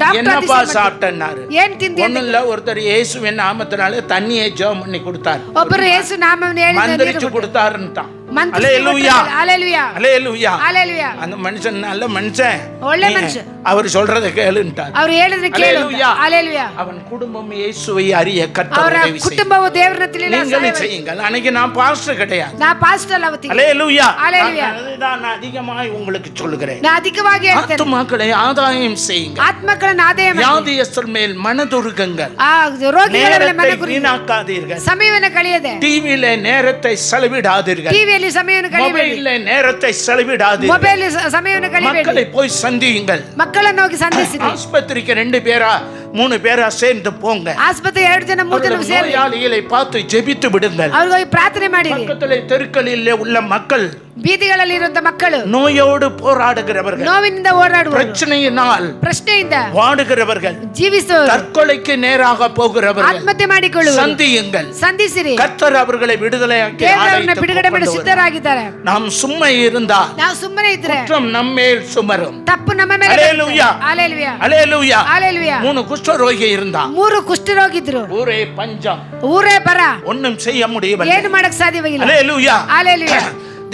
Speaker 2: ಡಾಕ್ಟರ್
Speaker 1: என்னப்பா சாப்பிட்டேன்னாரு.
Speaker 2: ಏನ್ ತಿಂದಿ?
Speaker 1: ஒண்ணும் இல்ல, ஒருத்தர் இயேசுவின் நாமத்தினால தண்ணியை ஜெபம் பண்ணி கொடுத்தாரு,
Speaker 2: ಒಬ್ಬರು ಯೇಸು ನಾಮವನ್ನು ಹೇಳಿದ
Speaker 1: மந்திரிச்சு கொடுத்தாருன்ட்டான்.
Speaker 2: ಮಂತ್ರಿಸಿ
Speaker 1: அல்லேலூயா.
Speaker 2: ಕೊಟ್ಟರು. ಹalleluya.
Speaker 1: அல்லேலூயா.
Speaker 2: ಹalleluya.
Speaker 1: அந்த மனுஷன் நல்ல மனுஷன்,
Speaker 2: ಒಳ್ಳೆ
Speaker 1: நீ
Speaker 2: ಮನುಷ್ಯ.
Speaker 1: அவர் சொல்றதை கேளுன்ட்டார்.
Speaker 2: ಅವ್ರು ಹೇಳಿದ್ರೆ ಕೇಳು.
Speaker 1: அல்லேலூயா.
Speaker 2: ಹalleluya.
Speaker 1: அவன் குடும்பம் இயேசுவை அறிய கர்த்தர்
Speaker 2: ಅವರ
Speaker 1: உதவி செய்யும்.
Speaker 2: ಕುಟುಂಬವು ದೇವರನ್ನ ತಿಳಿಯಲು
Speaker 1: நீங்களும் செய்யுங்கள். அன்னைக்கு நான் பாஸ்டர் கிடையாது.
Speaker 2: ನಾ ಪಾಸ್ಟರ್ ಅಲ್ಲ ಅವತ್ತಿಗೆ.
Speaker 1: அல்லேலூயா.
Speaker 2: அல்லேலூயா.
Speaker 1: நான் அதிகமாக உங்களுக்கு சொல்லுகிறேன்,
Speaker 2: ನಾ ಅಧಿಕವಾಗಿ ಹೇಳ್ತೇನೆ,
Speaker 1: ஆத்துமாக்களை ஆதாயம் செய்யுங்கள்,
Speaker 2: ಆತ್ಮಗಳನ್ನು ಆದಾಯ ಮಾಡಿ,
Speaker 1: வியாதியஸ்தர் மேல் மனதுருகுங்கள்,
Speaker 2: ಆ ರೋಗಿಗಳ ಮೇಲೆ
Speaker 1: நேரத்தை
Speaker 2: ಮನ ಗುರಿ,
Speaker 1: வீணாக்காதீர்கள்,
Speaker 2: ಸಮಯವನ್ನು ಕಳೆಯದೆ,
Speaker 1: டிவியில நேரத்தை செலவிடாதீர்கள்,
Speaker 2: ಟಿವಿಯಲ್ಲಿ ಸಮಯವನ್ನು ಕಳೆಯಬೇಡಿ,
Speaker 1: மொபைல்ல நேரத்தை செலவிடாதீர்கள்,
Speaker 2: ಮೊಬೈಲ್ ಸಮಯವನ್ನು ಕಳೆಯಬೇಡಿ,
Speaker 1: மக்களை போய் சந்தியுங்கள்.
Speaker 2: ಮಕ್ಕಳನ್ನು ಹೋಗಿ ಸಂಧಿಸಿರಿ.
Speaker 1: ஆஸ்பத்திரிக்கு 2 பேரா 3 பேரா சேர்ந்து போங்க.
Speaker 2: ಆಸ್ಪತ್ರೆ 2 ಜನ 3 ಜನ ಸೇರಿ
Speaker 1: நோயாளிகளை பார்த்து ஜெபித்து விடுங்கள்.
Speaker 2: ಅವ್ರಿಗೆ ಹೋಗಿ ಪ್ರಾರ್ಥನೆ ಮಾಡಿರಿ.
Speaker 1: பக்கத்திலே தெருக்களில் உள்ள மக்கள்,
Speaker 2: ಬೀದಿಗಳಲ್ಲಿ ಇರುವಂತ ಮಕ್ಕಳು,
Speaker 1: நோயோடு போராடுகிறவர்கள்,
Speaker 2: ನೋವಿನಿಂದ ಓಡಾಡುವವರು,
Speaker 1: பிரச்சனையினால்
Speaker 2: ಪ್ರಶ್ನೆಯಿಂದ
Speaker 1: வாடுகிறவர்கள்,
Speaker 2: ಜೀವಿಸುವವರು,
Speaker 1: தற்கொலைக்கு நேராக போகிறவர்கள்
Speaker 2: ಆತ್ಮಹತ್ಯೆ ಮಾಡಿಕೊಳ್ಳುವರು,
Speaker 1: சந்தியுங்கள்.
Speaker 2: ಸಂಧಿಸಿರಿ.
Speaker 1: கர்த்தர் அவர்களை விடுதலையாக்கி
Speaker 2: ದೇವರನ್ನ
Speaker 1: ஆலயத்துக்கு
Speaker 2: ಬಿಡುಗಡೆ ಮಾಡಿ
Speaker 1: கொண்டு வருவார்.
Speaker 2: ಸಿದ್ಧರಾಗಿದ್ದಾರೆ.
Speaker 1: நாம் சும்மா இருந்தால்
Speaker 2: ನಾವು ಸುಮ್ಮನೆ ಇದ್ರೆ
Speaker 1: குற்றம் நம்மேல் சுமரும்.
Speaker 2: ತಪ್ಪು ನಮ್ಮ ಮೇಲೆ
Speaker 1: அல்லேலூயா.
Speaker 2: ಬರುತ್ತೆ. ಹalleluya.
Speaker 1: அல்லேலூயா.
Speaker 2: ಹalleluya.
Speaker 1: 3 குஷ்டரோகி இருந்தான்.
Speaker 2: 3 ಕುಷ್ಠರೋಗಿದ್ರು,
Speaker 1: ஊரே பஞ்சம்,
Speaker 2: ಊರೇ ಬರ,
Speaker 1: ஒன்றும் செய்ய முடியவில்லை.
Speaker 2: ಏನು ಮಾಡಕ್ ಸಾಧ್ಯವಾಗಿಲ್ಲ.
Speaker 1: அல்லேலூயா.
Speaker 2: ಹalleluya.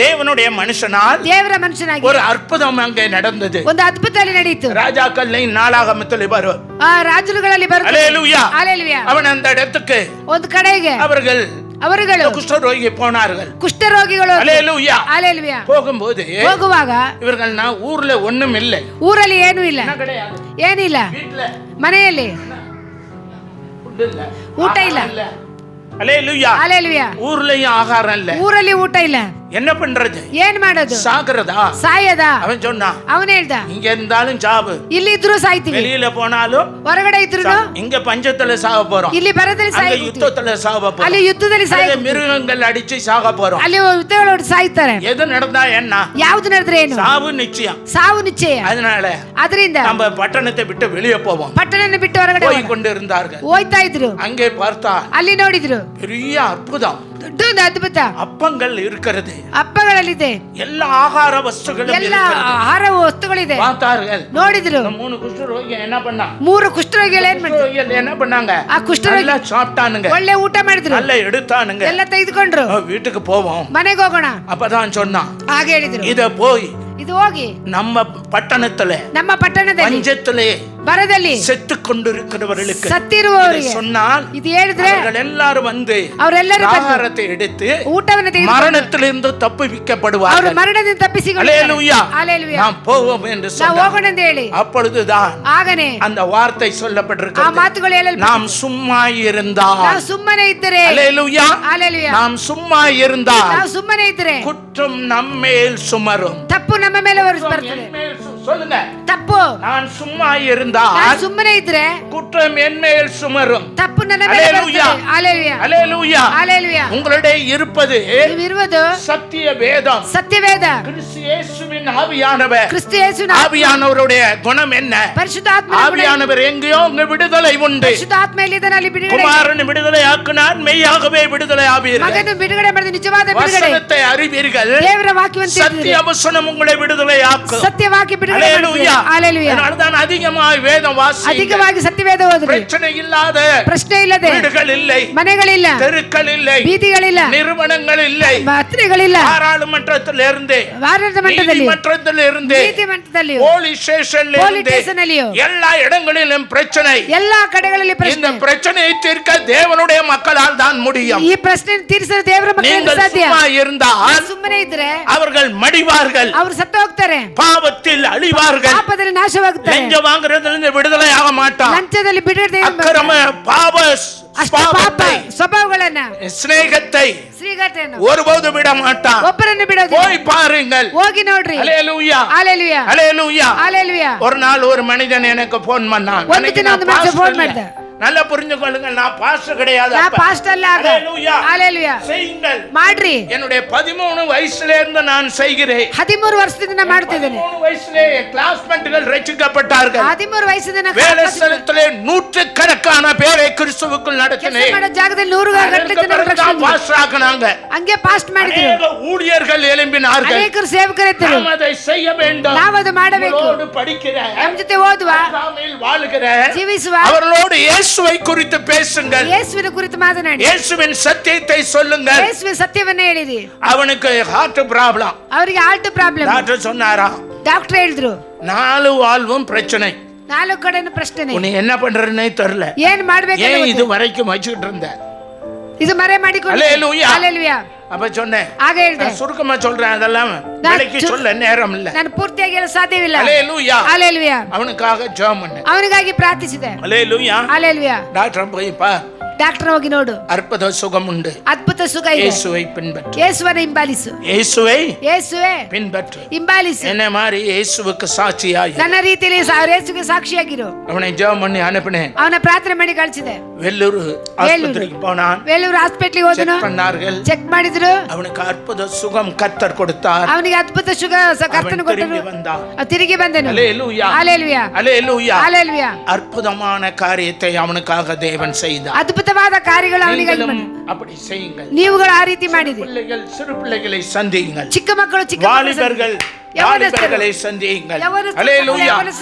Speaker 1: தேவனுடைய மனுஷனால்
Speaker 2: ದೇವರ ಮನುಷ್ಯನಾಗಿ
Speaker 1: ஒரு அற்புதம் அங்கே நடந்தது.
Speaker 2: ಒಂದು ಅದ್ಭುತ ಅಲ್ಲಿ ನಡೆಯಿತು.
Speaker 1: ராஜாக்களை நாளாகமத்தில் வரும்.
Speaker 2: ಆ ರಾಜರುಗಳಲ್ಲಿ ಬರುತ್ತೆ.
Speaker 1: அல்லேலூயா.
Speaker 2: ಹalleluya.
Speaker 1: அவன் அந்த இடத்துக்கு
Speaker 2: ಒಂದು ಕಡೆಗೆ
Speaker 1: அவர்கள் குஷ்டரோகி போனார்கள்.
Speaker 2: ಕುಷ್ಠರೋಗಿಗಳು
Speaker 1: அல்லேலூயா.
Speaker 2: ಹalleluya.
Speaker 1: போகும்போது
Speaker 2: ಹೋಗುವಾಗ
Speaker 1: இவர்கள் நான் ஊர்ல ஒண்ணும் இல்லை,
Speaker 2: ಊರಲ್ಲಿ ಏನೂ ಇಲ್ಲ,
Speaker 1: என்ன கிடையாது,
Speaker 2: ಏನಿಲ್ಲ,
Speaker 1: வீட்ல
Speaker 2: ಮನೆಯಲ್ಲಿ
Speaker 1: ஃபுட் இல்ல,
Speaker 2: ಊಟ ಇಲ್ಲ.
Speaker 1: ஆகாரம் இல்ல. அல்லேலூயா.
Speaker 2: ಹalleluya.
Speaker 1: ஊர்லயும் ஆகாரம் இல்ல,
Speaker 2: ಊರಲ್ಲಿ ಊಟ ಇಲ್ಲ,
Speaker 1: என்ன பண்றது,
Speaker 2: ಏನ್ ಮಾಡೋದು,
Speaker 1: சாகிறதா?
Speaker 2: ಸಾಯದ.
Speaker 1: அவன் சொன்னான்,
Speaker 2: ಅವನ್ ಹೇಳ್ದ,
Speaker 1: இங்க இருந்தாலும் சாவு,
Speaker 2: ಇಲ್ಲಿ ಇದ್ರು ಸಾಯ್ತೀವಿ,
Speaker 1: வெளியில போனாலும்
Speaker 2: ಹೊರಗಡೆ ಇದ್ರು
Speaker 1: இங்க பஞ்சத்துல சாக போறோம்,
Speaker 2: ಇಲ್ಲಿ ಬರದಲ್ಲಿ
Speaker 1: அங்க
Speaker 2: ಸಾಯ್ತೀವಿ,
Speaker 1: யுத்தத்துல சாக போறோம்,
Speaker 2: ಅಲ್ಲಿ ಯುದ್ಧದಲ್ಲಿ
Speaker 1: அங்க
Speaker 2: ಸಾಯ್ತೀವಿ,
Speaker 1: மிருகங்கள் அடிச்சு சாக போறோம்.
Speaker 2: ಅಲ್ಲಿ ಯುದ್ಧಗಳು ಸಾಯ್ತಾರೆ.
Speaker 1: எது நடந்தா என்ன,
Speaker 2: ಯಾವ್ದು ನಡೆದ್ರೆ ಏನು,
Speaker 1: சாவு நிச்சயம்.
Speaker 2: ಸಾವು ನಿಶ್ಚಯ.
Speaker 1: அதனால
Speaker 2: ಅದರಿಂದ
Speaker 1: நம்ம பட்டணத்தை விட்டு வெளியே போவோம்.
Speaker 2: ಪಟ್ಟಣನ ಬಿಟ್ಟು ಹೊರಗಡೆ
Speaker 1: போய் கொண்டு இருந்தார்கள்.
Speaker 2: ಹೋಯ್ತಾ ಇದ್ರು.
Speaker 1: அங்கே பார்த்தா
Speaker 2: ಅಲ್ಲಿ ನೋಡಿದ್ರು
Speaker 1: பெரிய அற்புதம்,
Speaker 2: ದೊಡ್ಡೊಂದು ಅದ್ಭುತ.
Speaker 1: அப்பங்கள் இருக்கிறது,
Speaker 2: ಹಬ್ಬಗಳಲ್ಲಿದೆ,
Speaker 1: எல்லா ஆகார வஸ்துகளும்
Speaker 2: ಎಲ್ಲ
Speaker 1: இருக்கிறது.
Speaker 2: ಆಹಾರ ವಸ್ತುಗಳಿದೆ.
Speaker 1: பார்த்தார்கள்.
Speaker 2: ನೋಡಿದ್ರು.
Speaker 1: 3 குஷ்டரோகி என்ன பண்ணா,
Speaker 2: 3 ಕುಷ್ಠರೋಗಿಗಳು ಏನ್ ಮಾಡಿದ್ರು,
Speaker 1: குஷ்டரோகிகள் என்ன பண்ணாங்க,
Speaker 2: ಆ ಕುಷ್ಠರೋಗಿ
Speaker 1: நல்லா சாப்பிட்டானுங்க,
Speaker 2: ಒಳ್ಳೆ ಊಟ ಮಾಡಿದ್ರು,
Speaker 1: நல்லா எடுத்தானுங்க.
Speaker 2: ಎಲ್ಲ ತೆಗೆದುಕೊಂಡ್ರು.
Speaker 1: வீட்டுக்கு போவோம்.
Speaker 2: ಮನೆಗೆ ಹೋಗೋಣ
Speaker 1: அப்பதான் சொன்னான்,
Speaker 2: ಹಾಗೆ ಹೇಳಿದ್ರು.
Speaker 1: இத போய்
Speaker 2: ಇದು ಹೋಗಿ
Speaker 1: நம்ம பட்டணத்துல
Speaker 2: ನಮ್ಮ ಪಟ್ಟಣದಲ್ಲಿ
Speaker 1: பஞ்சத்திலே
Speaker 2: ಬರದಲ್ಲಿ
Speaker 1: செத்து கொண்டிருக்கிறவர்களுக்கு
Speaker 2: ಸತ್ತಿರುವವರಿಗೆ
Speaker 1: சொன்னால்
Speaker 2: ಇದು ಹೇಳಿದ್ರೆ
Speaker 1: அவர்கள் எல்லாரும் வந்து
Speaker 2: ಅವರೆಲ್ಲರೂ
Speaker 1: ஆகாரத்தை எடுத்து
Speaker 2: ಊಟವನ್ನು ತೆಗೆದು
Speaker 1: மரணத்திலிருந்து தப்புவிக்கப்படுவார்கள்.
Speaker 2: ಅವರು ಮರಣದಿಂದ
Speaker 1: அல்லேலூயா.
Speaker 2: ತಪ್ಪಿಸಿಕೊಳ್ಳುತ್ತಾರೆ.
Speaker 1: நாம் போவோம் என்று
Speaker 2: ನಾವು
Speaker 1: சொன்னார்.
Speaker 2: ಹೋಗೋಣ ಅಂತ ಹೇಳಿ
Speaker 1: அப்பொழுதுதான்
Speaker 2: ಆಗನೆ
Speaker 1: அந்த வார்த்தை
Speaker 2: ಆ
Speaker 1: சொல்லப்பட்டிருக்கிறது,
Speaker 2: ಮಾತುಗಳು ಹೇಳಲ್ಪಟ್ಟಿದೆ.
Speaker 1: நாம் சும்மா இருந்தால்,
Speaker 2: ನಾವು ಸುಮ್ಮನೆ ಇದ್ದರೆ,
Speaker 1: அல்லேலூயா,
Speaker 2: ಹalleluya,
Speaker 1: நாம் சும்மா இருந்தால்
Speaker 2: ನಾವು ಸುಮ್ಮನೆ ಇದ್ದರೆ
Speaker 1: குற்றம் நம்மேல் சுமரும்.
Speaker 2: ತಪ್ಪು ನಮ್ಮ ಮೇಲೆ ಹೊರಿಸಿ ಬರ್ತದೆ.
Speaker 1: என்மேல் சொல்லுங்க.
Speaker 2: ತಪ್ಪು.
Speaker 1: நான் சும்மா இருந்தால்
Speaker 2: ನಾನು ಸುಮ್ಮನೆ ಇದ್ರೆ
Speaker 1: குற்றம் என் மேல் சுமரும்.
Speaker 2: ತಪ್ಪು ನನ್ನ ಮೇಲೆ ಬರ್ತದೆ. ಹalleluya,
Speaker 1: ஹalleluya,
Speaker 2: ಹalleluya.
Speaker 1: உங்களுடைய இருப்பது
Speaker 2: ನೀವಿರುವುದು
Speaker 1: சத்திய வேதம்,
Speaker 2: ಸತ್ಯವೇದ.
Speaker 1: கிறிஸ்து இயேசுவின் ஆவியானவர்.
Speaker 2: ಕ್ರಿಸ್ತ ಯೇಸುವಿನ
Speaker 1: ஆவியானவருடைய குணம் என்ன?
Speaker 2: ಪರಿಶುದ್ಧಾತ್ಮನ ಗುಣ.
Speaker 1: ஆவியானவர் எங்கேயோ அங்க விடுதலை உண்டு.
Speaker 2: ಪರಿಶುದ್ಧಾತ್ಮ ಎಲ್ಲಿದ್ದಾನೆ ಅಲ್ಲಿ ಬಿಡುಗಡೆ.
Speaker 1: குமாரன் விடுதலை ஆக்கினார், மெய்யாகவே விடுதலை ஆவீர்கள்.
Speaker 2: ಮಗನು ಬಿಡುಗಡೆ ಮಾಡಿದ ನಿಜವಾದ ಬಿಡುಗಡೆ.
Speaker 1: வசனத்தை அறிவீர்கள்,
Speaker 2: ದೇವರ ವಾಕ್ಯವನ್ನು
Speaker 1: சத்திய வசனம் உங்களை விடுதலை ஆக்கும்.
Speaker 2: ಸತ್ಯವಾಗಿ ಬಿಡುಗಡೆ
Speaker 1: ஹalleluya,
Speaker 2: ಹalleluya.
Speaker 1: அதனால்தான் அதிகமாக வேதம் வாசியுங்கள்.
Speaker 2: ಅಧಿಕವಾಗಿ ಸತ್ಯವೇದ ಓದಿರಿ.
Speaker 1: பிரச்சனை இல்லாத
Speaker 2: ಪ್ರಶ್ನೆ ಇಲ್ಲದೆ
Speaker 1: வீடுகள் இல்லை,
Speaker 2: ಮನೆಗಳಿಲ್ಲ,
Speaker 1: தெருக்கள் இல்லை,
Speaker 2: ಬೀದಿಗಳಿಲ್ಲ,
Speaker 1: நிறுவனங்கள் இல்லை,
Speaker 2: ಪತ್ರಿಗಳಿಲ್ಲ.
Speaker 1: பாராளுமன்றத்திலிருந்து,
Speaker 2: ಭಾರತ ಮಟ್ಟದಲ್ಲಿ,
Speaker 1: நீதிமன்றத்திலிருந்து,
Speaker 2: ನೀತಿ ಮಟ್ಟದಲ್ಲಿ,
Speaker 1: போலீஸ் ஸ்டேஷன்ல, எல்லா இடங்களிலும் பிரச்சனை.
Speaker 2: ಎಲ್ಲಾ ಕಡೆಗಳಲ್ಲಿ
Speaker 1: இந்த
Speaker 2: ಪ್ರಶ್ನೆ.
Speaker 1: பிரச்சனையை தீர்க்க தேவனுடைய மக்களால் தான் முடியும்.
Speaker 2: ಈ ಪ್ರಶ್ನೆ ತೀರಿಸಲು ದೇವರ ಮಕ್ಕಳಿಂದ
Speaker 1: நீங்கள்
Speaker 2: ಸಾಧ್ಯ.
Speaker 1: சும்மா இருந்தால்
Speaker 2: ಸುಮ್ಮನೆ ಇದ್ರೆ
Speaker 1: அவர்கள் மடிவார்கள்,
Speaker 2: ಅವರು ಸತ್ತು ಹೋಗ್ತಾರೆ,
Speaker 1: பாவத்தில் அழிவார்கள்,
Speaker 2: ಪಾಪದಲ್ಲಿ ನಾಶವಾಗುತ್ತಾರೆ,
Speaker 1: லஞ்சம் வாங்குறதுல விடுதலை ஆக மாட்டான்,
Speaker 2: ಲಂಚದಲ್ಲಿ ಬಿಡುಗಡೆ,
Speaker 1: அக்கிரம பாவ
Speaker 2: ಅಷ್ಟ ಪಾಪ
Speaker 1: பாவத்தை,
Speaker 2: ಸ್ವಭಾವಗಳನ್ನ,
Speaker 1: ஸ்நேகத்தை
Speaker 2: ಶ್ರೀಗತೆಯನ್ನು
Speaker 1: ஒருபோது விட மாட்டான்.
Speaker 2: ಒಬ್ಬರನ್ನು ಬಿಡೋದು.
Speaker 1: போய் பாருங்கள்.
Speaker 2: ಹೋಗಿ ನೋಡ್ರಿ.
Speaker 1: ஹalleluya,
Speaker 2: ಹalleluya,
Speaker 1: ஹalleluya.
Speaker 2: ಹalleluya.
Speaker 1: ஒரு நாள் ஒரு மனிதன் எனக்கு போன் பண்ணான்.
Speaker 2: ಒಂದು ದಿನ ಒಂದು ಮನುಷ್ಯ ಫೋನ್ ಮಾಡಿದ.
Speaker 1: நல்லா புரிஞ்சுக்கொள்ளுங்க, நான் பாஸ்டர் கிடையாது.
Speaker 2: ನಾ
Speaker 1: அப்ப.
Speaker 2: ಪಾಸ್ಟ್ ಅಲ್ಲ ಆಗ.
Speaker 1: ஹalleluya,
Speaker 2: ಹalleluya.
Speaker 1: செய்யுங்கள்.
Speaker 2: ಮಾಡ್ರಿ.
Speaker 1: என்னுடைய 13 வயசுல இருந்து நான் செய்கிறேன்.
Speaker 2: 13 ವರ್ಷದಿಂದ ನಾ ಮಾಡ್ತಿದ್ದೇನೆ.
Speaker 1: 13 வயசுல கிளாஸ்மேட்டுகள் ரட்சிக்கப்பட்டார்கள்.
Speaker 2: 13 ವಯಸ್ಸಿನ
Speaker 1: வேலை ಸ್ಥಳத்திலே நூற்றுக்கணக்கான பேரை கிறிஸ்துவுக்குள் நடத்தினேன்.
Speaker 2: ಮಾಡೋ ಜಾಗದಲ್ಲಿ 100 ಗಂಟೆ ಜನ ರಕ್ಷಣೆ
Speaker 1: பாஸ்டர் ஆக்குனாங்க.
Speaker 2: ಹಂಗೆ ಪಾಸ್ಟ್ ಮಾಡಿದ್ರು.
Speaker 1: அநேக ஊழியர்கள் எழும்பினார்கள்.
Speaker 2: ಅನೇಕರು ಸೇವಕರಿದ್ದರು.
Speaker 1: நாம் அதை செய்ய வேண்டும்.
Speaker 2: ನಾವು ಅದು ಮಾಡಬೇಕು.
Speaker 1: அவர்களோடு படிக்கிற,
Speaker 2: ನಮ್ಮ ಜೊತೆ ಓದುವ,
Speaker 1: அருகாமையில் வாழுகிற,
Speaker 2: ಜೀವಿಸುವ,
Speaker 1: அவர்களோடு இயேசுவை குறித்து பேசுங்கள்.
Speaker 2: ಯೇಸುವಿನ ಕುರಿತು ಮಾತನಾಡಿ,
Speaker 1: இயேசுவின் சத்தியத்தை சொல்லுங்கள்.
Speaker 2: ಯೇಸುವಿನ ಸತ್ಯವನ್ನ ಹೇಳಿರಿ.
Speaker 1: அவனுக்கு ஹார்ட் ப்ராப்ளம்.
Speaker 2: ಅವರಿಗೆ ಹಾರ್ಟ್ ಪ್ರಾಬ್ಲಮ್.
Speaker 1: டாக்டர் சொன்னாரா,
Speaker 2: ಡಾಕ್ಟರ್ ಹೇಳಿದ್ರು
Speaker 1: 4 வாழ்வும் பிரச்சனை.
Speaker 2: 4 ಕಡೆನೂ ಪ್ರಶ್ನೆ.
Speaker 1: உன்னை என்ன பண்றதுன்னே தெரியல.
Speaker 2: ಏನ್ ಮಾಡ್ಬೇಕು
Speaker 1: ஏன் இது வரைக்கும் வச்சுக்கிட்டு இருந்த?
Speaker 2: ಇದು ಮರೆ ಮಾಡಿಕೊಂಡು.
Speaker 1: ஹalleluya,
Speaker 2: ಹalleluya.
Speaker 1: அப்ப சொன்னேன்.
Speaker 2: ಆಗ ಹೇಳಿದೆ.
Speaker 1: நான் சுருக்கமா சொல்றேன், அதெல்லாம் விலைக்கு சொல்ல நேரம் இல்ல.
Speaker 2: ನಾನು ಪೂರ್ತಿಯಾಗಿ ಹೇಳಲು ಸಾಧ್ಯವಿಲ್ಲ.
Speaker 1: ஹalleluya,
Speaker 2: ಹalleluya.
Speaker 1: அவனுக்காக ஜெபம் பண்ணு.
Speaker 2: ಅವನಿಗಾಗಿ ಪ್ರಾರ್ಥಿಸಿದೆ.
Speaker 1: ஹalleluya,
Speaker 2: ಹalleluya.
Speaker 1: டாக்டர் போய் பார்,
Speaker 2: ಡಾಕ್ಟರ್ ಹೋಗಿ ನೋಡು,
Speaker 1: அற்புத சுகம் உண்டு.
Speaker 2: ಅದ್ಭುತ ಸುಖ ಇದೆ.
Speaker 1: இயேசுவை பின்பற்று,
Speaker 2: ಯೇಸುವನ್ನ ಹಿಂಬಾಲಿಸು.
Speaker 1: இயேசுவை
Speaker 2: ಯೇಸುವೆ
Speaker 1: பின்பற்று.
Speaker 2: ಹಿಂಬಾಲಿಸು.
Speaker 1: என்ன மாதிரி இயேசுவுக்கு சாட்சியாய்
Speaker 2: ನನ್ನ ರೀತಿಯಲ್ಲಿ ಯೇಸುಗೆ ಸಾಕ್ಷಿಯಾಗಿರು.
Speaker 1: அவனை ஜெபம் பண்ணி அனுப்பினேன்.
Speaker 2: ಅವನ ಪ್ರಾರ್ಥನೆ ಮಾಡಿ ಕಳಿಸಿದೆ.
Speaker 1: வெள்ளூர் ஆஸ்பத்திரிக்கு போனான்.
Speaker 2: ವೇಲೂರು ಹಾಸ್ಪಿಟಲ್ ಹೋದನು.
Speaker 1: செக் பண்ணார்கள்.
Speaker 2: ಚೆಕ್ ಮಾಡಿದ್ರು.
Speaker 1: அவனுக்கு அற்புத சுகம் கர்த்தர் கொடுத்தார்.
Speaker 2: ಅವನಿಗೆ ಅದ್ಭುತ ಸುಖ ಕರ್ತನು ಕೊಟ್ಟನು.
Speaker 1: திரும்பி வந்தான்.
Speaker 2: ತಿರುಗಿ ಬಂದನು.
Speaker 1: ஹalleluya,
Speaker 2: ಹalleluya,
Speaker 1: ஹalleluya.
Speaker 2: ಹalleluya.
Speaker 1: அற்புதமான காரியத்தை அவனுக்காக தேவன் செய்தார்.
Speaker 2: ಅದ್ಭುತವಾದ ಕಾರ್ಯಗಳು ಅವನಿಗೆ
Speaker 1: நீங்களும் அப்படி செய்யுங்கள்.
Speaker 2: ನೀವುಗಳು ಆ ರೀತಿ ಮಾಡಿದಿ.
Speaker 1: பிள்ளைகள், சிறு பிள்ளைகளை சந்தியுங்கள்.
Speaker 2: ಚಿಕ್ಕ ಮಕ್ಕಳು, ಚಿಕ್ಕ
Speaker 1: வாலிபர்கள் வாலிபர்களை சந்தியுங்கள். ஹalleluya.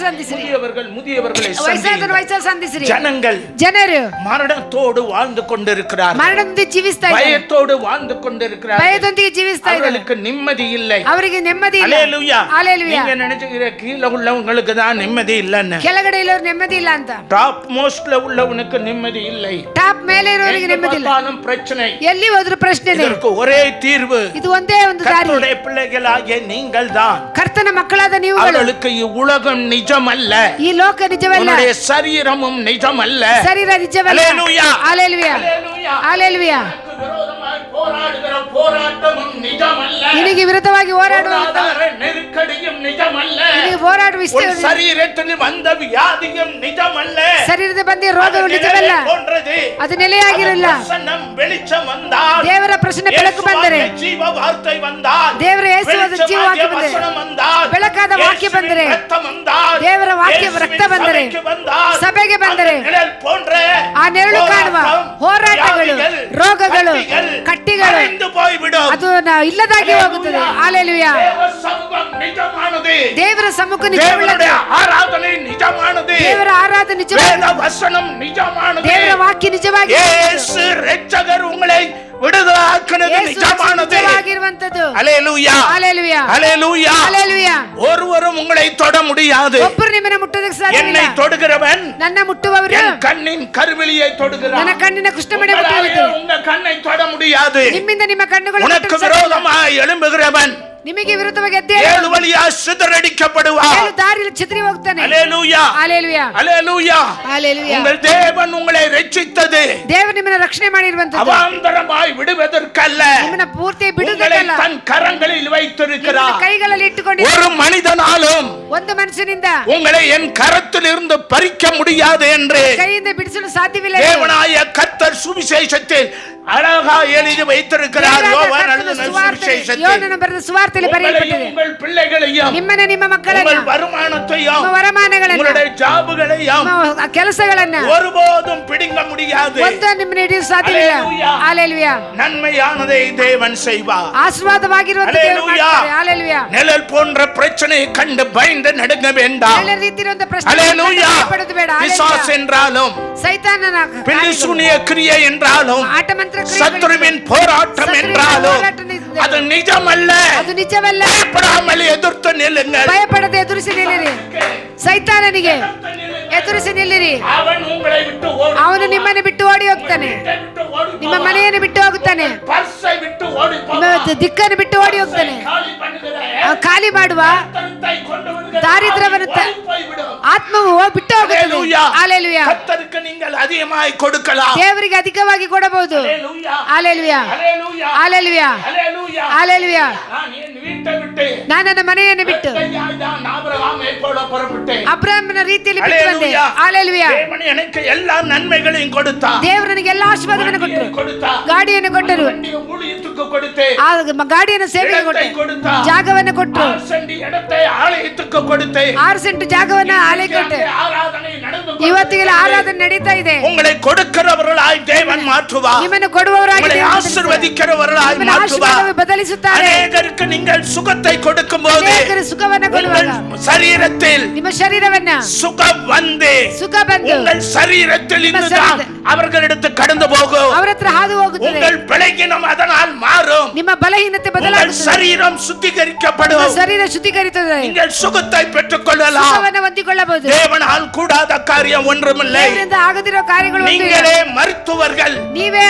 Speaker 1: முதியவர்கள் முதியவர்களை
Speaker 2: ವಯಸ್ಸಾದವರು
Speaker 1: சந்தியுங்கள்.
Speaker 2: ವಯಸ್ಸಾದ ಸಂಧಿಸಿರಿ.
Speaker 1: ஜனங்கள்
Speaker 2: ಜನರು
Speaker 1: மரணத்தோடு வாழ்ந்து கொண்டிருக்கிறார்கள்.
Speaker 2: ಮರಣದೊಂದಿಗೆ ಜೀವಿಸ್ತಾ ಇದ್ದಾರೆ.
Speaker 1: பயத்தோடு வாழ்ந்து கொண்டிருக்கிறார்கள்.
Speaker 2: ಭಯದೊಂದಿಗೆ ಜೀವಿಸ್ತಾ ಇದ್ದಾರೆ.
Speaker 1: அவர்களுக்கு நிம்மதி இல்லை.
Speaker 2: ಅವರಿಗೆ ನೆಮ್ಮದಿ ಇಲ್ಲ.
Speaker 1: ஹalleluya.
Speaker 2: ಹalleluya.
Speaker 1: நீங்க நினைச்சுக்கிற கீழ உள்ளவங்களுக்கு தான் நிம்மதி இல்லன்னு.
Speaker 2: ಕೆಳಗಡೆ ಇರೋರು ನೆಮ್ಮದಿ ಇಲ್ಲ ಅಂತ.
Speaker 1: டாப் மோஸ்ட்ல உள்ளவனுக்கு நிம்மதி இல்லை.
Speaker 2: ಟಾಪ್ ಮೇಲೆ ಇರೋರಿಗೆ ನೆಮ್ಮದಿ ಇಲ್ಲ.
Speaker 1: பார்த்தாலும் பிரச்சனை.
Speaker 2: ಎಲ್ಲಿ ಹೋದ್ರು ಪ್ರಶ್ನೆನೇ.
Speaker 1: இதற்கு ஒரே தீர்வு
Speaker 2: ಇದು ಒಂದೇ ಒಂದು ದಾರಿ.
Speaker 1: கர்த்தருடைய பிள்ளைகளாகிய நீங்கள் தான்.
Speaker 2: ಕರ್ತನ ಮಕ್ಕಳಾದ ನೀವುಗಳು.
Speaker 1: அவர்களுக்கு உலகம் நிஜமல்ல.
Speaker 2: ಈ ಲೋಕ ನಿಜವಲ್ಲ.
Speaker 1: உன்னுடைய சரீரமும் நிஜமல்ல.
Speaker 2: ಶರೀರ ನಿಜವಲ್ಲ.
Speaker 1: ஹalleluya,
Speaker 2: ಹalleluya,
Speaker 1: ஹalleluya.
Speaker 2: ಹalleluya.
Speaker 1: உனக்கு விரோதமாய் போராடுகிற போராட்டமும் நிஜமல்ல.
Speaker 2: ನಿನಗೆ ವಿರುದ್ಧವಾಗಿ ಹೋರಾಡುವ
Speaker 1: பொருளாதார நெருக்கடியும் நிஜமல்ல.
Speaker 2: ನಿನಗೆ ಹೋರಾಡುವ
Speaker 1: உன் சரீரத்தில் வந்த வியாதியும் நிஜமல்ல.
Speaker 2: ಶರೀರದ ಬಂದ ರೋಗವು ನಿಜವಲ್ಲ.
Speaker 1: போன்றது.
Speaker 2: ಅದು ನೆಲೆಯಾಗಿರಲ್ಲ.
Speaker 1: வசனம் வெளிச்சம் வந்தால்,
Speaker 2: ದೇವರ ಪ್ರಶ್ನೆ ಬೆಳಕು ಬಂದರೆ,
Speaker 1: ஜீவ வார்த்தை வந்தால்,
Speaker 2: ದೇವರ ಯೇಸುವಾದ ಜೀವ ವಾಕ್ಯ ಬಂದರೆ,
Speaker 1: வசனம் வந்தால்,
Speaker 2: ಬೆಳಕಾದ ವಾಕ್ಯ ಬಂದರೆ,
Speaker 1: ரத்தம் வந்தால்,
Speaker 2: ದೇವರ ವಾಕ್ಯ ರಕ್ತ ಬಂದರೆ, ಸಭೆಗೆ ಬಂದರೆ,
Speaker 1: நிழல் போன்ற
Speaker 2: ಆ ನೆರಳು ಕಾಣುವ ಹೋರಾಟಗಳು, ರೋಗಗಳು, ಕಟ್ಟಿಗಳು
Speaker 1: போய்விடும்.
Speaker 2: ಅದು ಇಲ್ಲದಾಗಿ ಹೋಗುತ್ತದೆ. ಹalleluya. ದೇವರ ಸಮ್ಮುಖ ನಿಜವುಳ್ಳದು.
Speaker 1: ಆರಾಧನೆ ನಿಜமானது.
Speaker 2: ದೇವರ ಆರಾಧನೆ ನಿಜವಾಗಿದೆ.
Speaker 1: வேத வசனம் நிஜமானது.
Speaker 2: ದೇವರ ವಾಕ್ಯ ನಿಜವಾಗಿದೆ.
Speaker 1: ಯೇಸು ರಕ್ಷಕர் உங்களை விடுதலாக்கினது நிஜமானது.
Speaker 2: ನಿಜವಾಗಿರುವಂತದ್ದು.
Speaker 1: ஹalleluya,
Speaker 2: ಹalleluya,
Speaker 1: ஹalleluya.
Speaker 2: ಹalleluya.
Speaker 1: ஒருவரும் உங்களை தொட முடியாது.
Speaker 2: ಒಬ್ಬರು ನಿಮ್ಮನ್ನ ಮುಟ್ಟೋದಕ್ಕೆ ಸಾಧ್ಯವಿಲ್ಲ.
Speaker 1: என்னை தொடுகிறவன்
Speaker 2: ನನ್ನ ಮುಟ್ಟುವವರು
Speaker 1: என் கண்ணின் கருவிலியை தொடுகிறான்.
Speaker 2: ನನ್ನ ಕಣ್ಣಿನ ಕುಷ್ಠಮಣೆ ಮುಟ್ಟುವುದು.
Speaker 1: உங்கள் கண்ணை தொட முடியாது.
Speaker 2: ನಿಮ್ಮಿಂದ ನಿಮ್ಮ ಕಣ್ಣುಗಳು
Speaker 1: உனக்கு விரோதமாய் எழும்புகிறவன்
Speaker 2: ನಿಮಗೆ ವಿರುದ್ಧವಾಗಿ
Speaker 1: ஏழு வழியா சிதறடிக்கப்படுவார்.
Speaker 2: ಏಳು ದಾರಿಯಲ್ಲಿ ಚಿದರಿ ಹೋಗ್ತಾನೆ.
Speaker 1: அல்லேலூயா,
Speaker 2: ಹಲ್ಲೆಲೂಯಾ,
Speaker 1: அல்லேலூயா.
Speaker 2: ಹಲ್ಲೆಲೂಯಾ.
Speaker 1: உங்கள் தேவன் உங்களை ரட்சித்தது
Speaker 2: ದೇವರು ನಿಮ್ಮನ್ನ ರಕ್ಷಣೆ ಮಾಡಿರುವಂತದ್ದು
Speaker 1: அவாந்தரமாய் விடுவதற்கல்ல,
Speaker 2: ನಿಮ್ಮನ್ನ ಪೂರ್ತಿ
Speaker 1: உங்களை
Speaker 2: ಬಿಡುವುದಲ್ಲ,
Speaker 1: தன் கரங்களில் வைத்திருக்கிறார்.
Speaker 2: ಕೈಗಳಲ್ಲಿ ಇಟ್ಟುಕೊಂಡಿದ್ದಾನೆ.
Speaker 1: ஒரு மனிதனாலும்
Speaker 2: ಒಂದು ಮನುಷ್ಯನಿಂದ
Speaker 1: உங்களை என் கரத்தில் இருந்து பறிக்க முடியாது என்று
Speaker 2: ಕೈಯಿಂದ ಬಿಡಿಸಲು ಸಾಧ್ಯವಿಲ್ಲ.
Speaker 1: தேவனாய கர்த்தர் சுவிசேஷத்தில் அழகா எழுதி வைத்திருக்கிறார். யோவான் எழுதின சுவிசேஷத்தில்
Speaker 2: ಯೋನನ ಬರೆದ ಸುವಾರ್ತೆಯಲ್ಲಿ ಬರೆಯಲ್ಪಟ್ಟಿದೆ.
Speaker 1: உங்கள் பிள்ளைகளையும்
Speaker 2: ನಿಮ್ಮನ್ನ, ನಿಮ್ಮ ಮಕ್ಕಳನ್ನ,
Speaker 1: உங்கள் வருமானத்தையும்
Speaker 2: ನಿಮ್ಮ ವರಮಾನಗಳನ್ನ,
Speaker 1: உங்களுடைய ஜாபுகளையும்
Speaker 2: ನಿಮ್ಮ ಕೆಲಸಗಳನ್ನ
Speaker 1: ஒருபோதும் பிடுங்க முடியாது.
Speaker 2: ಒಂದು ನಿಮ್ಮನ್ನ ಹಿಡಿಯಲು ಸಾಧ್ಯವಿಲ್ಲ. ಹಲ್ಲೆಲೂಯಾ.
Speaker 1: நன்மையானதை தேவன் செய்வார்.
Speaker 2: ಆಶೀರ್ವಾದವಾಗಿರುವಂತ ದೇವರು ಮಾಡ್ತಾರೆ. ಹಲ್ಲೆಲೂಯಾ.
Speaker 1: நிழல் போன்ற பிரச்சனையை கண்டு பயந்து நடுங்க வேண்டாம்.
Speaker 2: ಎಲ್ಲ ರೀತಿಯಿರುವಂತ ಪ್ರಶ್ನೆ
Speaker 1: ஹல்லேலூயா.
Speaker 2: ಪಡೋದು ಬೇಡ.
Speaker 1: பிசாசு என்றாலும்
Speaker 2: ಸೈತಾನನ
Speaker 1: பில்லிசூனிய கிரியை என்றாலும்
Speaker 2: ಆಟ ಮಂತ್ರ
Speaker 1: சத்துருவின் போராட்டம் என்றாலும் அது நிஜமல்ல.
Speaker 2: ಅದು ನಿಜವಲ್ಲ.
Speaker 1: பயப்படாமல் எதிர்த்து நில்லுங்கள்.
Speaker 2: ಭಯಪಡದೆ ಎದುರಿಸಿ ನಿಲ್ಲಿರಿ. ಸೈತಾನನಿಗೆ ಎದುರಿಸಿ ನಿಲ್ಲಿರಿ.
Speaker 1: அவன் உங்களை விட்டு ஓடி,
Speaker 2: ಅವನು ನಿಮ್ಮನ್ನು ಬಿಟ್ಟು ಓಡಿ ಹೋಗ್ತಾನೆ.
Speaker 1: விட்டு ஓடி,
Speaker 2: ನಿಮ್ಮ ಮನೆಯನ್ನು ಬಿಟ್ಟು ಹೋಗುತ್ತಾನೆ.
Speaker 1: பர்ஸை விட்டு ஓடி
Speaker 2: ನಿಮ್ಮ ದಿಕ್ಕನ್ನು ಬಿಟ್ಟು ಓಡಿ ಹೋಗ್ತಾನೆ.
Speaker 1: காலி பண்ணுகிற
Speaker 2: ಖಾಲಿ ಮಾಡುವ
Speaker 1: தன்னை கொண்டு வருகிற
Speaker 2: ದಾರಿದ್ರ್ಯವನ್ನು
Speaker 1: போய்விடும்.
Speaker 2: ಆತ್ಮವು ಬಿಟ್ಟು ಹೋಗುತ್ತದೆ.
Speaker 1: ஹல்லேலூயா.
Speaker 2: ಹಲ್ಲೆಲೂಯಾ.
Speaker 1: கர்த்தருக்கு நீங்கள் அதிகமாய் கொடுக்கலாம்.
Speaker 2: ದೇವರಿಗೆ ಅಧಿಕವಾಗಿ ಕೊಡಬಹುದು.
Speaker 1: ஹல்லேலூயா,
Speaker 2: ಹಲ್ಲೆಲೂಯಾ,
Speaker 1: ஹல்லேலூயா,
Speaker 2: ಹಲ್ಲೆಲೂಯಾ,
Speaker 1: ஹல்லேலூயா.
Speaker 2: ಹಲ್ಲೆಲೂಯಾ.
Speaker 1: நான் என் வீட்டை விட்டு
Speaker 2: ನಾನು ನನ್ನ ಮನೆಯನ್ನು ಬಿಟ್ಟು
Speaker 1: ஆபிரகாமை போல புறப்பட்டேன்.
Speaker 2: ಅಬ್ರಾಹ್ಮನ ರೀತಿಯಲ್ಲಿ ಬಿಟ್ಟು ಬಂದೆ.
Speaker 1: ஹல்லேலூயா.
Speaker 2: ಹಲ್ಲೆಲೂಯಾ.
Speaker 1: தேவன் எனக்கு எல்லா நன்மைகளையும் கொடுத்தார்.
Speaker 2: ದೇವರು ನನಗೆ ಎಲ್ಲ ಆಶೀರ್ವಾದವನ್ನು ಕೊಟ್ಟರು.
Speaker 1: கொடுத்தார்.
Speaker 2: ಗಾಡಿಯನ್ನು ಕೊಟ್ಟರು.
Speaker 1: வண்டிய ஊழியத்துக்கு கொடுத்தேன்.
Speaker 2: ಆ ಗಾಡಿಯನ್ನು ಸೇವೆಗೆ
Speaker 1: இடத்தை
Speaker 2: ಕೊಟ್ಟರು.
Speaker 1: கொடுத்தார்.
Speaker 2: ಜಾಗವನ್ನು ಕೊಟ್ಟರು.
Speaker 1: 6 சென்ட் இடத்தை ஆலயத்துக்கு கொடுத்தேன்.
Speaker 2: 6 ಸೆಂಟ್ ಜಾಗವನ್ನ ಆಲಯ ಕೊಟ್ಟೆ.
Speaker 1: ஆராதனை நடந்து
Speaker 2: ಇವತ್ತಿಗೆಲ್ಲ ಆರಾಧನೆ ನಡೀತಾ ಇದೆ.
Speaker 1: உங்களை கொடுக்கிறவர்களாய் தேவன் மாற்றுவார்.
Speaker 2: ನಿಮ್ಮನ್ನು ಕೊಡುವವರಾಗಿ
Speaker 1: உங்களை
Speaker 2: ದೇವರು
Speaker 1: ஆசீர்வதிக்கிறவர்களாய்
Speaker 2: ನಿಮ್ಮನ್ನು
Speaker 1: மாற்றுவார்.
Speaker 2: ಆಶೀರ್ವಾದವಾಗಿ ಬದಲಿಸುತ್ತಾರೆ.
Speaker 1: அநேகருக்கு நீங்கள் சுகத்தை கொடுக்கும்போது
Speaker 2: ಅನೇಕರು ಸುಖವನ್ನು ಕೊಡುವಾಗ
Speaker 1: உங்கள் சரீரத்தில்
Speaker 2: ನಿಮ್ಮ ಶರೀರವನ್ನ
Speaker 1: சுகம் வந்து
Speaker 2: ಸುಖ ಬಂದು
Speaker 1: உங்கள் சரீரத்தில்
Speaker 2: ನಿಮ್ಮ
Speaker 1: இருந்துதான் அவர்களிடத்து கடந்து போகும்.
Speaker 2: ಅವರ ಹತ್ರ ಹಾದು ಹೋಗುತ್ತದೆ.
Speaker 1: உங்கள் பலகீனம் அதனால் மாறும்.
Speaker 2: ನಿಮ್ಮ ಬಲಹೀನತೆ
Speaker 1: உங்கள்
Speaker 2: ಬದಲಾಗುತ್ತದೆ.
Speaker 1: சரீரம்
Speaker 2: ನಿಮ್ಮ
Speaker 1: சுத்திகரிக்கப்படும்.
Speaker 2: ಶರೀರ ಶುದ್ಧೀಕರಿಸುತ್ತದೆ.
Speaker 1: நீங்கள் சுகத்தை பெற்றுக் கொள்ளலாம்.
Speaker 2: ಸುಖವನ್ನು ಹೊಂದಿಕೊಳ್ಳಬಹುದು.
Speaker 1: தேவனால் கூடாத காரியம் ஒன்றுமில்லை.
Speaker 2: ದೇವರಿಂದ ಆಗದಿರೋ ಕಾರ್ಯಗಳು ಒಂದೂ ಇಲ್ಲ.
Speaker 1: நீங்களே மருத்துவர்கள்,
Speaker 2: ನೀವೇ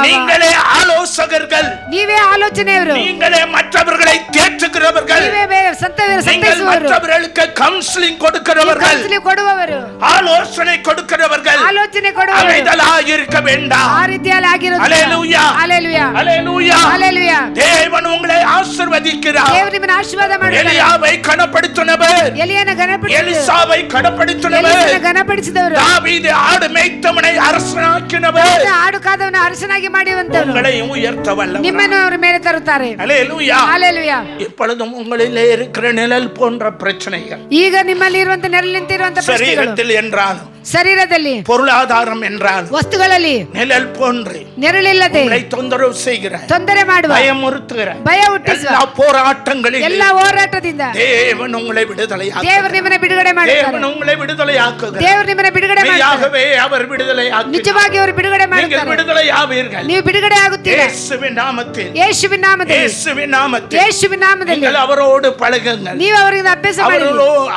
Speaker 1: நீங்களே ஆலோசகர்கள்,
Speaker 2: ನೀವೇ ಆಲೋಚನೆಯವರು,
Speaker 1: நீங்களே மற்றவர்களை தேற்றுகிறவர்கள்,
Speaker 2: ನೀವೇ
Speaker 1: நீங்கள்
Speaker 2: ಸಂತೈಸುವವರು,
Speaker 1: மற்றவர்களுக்கு கவுன்சிலிங் கொடுக்கிறவர்கள்,
Speaker 2: ಕೌನ್ಸಿಲಿಂಗ್ ಕೊಡುವವರು,
Speaker 1: ஆலோசனை கொடுக்கிறவர்கள்.
Speaker 2: ಆಲೋಚನೆ ಕೊಡುವವರು.
Speaker 1: அமைதலாய் இருக்க வேண்டாம்.
Speaker 2: ಆ ರೀತಿಯಲ್ಲಿ ಆಗಿರೋದು.
Speaker 1: ஹல்லேலூயா,
Speaker 2: ಹಲ್ಲೆಲೂಯಾ,
Speaker 1: ஹல்லேலூயா.
Speaker 2: ಹಲ್ಲೆಲೂಯಾ.
Speaker 1: தேவன் உங்களை ஆசீர்வதிக்கிறார்.
Speaker 2: ದೇವರು ನಿಮ್ಮನ್ನು ಆಶೀರ್ವಾದ ಮಾಡುತ್ತಾರೆ.
Speaker 1: எலியாவை கனப்படுத்தினவர்,
Speaker 2: ಎಲಿಯನ ಘನಪಡಿಸಿದವರು,
Speaker 1: எலிசாவை கனப்படுத்தினவர்,
Speaker 2: ಎಲಿಯನ ಘನಪಡಿಸಿದವರು,
Speaker 1: தாவீது ஆடு மேய்த்தவனை அரசனாக்கினவர்,
Speaker 2: ಆಡು ಕಾದವನ ಅರಸನಾಗಿ ಮಾಡಿರುವಂತವರು
Speaker 1: உங்களையும் உயர்த்த வல்லவர்.
Speaker 2: ನಿಮ್ಮನ್ನು ಅವರ ಮೇಲೆ ತರುತ್ತಾರೆ.
Speaker 1: ஹல்லேலூயா.
Speaker 2: ಹಲ್ಲೆಲೂಯಾ.
Speaker 1: எப்பொழுதும் உங்களிலே இருக்கிற நிழல் போன்ற பிரச்சனைகள்,
Speaker 2: ಈಗ ನಿಮ್ಮಲ್ಲಿ ಇರುವಂತ ನೆರಳು ನಿಂತಿರುವಂತ ಪ್ರಶ್ನೆಗಳು,
Speaker 1: சரீரத்தில் என்றாலும்
Speaker 2: ಶರೀರದಲ್ಲಿ,
Speaker 1: பொருளாதாரம் என்றாலும்
Speaker 2: ವಸ್ತುಗಳಲ್ಲಿ
Speaker 1: நிழல் போன்று
Speaker 2: ನೆರಳಿಲ್ಲದೆ
Speaker 1: உங்களை தொந்தரவு செய்கிற,
Speaker 2: ತೊಂದರೆ ಮಾಡುವ,
Speaker 1: பயமுறுத்துகிற
Speaker 2: ಭಯ ಹುಟ್ಟಿಸುವ
Speaker 1: எல்லா போராட்டங்களில்
Speaker 2: ಎಲ್ಲ ಹೋರಾಟದಿಂದ
Speaker 1: தேவன் உங்களை விடுதலையாக்குகிறார்.
Speaker 2: ದೇವರು ನಿಮ್ಮನ್ನ ಬಿಡುಗಡೆ ಮಾಡುತ್ತಾರೆ.
Speaker 1: தேவன் உங்களை விடுதலையாக்குகிறார்.
Speaker 2: ದೇವರು ನಿಮ್ಮನ್ನ ಬಿಡುಗಡೆ ಮಾಡುತ್ತಾರೆ.
Speaker 1: மெய்யாகவே அவர் விடுதலையாக்குகிறார்.
Speaker 2: ನಿಜವಾಗಿ ಅವರು ಬಿಡುಗಡೆ
Speaker 1: நீங்கள்
Speaker 2: ಮಾಡುತ್ತಾರೆ.
Speaker 1: விடுதலையாவீர்கள்.
Speaker 2: ನೀವು ಬಿಡುಗಡೆ ಆಗುತ್ತೀರಾ.
Speaker 1: இயேசுவின் நாமத்தில்,
Speaker 2: ಯೇಸುವಿನ ನಾಮದಲ್ಲಿ,
Speaker 1: இயேசுவின் நாமத்தில்
Speaker 2: ಯೇಸುವಿನ ನಾಮದಲ್ಲಿ
Speaker 1: நீங்கள் அவரோடு பழகுங்கள்.
Speaker 2: ನೀವು ಅವರಿಂದ ಅಭ್ಯಾಸ ಮಾಡಿ,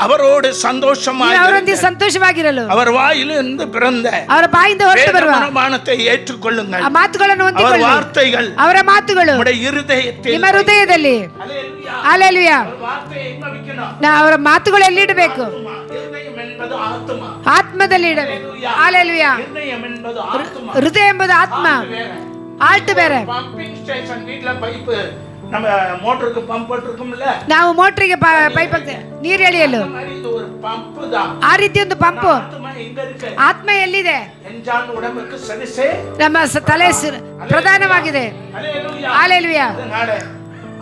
Speaker 1: அவரோடு சந்தோஷமாக
Speaker 2: ಅವರೊಂದಿಗೆ ಸಂತೋಷವಾಗಿರಲು
Speaker 1: அவர் வாயிலிருந்து பிறந்த
Speaker 2: ಅವರ ಬಾಯಿಂದ ಹೊರಟು ಬರುವ
Speaker 1: வேதமானத்தை ஏற்றுக்கொள்ளுங்கள்.
Speaker 2: ಆ ಮಾತುಗಳನ್ನು
Speaker 1: அவர்
Speaker 2: ಹೊಂದಿಕೊಳ್ಳಿ.
Speaker 1: வார்த்தைகள்
Speaker 2: ಅವರ ಮಾತುಗಳು
Speaker 1: உம்முடைய இருதயத்தில்
Speaker 2: ನಿಮ್ಮ ಹೃದಯದಲ್ಲಿ.
Speaker 1: ஹல்லேலூயா.
Speaker 2: ಹಲ್ಲೆಲೂಯಾ.
Speaker 1: அவர் வார்த்தையை எங்க வைக்கணும்?
Speaker 2: ಅವರ ಮಾತುಗಳು ಎಲ್ಲಿಡಬೇಕು?
Speaker 1: இருதயம் என்பது ஆத்துமா.
Speaker 2: ಆತ್ಮದಲ್ಲಿ ಇಡಬೇಕು. ಹಲ್ಲೆಲೂಯಾ.
Speaker 1: இருதயம் என்பது ஆத்துமா.
Speaker 2: ಹೃದಯ ಎಂಬುದು ಆತ್ಮ, ಆಲ್ಟ್ ಬೇರೆ.
Speaker 1: பம்பிங் ஸ்டேஷன் வீட்ல பைப் நம்ம மோட்டருக்கு பம்ப் போட்டுருக்கும்ல,
Speaker 2: ನಾವು ಮೋಟ್ರಿಗೆ ಪೈಪ್ ನೀರು ಎಳೆಯಲು
Speaker 1: அந்த மாதிரி இது ஒரு பம்ப் தான்.
Speaker 2: ಆ ರೀತಿ ಒಂದು ಪಂಪು.
Speaker 1: ஆத்துமா எங்க இருக்கு?
Speaker 2: ಆತ್ಮ ಎಲ್ಲಿದೆ?
Speaker 1: எஞ்சான் உடம்புக்கு சரிசே
Speaker 2: ನಮ್ಮ ತಲೆ ಪ್ರಧಾನವಾಗಿದೆ.
Speaker 1: ஹல்லேலூயா.
Speaker 2: ಹಲ್ಲೆಲೂಯಾ.
Speaker 1: அதனால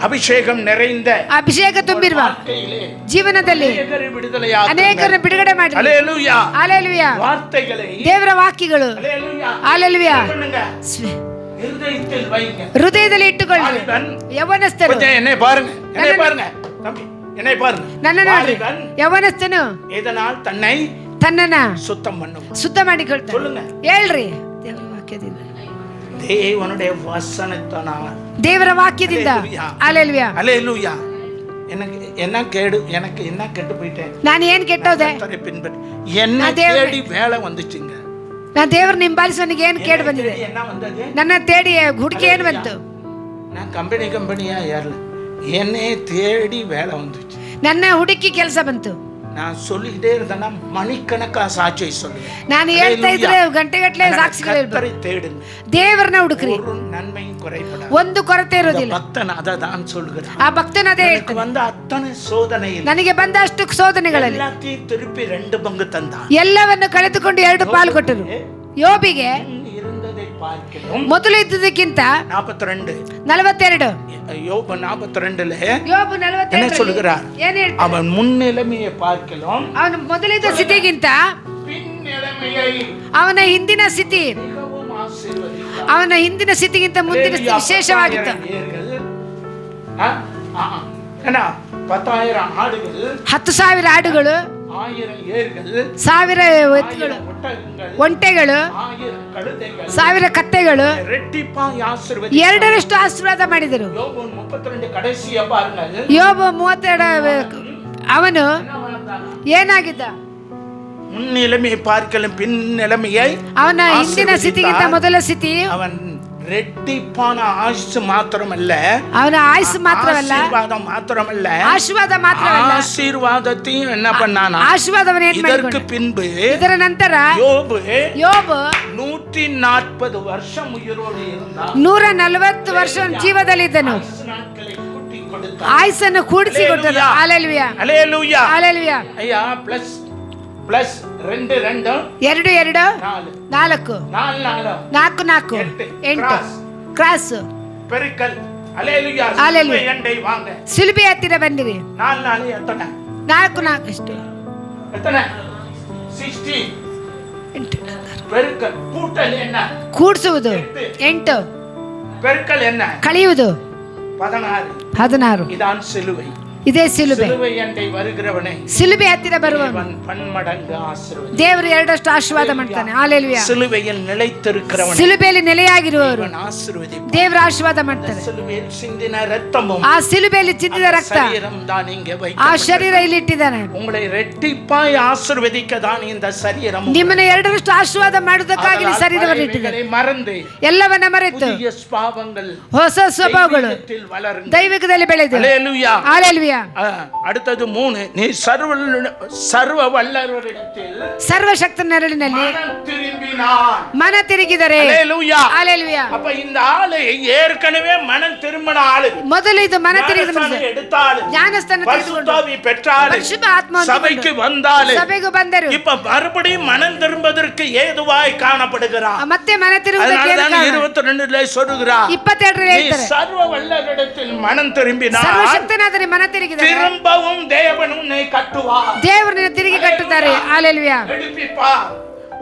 Speaker 1: அபிஷேகம் நிறைந்த
Speaker 2: ಅಭಿಷೇಕ ತುಂಬಿರುವ
Speaker 1: வாழ்க்கையிலே
Speaker 2: ಜೀವನದಲ್ಲಿ
Speaker 1: அநேகரை விடுதலையாக்குங்கள்.
Speaker 2: ಅನೇಕರನ್ನು ಬಿಡುಗಡೆ ಮಾಡಿ.
Speaker 1: ஹல்லேலூயா.
Speaker 2: ಹಲ್ಲೆಲೂಯಾ.
Speaker 1: வார்த்தைகளை
Speaker 2: ದೇವರ ವಾಕ್ಯಗಳು.
Speaker 1: ஹல்லேலூயா
Speaker 2: ಹಲ್ಲೆಲೂಯಾ.
Speaker 1: பண்ணுங்க. இருதயத்தில் வைங்க.
Speaker 2: ಹೃದಯದಲ್ಲಿ ಇಟ್ಟುಕೊಳ್ಳಿ.
Speaker 1: வாலிபன்,
Speaker 2: ಯೌವನಸ್ಥರು
Speaker 1: கொஞ்சம் என்னை பாருங்க, என்னை பாருங்க தம்பி, என்னை பாருங்க.
Speaker 2: ನನ್ನ ನೋಡ್ರಿ.
Speaker 1: வாலிபன்
Speaker 2: ಯೌವನಸ್ಥನು
Speaker 1: இதனால் தன்னை
Speaker 2: ತನ್ನನ್ನ
Speaker 1: சுத்தம் பண்ணுவான்.
Speaker 2: ಶುದ್ಧ ಮಾಡಿಕೊಳ್ತಾನೆ.
Speaker 1: சொல்லுங்க.
Speaker 2: ಹೇಳ್ರಿ. ದೇವರ ವಾಕ್ಯದಿಂದ,
Speaker 1: தேவனுடைய வசனத்தினால்,
Speaker 2: ದೇವರ ವಾಕ್ಯದಿಂದ. ಹಲ್ಲೆಲೂಯಾ.
Speaker 1: ஹல்லேலூயா. எனக்கு என்ன கேடு, எனக்கு என்ன கெட்டு போயிட்டேன்.
Speaker 2: ನಾನು ಏನ್ ಕೆಟ್ಟೋದೆ?
Speaker 1: கர்த்தரை பின்பற்றி என்ன
Speaker 2: நான் தேவனை-
Speaker 1: தேடி வேலை வந்துச்சுங்க.
Speaker 2: நான் தேவರನ್ನ ಹಿಂಬಾಲಿಸುವವನಿಗೆ ಏನು ಕೇಡು ಬಂದಿದೆ?
Speaker 1: என்ன வந்தது?
Speaker 2: ನನ್ನ ತೇಡಿ ಹುಡುಕಿ ಏನು ಬಂತು?
Speaker 1: நான் கம்பெனியா ஏறல, என்னே தேடி வேலை வந்துச்சு.
Speaker 2: ನನ್ನ ಹುಡುಕಿ ಕೆಲಸ ಬಂತು.
Speaker 1: நான் சொல்லிக்கிட்டே இருந்தேன்னா மணிக்கணக்கா சாட்சியை சொல்லுவேன்.
Speaker 2: ನಾನು ಹೇಳ್ತಾ ಇದ್ರೆ ಗಂಟೆಗಟ್ಟಲೆ ಸಾಕ್ಷಿಗಳು ಹೇಳ್ಬೇಕು.
Speaker 1: தேடுங்க,
Speaker 2: ದೇವರನ್ನ ಹುಡುಕ್ರಿ,
Speaker 1: ஒரு நன்மையும் குறைபடாது.
Speaker 2: ಒಂದು ಕೊರತೆ ಇರೋದಿಲ್ಲ.
Speaker 1: பக்தன் அததான் சொல்கிறான்.
Speaker 2: ಆ ಭಕ್ತನ ಅದೇ
Speaker 1: எனக்கு
Speaker 2: ಹೇಳ್ತಾನೆ.
Speaker 1: வந்த அத்தனை சோதனையில்
Speaker 2: ನನಗೆ ಬಂದ ಅಷ್ಟು ಶೋಧನೆಗಳಲ್ಲಿ
Speaker 1: எல்லாத்தையும் திருப்பி 2 பங்கு தந்தான்.
Speaker 2: ಎಲ್ಲವನ್ನು ಕಳೆದುಕೊಂಡು 2 ಪಾಲು ಕೊಟ್ಟರು. ಯೋಬಿಗೆ
Speaker 1: இருந்ததை பார்க்கலாம்.
Speaker 2: ಮೊದಲು ಇದ್ದದಕ್ಕಿಂತ
Speaker 1: 42
Speaker 2: 42
Speaker 1: யோபு 42ல
Speaker 2: ಯೋಬು
Speaker 1: என்ன
Speaker 2: 42
Speaker 1: சொல்கிறார்?
Speaker 2: ಏನು ಹೇಳ್ತಾನೆ?
Speaker 1: அவன் முன்னிலைமையை பார்க்கலாம்,
Speaker 2: ಅವನು ಮೊದಲಿದ್ದ ಸ್ಥಿತಿಗಿಂತ
Speaker 1: பின்னிலைமையை
Speaker 2: ಅವನ ಹಿಂದಿನ ಸ್ಥಿತಿ,
Speaker 1: மிகவும் ஆசீர்வதித்தார்.
Speaker 2: ಅವನ ಹಿಂದಿನ ಸ್ಥಿತಿಗಿಂತ ಮುಂದಿನ ಸ್ಥಿತಿ ವಿಶೇಷವಾಗಿತ್ತು.
Speaker 1: 10,000 ಆಡುಗಳು,
Speaker 2: 10,000 ಆಡುಗಳು,
Speaker 1: 1000 ಏರ್ಗಳು,
Speaker 2: 1000 ಎತ್ತುಗಳು,
Speaker 1: 1000 ಒಟಗಗಳು,
Speaker 2: ಒಂಟೆಗಳು,
Speaker 1: 1000 ಕழுதைಗಳು,
Speaker 2: 1000 ಕತ್ತೆಗಳು,
Speaker 1: ரெட்டிப்பாய் ஆசீர்வதி.
Speaker 2: 2ರಷ್ಟು ಆಶೀರ್ವಾದ ಮಾಡಿದರು.
Speaker 1: யோபு 32 கடைசியா பாருங்க.
Speaker 2: ಯೋಬ 32 ಅವನು ಏನಾಗಿದ್ದ?
Speaker 1: முன்னிலைமையை பார்க்கலாம், பின் நிலைமையை
Speaker 2: ಅವನ ಹಿಂದಿನ ಸ್ಥಿತಿಗಿಂತ ಮೊದಲ ಸ್ಥಿತಿ,
Speaker 1: அவன் ரெட்டிப்பான ஆயுசு மாத்திரமல்ல,
Speaker 2: ಅವನ ಆಯುಸ್ಸು ಮಾತ್ರವಲ್ಲ,
Speaker 1: ஆசீர்வாதம் மாத்திரமல்ல,
Speaker 2: ಆಶೀರ್ವಾದ ಮಾತ್ರವಲ್ಲ,
Speaker 1: ஆசீர்வாதத்தையும் என்ன பண்ணானா?
Speaker 2: ಆಶೀರ್ವಾದವನ್ನು ಏನ್
Speaker 1: இதற்கு
Speaker 2: ಮಾಡಿಕೊಂಡ?
Speaker 1: பின்பு
Speaker 2: ಇದರ ನಂತರ
Speaker 1: யோபு
Speaker 2: ಯೋಬ
Speaker 1: 140 வருஷம் உயிரோடு இருந்தான்.
Speaker 2: 140 ವರ್ಷ ಜೀವದಲ್ಲಿದ್ದನು.
Speaker 1: ஆயுசு நாட்களை கூட்டி கொடுத்தான்.
Speaker 2: ಆಯುಸ್ಸನ್ನು ಕೂಡಿಸಿ ಕೊಟ್ಟರು. ಹಲ್ಲೆಲೂಯಾ,
Speaker 1: ஹல்லேலூயா.
Speaker 2: ಹಲ್ಲೆಲೂಯಾ.
Speaker 1: ஐயா பிளஸ் 2 2
Speaker 2: 2 2
Speaker 1: 4
Speaker 2: 4
Speaker 1: 4
Speaker 2: 4 4 8 ಕ್ರಾಸ್
Speaker 1: பெருக்கல். ஹல்லேலூயா.
Speaker 2: ஹல்லேலூயா.
Speaker 1: எண்டை வாங்க.
Speaker 2: ಶಿಲುಬೆ ಹತ್ತಿರ ಬಂದಿರಿ.
Speaker 1: 4 4 எத்தனை?
Speaker 2: 4 4 ಎಷ್ಟು?
Speaker 1: எத்தனை? 16. பெருக்கல். கூட்டல் என்ன?
Speaker 2: ಕೂಡಿಸುವುದು 8,
Speaker 1: பெருக்கல் என்ன?
Speaker 2: ಕಳೆಯುವುದು
Speaker 1: 16.
Speaker 2: 16.
Speaker 1: இதான் சிலுவை.
Speaker 2: ಇದೇ ಶಿಲುಬೆ.
Speaker 1: சிலுவை எண்டை வருகிறவனை
Speaker 2: ಶಿಲುಬೆ ಹತ್ತಿರ ಬರುವವನು
Speaker 1: தேவன் பன்மடங்கு ஆசீர்வதிப்பார்.
Speaker 2: ದೇವರು 2ರಷ್ಟು ಆಶೀರ್ವಾದ ಮಾಡ್ತಾನೆ. ಹಲ್ಲೆಲೂಯಾ.
Speaker 1: சிலுவையில் நிலைத்திருக்கிறவனை
Speaker 2: ಶಿಲುಬೆಯಲ್ಲಿ ನೆಲೆಯಾಗಿರುವವರು
Speaker 1: தேவன் ஆசீர்வதிப்பார்.
Speaker 2: ದೇವರು ಆಶೀರ್ವಾದ ಮಾಡ್ತಾರೆ.
Speaker 1: சிலுவையில் சிந்தின ரத்தமும்
Speaker 2: ಆ ಶಿಲುಬೆಯಲ್ಲಿ ಚಿಂದಿದ ರಕ್ತ,
Speaker 1: சரீரம் தான் இங்கே
Speaker 2: ಆ
Speaker 1: வைக்கப்பட்டது.
Speaker 2: ಶರೀರ ಇಲ್ಲಿ ಇಟ್ಟಿದ್ದಾನೆ.
Speaker 1: உங்களை ரெட்டிப்பாய் ஆசீர்வதிக்க தான் இந்த சரீரம்.
Speaker 2: ನಿಮ್ಮನ್ನ 2ರಷ್ಟು ಆಶೀರ್ವಾದ ಮಾಡುವುದಕ್ಕಾಗಿ ಈ ಶರೀರವನ್ನು ಇಟ್ಟಿದ್ದಾರೆ.
Speaker 1: மறந்து
Speaker 2: ಎಲ್ಲವನ್ನ ಮರೆತು
Speaker 1: புதிய ஸ்பாவங்கள்
Speaker 2: ಹೊಸ ಸ್ವಭಾವಗಳು
Speaker 1: தெய்வீகத்தில் வளருங்கள்.
Speaker 2: ದೈವಿಕದಲ್ಲಿ ಬೆಳೆದು.
Speaker 1: ஹல்லேலூயா.
Speaker 2: ಹಲ್ಲೆಲೂಯಾ.
Speaker 1: அடுத்தது 3, நீ சர்வ வல்லவரிடத்தில்
Speaker 2: ಸರ್ವಶಕ್ತ ನೆರಳಿನಲ್ಲಿ
Speaker 1: மனம் திரும்பினான்.
Speaker 2: ಮನ ತಿರುಗಿದರೆ.
Speaker 1: ஹல்லேலூயா.
Speaker 2: ಹಲ್ಲೆಲೂಯಾ.
Speaker 1: அப்ப இந்த ஆளு ஏற்கனவே மனம் திரும்பின ஆளு,
Speaker 2: ಮೊದಲು ಇದು ಮನ ತಿರುಗಿದ
Speaker 1: ஞானஸ்நானம் எடுத்தாளு,
Speaker 2: ಜ್ಞಾನಸ್ಥಾನ ತೆಗೆದುಕೊಂಡು
Speaker 1: பரிசுத்தாவி பெற்றாளு,
Speaker 2: ಪರಿಶುದ್ಧ ಆತ್ಮವನ್ನು
Speaker 1: சபைக்கு
Speaker 2: ತೆಗೆದುಕೊಂಡು
Speaker 1: வந்தாளு,
Speaker 2: ಸಭೆಗೂ ಬಂದರು.
Speaker 1: இப்ப மறுபடியும் மனம் திரும்பதற்கு ஏதுவாய் காணப்படுகிறான்.
Speaker 2: ಮತ್ತೆ ಮನ ತಿರುಗುವುದಕ್ಕೆ ಏನು
Speaker 1: அதனாலதான்
Speaker 2: ಕಾರಣ?
Speaker 1: 22 சொல்லுகிறார்,
Speaker 2: 22
Speaker 1: நீ
Speaker 2: ಹೇಳ್ತಾರೆ,
Speaker 1: சர்வ வல்லவரிடத்தில் மனம் திரும்பினான்,
Speaker 2: ಸರ್ವಶಕ್ತನಾದರೆ ಮನ ತಿರುಗಿದರೆ
Speaker 1: திரும்பவும் தேவன் உன்னை கட்டுவார்.
Speaker 2: ದೇವರು ನಿನ್ನ ತಿರುಗಿ ಕಟ್ಟುತ್ತಾರೆ. ಹಲ್ಲೆಲೂಯಾ.
Speaker 1: எடுப்பிப்பார்,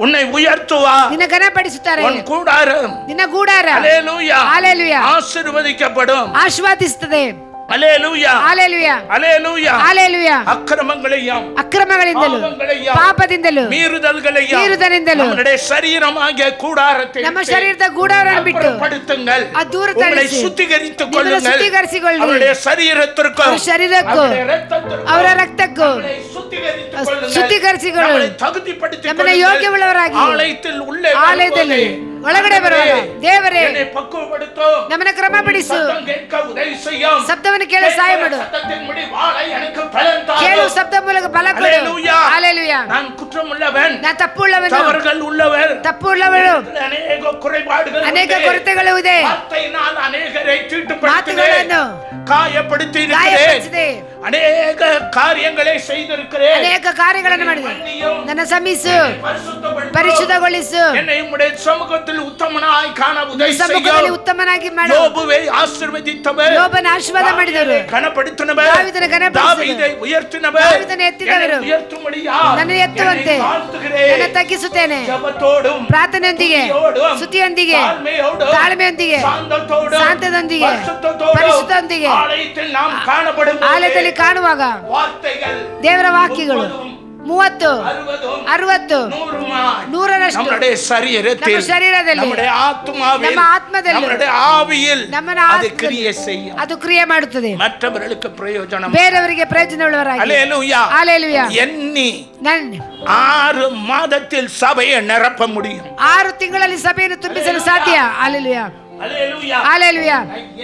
Speaker 1: உன்னை உயர்த்துவார்,
Speaker 2: ನಿನ್ನ ಘನಪಡಿಸುತ್ತಾರೆ.
Speaker 1: உன் கூடாரம்
Speaker 2: ನಿನ್ನ ಗೂಡಾರ
Speaker 1: ஹல்லேலூயா
Speaker 2: ಹಲ್ಲೆಲೂಯಾ
Speaker 1: ஆசீர்வதிக்கப்படும்.
Speaker 2: ಆಶೀರ್ವಾದಿಸುತ್ತದೆ.
Speaker 1: ஹல்லேலூயா.
Speaker 2: ಹಲ್ಲೆಲೂಯಾ.
Speaker 1: ஹல்லேலூயா.
Speaker 2: ಹಲ್ಲೆಲೂಯಾ.
Speaker 1: அக்கிரமங்களையும்
Speaker 2: ಅಕ್ರಮಗಳಿಂದಲೂ
Speaker 1: பாவங்களையும்
Speaker 2: ಪಾಪದಿಂದಲೂ
Speaker 1: மீறுதல்களையும்
Speaker 2: மீறுதலிಂದಲೂ
Speaker 1: நம்முடைய சரீரமாகிய கூடாரத்தை
Speaker 2: ನಮ್ಮ ಶರೀರದ ಗೂಡಾರವನ್ನು ಬಿಟ್ಟು
Speaker 1: அப்புறப்படுத்துங்கள்.
Speaker 2: ಅದು ದೂರ
Speaker 1: உங்களை
Speaker 2: ತಳ್ಳಿಸಿ
Speaker 1: சுத்திகரித்துக்
Speaker 2: ನಿಮ್ಮನ್ನು
Speaker 1: கொள்ளுங்கள்.
Speaker 2: ಶುದ್ಧೀಕರಿಸಿಕೊಳ್ಳಿ.
Speaker 1: அவருடைய சரீரத்திற்கும்
Speaker 2: ಅವರ ಶರೀರಕ್ಕೂ
Speaker 1: அவருடைய இரத்தத்திற்கும்
Speaker 2: ಅವರ ರಕ್ತಕ್ಕೂ
Speaker 1: நம்மளை சுத்திகரித்துக் கொள்ளுங்கள்.
Speaker 2: ಶುದ್ಧೀಕರಿಸಿಕೊಳ್ಳಿ.
Speaker 1: நம்மளை தகுதிப்படுத்திக்
Speaker 2: ನಮ್ಮನ್ನು
Speaker 1: கொள்ளுங்கள்.
Speaker 2: ಯೋಗ್ಯವುಳ್ಳವರಾಗಿ
Speaker 1: ஆலயத்தில் உள்ளே
Speaker 2: ಆಲಯದಲ್ಲಿ
Speaker 1: வரும்போது,
Speaker 2: ಒಳಗಡೆ ಬರುವಾಗ ದೇವರೇ
Speaker 1: என்னை பக்குவப்படுத்தும்,
Speaker 2: ನಮ್ಮನ್ನು ಕ್ರಮಪಡಿಸು,
Speaker 1: சத்தம் கேட்க உதவி செய்யும்,
Speaker 2: ಶಬ್ದವನ್ನು ಕೇಳ ಸಹಾಯ ಮಾಡು,
Speaker 1: சத்தத்தின்படி வாழ எனக்கு பலன்
Speaker 2: ಕೇಳು
Speaker 1: தாரும்.
Speaker 2: ಶಬ್ದ ಮೂಲಕ ಬಲ ಕೊಡು.
Speaker 1: ஹல்லேலூயா.
Speaker 2: ಹಲ್ಲೆಲೂಯಾ.
Speaker 1: நான் குற்றமுள்ளவன்,
Speaker 2: ನಾ ತಪ್ಪುಳ್ಳವನು,
Speaker 1: தவறுகள் உள்ளவர்,
Speaker 2: ತಪ್ಪುಳ್ಳವಳು,
Speaker 1: அநேக குறைபாடுகள்
Speaker 2: ಅನೇಕ
Speaker 1: உண்டு.
Speaker 2: ಕೊರತೆಗಳು ಇದೆ.
Speaker 1: வார்த்தையினால் அநேகரை தீட்டுப்படுத்தினேன்,
Speaker 2: ಮಾತುಗಳನ್ನು
Speaker 1: காயப்படுத்தி
Speaker 2: ಗಾಯಪಡಿಸಿದೆ,
Speaker 1: அநேக காரியங்களை செய்திருக்கிறேன்.
Speaker 2: ಅನೇಕ ಕಾರ್ಯಗಳನ್ನು ಮಾಡಿದೆ.
Speaker 1: மன்னியும்,
Speaker 2: ನನ್ನ ಕ್ಷಮಿಸು,
Speaker 1: பரிசுத்தப்படுத்தும்,
Speaker 2: ಪರಿಶುದ್ಧಗೊಳಿಸು,
Speaker 1: என்னை உம்முடைய சமூகத்தில் உத்தமனாய் காண உதவி
Speaker 2: ಸಮ್ಮುಖದಲ್ಲಿ
Speaker 1: செய்யும்.
Speaker 2: ಉತ್ತಮನಾಗಿ ಮಾಡು.
Speaker 1: யோபுவை ஆசீர்வதித்தவர்,
Speaker 2: ಯೋಬನ ಆಶೀರ್ವಾದ ಮಾಡಿದವರು,
Speaker 1: கனப்படுத்தினவர்,
Speaker 2: தாவீದனை கனப்படுத்தினவர்,
Speaker 1: தாவீதை உயர்த்தினவர்,
Speaker 2: தாவீದனை ಎತ್ತಿದವರು,
Speaker 1: என்னை உயர்த்தும்படியா
Speaker 2: ನನ್ನನ್ನು ಎತ್ತುವಂತೆ
Speaker 1: என்னை தாழ்த்துகிறேன்.
Speaker 2: ನನ್ನ ತಗ್ಗಿಸುತ್ತೇನೆ.
Speaker 1: ஜெபத்தோடும்,
Speaker 2: ಪ್ರಾರ್ಥನೆಯೊಂದಿಗೆ,
Speaker 1: ಸ್ತುತಿಯೋடும்,
Speaker 2: ಸ್ತುತಿಯೊಂದಿಗೆ,
Speaker 1: தாழ்மையோடும்,
Speaker 2: ತಾಳ್ಮೆಯೊಂದಿಗೆ,
Speaker 1: சாந்தத்தோடும்,
Speaker 2: ಶಾಂತದೊಂದಿಗೆ,
Speaker 1: பரிசுத்தத்தோடும்,
Speaker 2: ಪರಿಶುದ್ಧದೊಂದಿಗೆ
Speaker 1: ஆலயத்தில் நாம் காணப்படும்
Speaker 2: ಆಲಯದಲ್ಲಿ ಕಾಣುವಾಗ
Speaker 1: வார்த்தைகள்
Speaker 2: ದೇವರ ವಾಕ್ಯಗಳು 30, 60, 100ರಷ್ಟು
Speaker 1: நம்முடைய சரீரத்தில்,
Speaker 2: ನಮ್ಮ ಶರೀರದಲ್ಲಿ,
Speaker 1: நம்முடைய ஆத்மாவில்,
Speaker 2: ನಮ್ಮ ಆತ್ಮದಲ್ಲಿ,
Speaker 1: நம்முடைய ஆவியில்
Speaker 2: ನಮ್ಮ
Speaker 1: அது
Speaker 2: ಆತ್ಮದಲ್ಲಿ
Speaker 1: கிரியை செய்யும்,
Speaker 2: ಅದು ಕ್ರಿಯೆ ಮಾಡುತ್ತದೆ,
Speaker 1: மற்றவர்களுக்கு பிரயோஜனம்.
Speaker 2: ಬೇರೆಯವರಿಗೆ ಪ್ರಯೋಜನವುಳ್ಳವರಾಗಿ.
Speaker 1: ஹல்லேலூயா.
Speaker 2: ಹಲ್ಲೆಲೂಯಾ.
Speaker 1: என் பண்ணி
Speaker 2: ನನ್ನ
Speaker 1: 6 மாதத்தில் சபையை நிரப்ப முடியும்.
Speaker 2: 6 ತಿಂಗಳಲ್ಲಿ ಸಭೆಯನ್ನು ತುಂಬಿಸಲು ಸಾಧ್ಯ. ಹalleluya,
Speaker 1: அல்லேலூயா.
Speaker 2: ಹalleluya.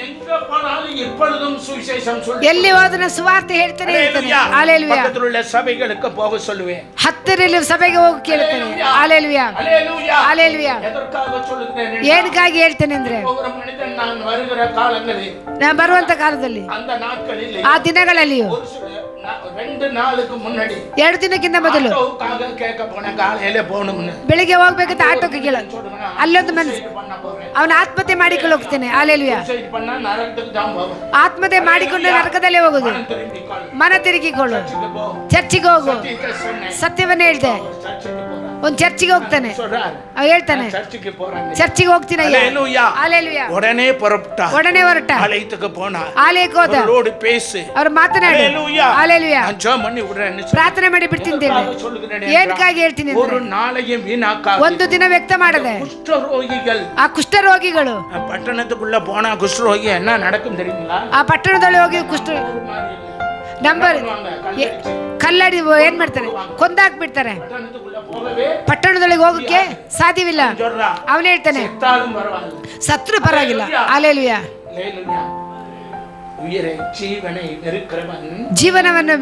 Speaker 1: எங்க போனாலும் எப்பொழுதும் சுவிசேஷம் சொல்லு.
Speaker 2: ಎಲ್ಲಿ ಹೋದನ ಸುವಾರ್ತೆ ಹೇಳ್ತಾನೆ ಇರ್ತಾನೆ. ಹalleluya.
Speaker 1: பக்கத்துல உள்ள சபைகளுக்கு போக சொல்லுவேன்.
Speaker 2: ಹತ್ತಿರದಲ್ಲಿ ಸಭೆಗೆ ಹೋಗಿ ಕೇಳ್ತಾನೆ. ಹalleluya,
Speaker 1: அல்லேலூயா.
Speaker 2: ಹalleluya.
Speaker 1: எதற்காக சொல்லுகிறேன்?
Speaker 2: ಏನಕ್ಕಾಗಿ ಹೇಳ್ತಾನೆ ಅಂದ್ರೆ,
Speaker 1: ஒவ்வொரு மனிதன் நான் வருகிற காலங்களில்
Speaker 2: ನಾನು ಬರುವಂತ ಕಾಲದಲ್ಲಿ
Speaker 1: அந்த நாட்களில்
Speaker 2: ಆ ದಿನಗಳಲ್ಲಿಯೂ
Speaker 1: ஒரு சில 2 நாளுக்கு முன்னாடி
Speaker 2: 2 ದಿನಕ್ಕಿಂತ ಮೊದಲು
Speaker 1: ஆட்டோவுக்காக கேட்க போன ಕಾலையில போகணும்னு
Speaker 2: ಬೆಳಿಗ್ಗೆ ಹೋಗ್ಬೇಕಂತ ಆಟೋಕ್ಕೆ ಕೇಳ ಅಲ್ಲೊಂದು ಮನಸ್ಸು
Speaker 1: பண்ண போறேன்.
Speaker 2: ಅವನ ಆತ್ಮಹತ್ಯೆ ಮಾಡಿಕೊಂಡು ಹೋಗ್ತಾನೆ. ಹalleluya.
Speaker 1: சூசைಡ್ பண்ணா ನರಕಕ್ಕೆ தான் போவேன்.
Speaker 2: ಆತ್ಮಹತ್ಯೆ ಮಾಡಿಕೊಂಡು ನರಕದಲ್ಲೇ ಹೋಗುದು.
Speaker 1: மனம் திரும்பிக்கொள்.
Speaker 2: ಮನ ತಿರುಗಿಕೊಳ್ಳು,
Speaker 1: சர்ச்சுக்கு போ.
Speaker 2: ಚರ್ಚಿಗೆ ಹೋಗು.
Speaker 1: சத்தியத்தை சொன்னேன்.
Speaker 2: ಸತ್ಯವನ್ನ ಹೇಳ್ದೆ.
Speaker 1: சர்ச்சுக்கு போறேன்.
Speaker 2: ಒಂದ್ ಚರ್ಚಿಗೆ ಹೋಗ್ತಾನೆ.
Speaker 1: சொல்றார்.
Speaker 2: ಅವ್ ಹೇಳ್ತಾನೆ,
Speaker 1: சர்ச்சுக்கு போறாங்க.
Speaker 2: ಚರ್ಚಿಗೆ ಹೋಗ್ತೀನಿ.
Speaker 1: அல்லேலூயா.
Speaker 2: ಹalleluya.
Speaker 1: உடனே புறப்பட்டா.
Speaker 2: ಒಡನೆ ಹೊರಟ
Speaker 1: ஆலயத்துக்கு போனா.
Speaker 2: ಆಲಯಕ್ಕೆ ಹೋದ.
Speaker 1: அவரோடு பேசு.
Speaker 2: ಅವ್ರು ಮಾತನಾಡಿ.
Speaker 1: அல்லேலூயா.
Speaker 2: ಹalleluya.
Speaker 1: நான் ஜெபம் பண்ணி விடுறேன்னு
Speaker 2: ಪ್ರಾರ್ಥನೆ ಮಾಡಿ ಬಿಡ್ತೀನಿ.
Speaker 1: சொல்லுகிறேன்.
Speaker 2: ಏನಕ್ಕಾಗಿ ಹೇಳ್ತೀನಿ
Speaker 1: ஒரு
Speaker 2: ಅಂದ್ರೆ,
Speaker 1: நாளையும் வீணாக்காத.
Speaker 2: ಒಂದು ದಿನ ವ್ಯಕ್ತ ಮಾಡದೆ
Speaker 1: குஷ்டரோகிகள்
Speaker 2: ಆ ಕುಷ್ಠರೋಗಿಗಳು
Speaker 1: பட்டணத்துக்குள்ள போனா குஷ்டரோகி என்ன நடக்கும் தெரியுங்களா?
Speaker 2: ಆ ಪಟ್ಟಣದಲ್ಲಿ ಹೋಗಿ ನಂಬರ್ ಕಲ್ಲಡಿ ಏನ್ ಮಾಡ್ತಾರೆ, ಕೊಂದಾಕ್ಬಿಡ್ತಾರೆ.
Speaker 1: பட்டணத்துக்குள்ள போகவே
Speaker 2: ಪಟ್ಟಣದೊಳಗೆ ಹೋಗಕ್ಕೆ ಸಾಧ್ಯವಿಲ್ಲ. ಅವನು ಹೇಳ್ತಾನೆ,
Speaker 1: செத்தாலும் பரவாயில்லை.
Speaker 2: ಸತ್ರು ಪರವಾಗಿಲ್ಲ. ಹalleluya.
Speaker 1: அல்லேலூயா. உயிரை ஜீவனை வெறுக்கிறவன்
Speaker 2: ಜೀವನವನ್ನು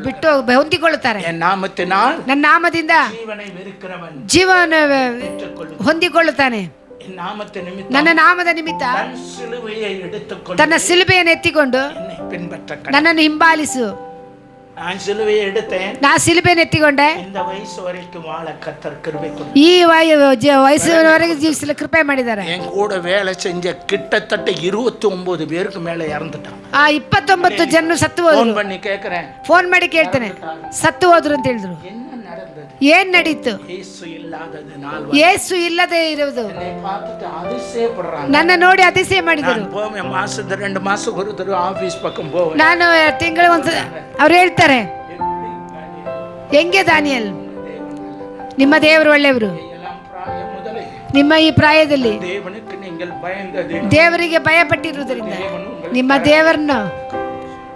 Speaker 2: ಬಿಟ್ಟು ಹೊಂದಿಕೊಳ್ಳುತ್ತಾರೆ.
Speaker 1: என் நாமத்தினால்
Speaker 2: ನನ್ನ ನಾಮದಿಂದ
Speaker 1: ஜீவனை வெறுக்கிறவன்
Speaker 2: ಜೀವನ ಹೊಂದಿಕೊಳ್ಳುತ್ತಾನೆ.
Speaker 1: என் நாமத்தை நிமித்தம்
Speaker 2: ನನ್ನ ನಾಮದ ನಿಮಿತ್ತ
Speaker 1: தன் சிலுவையை எடுத்துக்கொண்டு
Speaker 2: ತನ್ನ ಸಿಲುಬೆಯನ್ನು ಎತ್ತಿಕೊಂಡು
Speaker 1: என்னை பின்பற்ற கடவுள்.
Speaker 2: ನನ್ನನ್ನು ಹಿಂಬಾಲಿಸು.
Speaker 1: நான் சிலுவையை எடுத்தேன்.
Speaker 2: ನಾ ಸಿಲುಬೆಯನ್ನು ಎತ್ತಿಕೊಂಡೆ.
Speaker 1: இந்த வயசு வரைக்கும் வாழ கர்த்தர் கிருபை கொடுத்தார்.
Speaker 2: ಈ ವಯಸ್ಸಿನವರೆಗೆ ಜೀವಿಸಲು ಕೃಪೆ ಮಾಡಿದ್ದಾರೆ.
Speaker 1: என் கூட வேலை செஞ்ச கிட்டத்தட்ட 29 பேருக்கு மேல இறந்துட்டான்.
Speaker 2: ಆ 29 ಜನ ಸತ್ತು
Speaker 1: ಫೋನ್
Speaker 2: ಹೋದ್ರು.
Speaker 1: பண்ணி கேக்குறேன்,
Speaker 2: ಫೋನ್ ಮಾಡಿ ಕೇಳ್ತಾನೆ, ಸತ್ತು ಹೋದ್ರು ಅಂತ ಹೇಳಿದ್ರು.
Speaker 1: என்ன நடந்தது?
Speaker 2: ಏನ್ ನಡೀತು?
Speaker 1: இயேசு இல்லாததுனால
Speaker 2: ಯೇಸು ಇಲ್ಲದೆ ಇರುವುದು.
Speaker 1: என்னை பார்த்துட்டு அதிசயப்படுறாங்க.
Speaker 2: ನನ್ನ ನೋಡಿ ಅತಿಶಯ ಮಾಡಿದರು.
Speaker 1: நான் போவேன், மாசத்துல 2 மாசம் ஒரு தடவை ஆபீஸ் பக்கம் போவேன்.
Speaker 2: ನಾನು ತಿಂಗಳ ಒಂದ್ಸಲ ಅವ್ರು ಹೇಳ್ತಾರೆ, ಹೆಂಗೆ ದಾನಿಯಲ್, ನಿಮ್ಮ ದೇವರು ಒಳ್ಳೆಯವರು.
Speaker 1: எல்லாம் பிராயம் முதலே
Speaker 2: ನಿಮ್ಮ ಈ ಪ್ರಾಯದಲ್ಲಿ
Speaker 1: தேவனுக்கு நீங்கள் பயந்தது.
Speaker 2: ದೇವರಿಗೆ ಭಯ ಪಟ್ಟಿರುವುದರಿಂದ ನಿಮ್ಮ ದೇವರನ್ನು,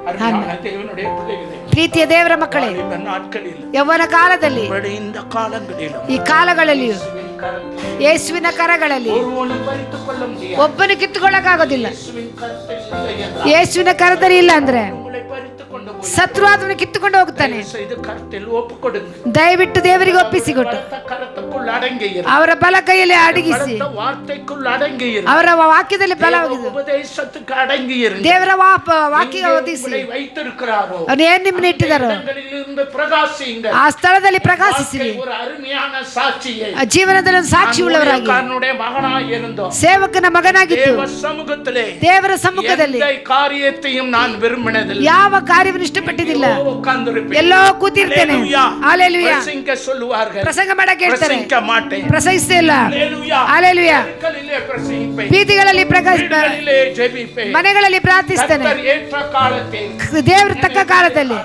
Speaker 1: அருமையான தேவனுடைய பிள்ளைகளே,
Speaker 2: ಪ್ರೀತಿಯ ದೇವರ ಮಕ್ಕಳೇ,
Speaker 1: இந்த நாட்களில்
Speaker 2: ಯೌವನ ಕಾಲದಲ್ಲಿ,
Speaker 1: இந்த காலங்களிலும்
Speaker 2: ಈ ಕಾಲಗಳಲ್ಲಿಯೂ
Speaker 1: இயேசுவின் கரத்தில்
Speaker 2: ಯೇಸುವಿನ ಕರಗಳಲ್ಲಿ
Speaker 1: ஒருவனும் பறித்துக் கொள்ள முடியாது.
Speaker 2: ಒಬ್ಬನು ಕಿತ್ತುಕೊಳ್ಳಕ್ಕಾಗೋದಿಲ್ಲ.
Speaker 1: இயேசுவின் கரத்தில் இல்லை என்றால்
Speaker 2: ಯೇಸುವಿನ ಕರದಲ್ಲಿ ಇಲ್ಲ ಅಂದ್ರೆ
Speaker 1: உங்களை பறித்துக் கொண்டு போய்
Speaker 2: ಶತ್ರು ಅದನ್ನು ಕಿತ್ತುಕೊಂಡು ಹೋಗ್ತಾನೆ.
Speaker 1: செய்து கரத்தில் ஒப்புக் கொடுங்க.
Speaker 2: ದಯವಿಟ್ಟು ದೇವರಿಗೆ ಒಪ್ಪಿಸಿಕೊಟ್ಟು
Speaker 1: பலத்த கரத்துக்குள் அடங்கி இரு.
Speaker 2: ಅವರ ಬಲ ಕೈಯಲ್ಲಿ ಅಡಗಿಸಿ
Speaker 1: பலத்த வார்த்தைக்குள் அடங்கி இரு.
Speaker 2: ಅವರ ವಾಕ್ಯದಲ್ಲಿ ಬಲವಾಗಿದೆ.
Speaker 1: உபதேசத்துக்கு அடங்கி இரு.
Speaker 2: ದೇವರ ವಾಕ್ಯ ಓದಿಸಿ
Speaker 1: உங்களை வைத்திருக்கிறாரோ
Speaker 2: ಅವನು ಏನ್ ನಿಮ್ಮನ್ನ ಇಟ್ಟಿದ್ದಾರೋ
Speaker 1: இடங்களிலிருந்து பிரகாசியுங்கள்.
Speaker 2: ಆ ಸ್ಥಳದಲ್ಲಿ ಪ್ರಕಾಶಿಸಿರಿ.
Speaker 1: ஒரு அருமையான சாட்சியை
Speaker 2: ಆ ಜೀವನದಲ್ಲಿ ಒಂದು ಸಾಕ್ಷಿ ಉಳ್ಳವರಾಗಿ
Speaker 1: ஊழியக்காரனுடைய மகனாய் இருந்தோம்.
Speaker 2: ಸೇವಕನ ಮಗನಾಗಿದ್ದು
Speaker 1: தேவ சமூகத்திலே
Speaker 2: ದೇವರ ಸಮ್ಮುಖದಲ್ಲಿ
Speaker 1: எந்த காரியத்தையும் நான் விரும்பினதில்லை.
Speaker 2: ಯಾವ ಕಾರ್ಯವನ್ನು ಇಷ್ಟಪಟ್ಟಿದ್ದಿಲ್ಲ.
Speaker 1: உட்கார்ந்திருப்பேன்.
Speaker 2: ಎಲ್ಲೋ ಕೂತಿರ್ತೇನೆ. ஹalleluya.
Speaker 1: பிரசங்க சொல்லுவார்கள்.
Speaker 2: ಪ್ರಸಂಗ ಮಾಡಕ್ಕೆ ಹೇಳ್ತಾರೆ,
Speaker 1: பிரசங்க மாட்டேன்.
Speaker 2: ಪ್ರಸಂಗಿಸ್ತಾ ಇಲ್ಲ.
Speaker 1: ஹalleluya.
Speaker 2: ஹalleluya.
Speaker 1: தெருக்களிலே பிரசங்கிப்பேன்.
Speaker 2: ಬೀದಿಗಳಲ್ಲಿ
Speaker 1: வீடுகளிலே ஜெபிப்பேன்.
Speaker 2: ಮನೆಗಳಲ್ಲಿ ಪ್ರಾರ್ಥಿಸ್ತೇನೆ.
Speaker 1: கர்த்தர் ஏற்ற காலத்தில்
Speaker 2: ದೇವರ ತಕ್ಕ ಕಾಲದಲ್ಲಿ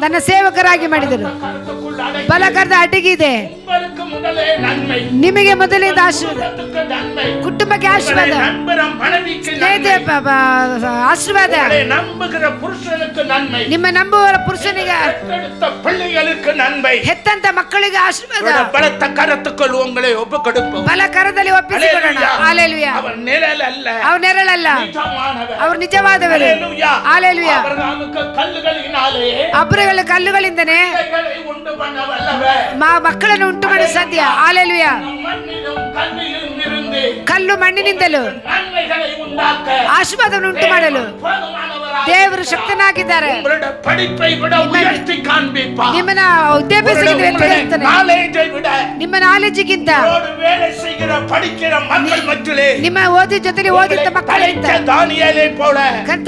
Speaker 2: ನನ್ನ ಸೇವಕರಾಗಿ ಮಾಡಿದರು.
Speaker 1: கரத்துக்குள் அடங்கி
Speaker 2: ಬಲಕರದ ಅಡ್ಡಿಗಿದೆ.
Speaker 1: உங்களுக்கு முதலே நன்மை,
Speaker 2: ನಿಮಗೆ ಮೊದಲಿಂದ ಆಶೀರ್ವಾದ,
Speaker 1: குடும்பத்துக்கு நன்மை,
Speaker 2: ಕುಟುಂಬಕ್ಕೆ ಆಶೀರ್ವಾದ,
Speaker 1: உங்களை நம்புகிற மனைவிக்கு
Speaker 2: ಸ್ನೇಹಿತ
Speaker 1: நன்மை,
Speaker 2: ಆಶೀರ್ವಾದ,
Speaker 1: உங்களை நம்புகிற புருஷனுக்கு நன்மை,
Speaker 2: ನಿಮ್ಮ ನಂಬುವವರ ಪುರುಷನಿಗೆ,
Speaker 1: பெற்றெடுத்த பிள்ளைகளுக்கு நன்மை.
Speaker 2: ಹೆತ್ತಂತ ಮಕ್ಕಳಿಗೆ ಆಶೀರ್ವಾದ.
Speaker 1: அவருடைய பலத்த கரத்துக்குள் உங்களை ஒப்புக் கொடுப்போம்.
Speaker 2: ಬಲ ಕರದಲ್ಲಿ ಒಪ್ಪಿಸಿಕೊಡೋಣ. ಹಾಲೆಲೂಯಾ.
Speaker 1: அவர் நிழல் அல்ல,
Speaker 2: ಅವ್ರ ನೆರಳಲ್ಲ,
Speaker 1: நிஜமானவர்.
Speaker 2: ಅವ್ರು ನಿಜವಾದವರು.
Speaker 1: ஹalleluya.
Speaker 2: ಹಾಲೆಲೂಯಾ.
Speaker 1: ஆபிரகாமுக்கு கல்லுகளினாலே
Speaker 2: ಅಬ್ರಗಳ ಕಲ್ಲುಗಳಿಂದನೇ
Speaker 1: பிள்ளைகளை உண்டு பண்ண வல்லவர்.
Speaker 2: ಮಕ್ಕಳನ್ನು ಉಂಟು ಮಾಡಲು ಸಾಧ್ಯ. ಹಾಲೆಲೂಯಾ.
Speaker 1: மண்ணிலும் கல்லிலும் இருந்து
Speaker 2: ಕಲ್ಲು ಮಣ್ಣಿನಿಂದಲೂ
Speaker 1: நன்மைகளை ಉಂಟಾக்க
Speaker 2: ಆಶೀರ್ವಾದವನ್ನು ಉಂಟು ಮಾಡಲು
Speaker 1: போதுமானவராய்
Speaker 2: ದೇವರು ಶಕ್ತನಾಗಿದ್ದಾರೆ.
Speaker 1: உங்களுடைய படிப்பை விட உயர்த்தி காண்பிப்பார்.
Speaker 2: ನಿಮ್ಮನ್ನ ವಿದ್ಯಾಭ್ಯಾಸಕ್ಕಿಂತ ಎತ್ತುತ್ತಾನೆ.
Speaker 1: நாலேஜை விட
Speaker 2: ನಿಮ್ಮ ನಾಲೆಜ್ಗಿಂತ
Speaker 1: உங்களோடு வேலை செய்கிற படிக்கிற மக்கள் மத்தியிலே
Speaker 2: ನಿಮ್ಮ ಓದಿ ಜೊತೆಲಿ ಓದಿದ್ದ ಮಕ್ಕಳಿಂದ
Speaker 1: தானிಯேலை போல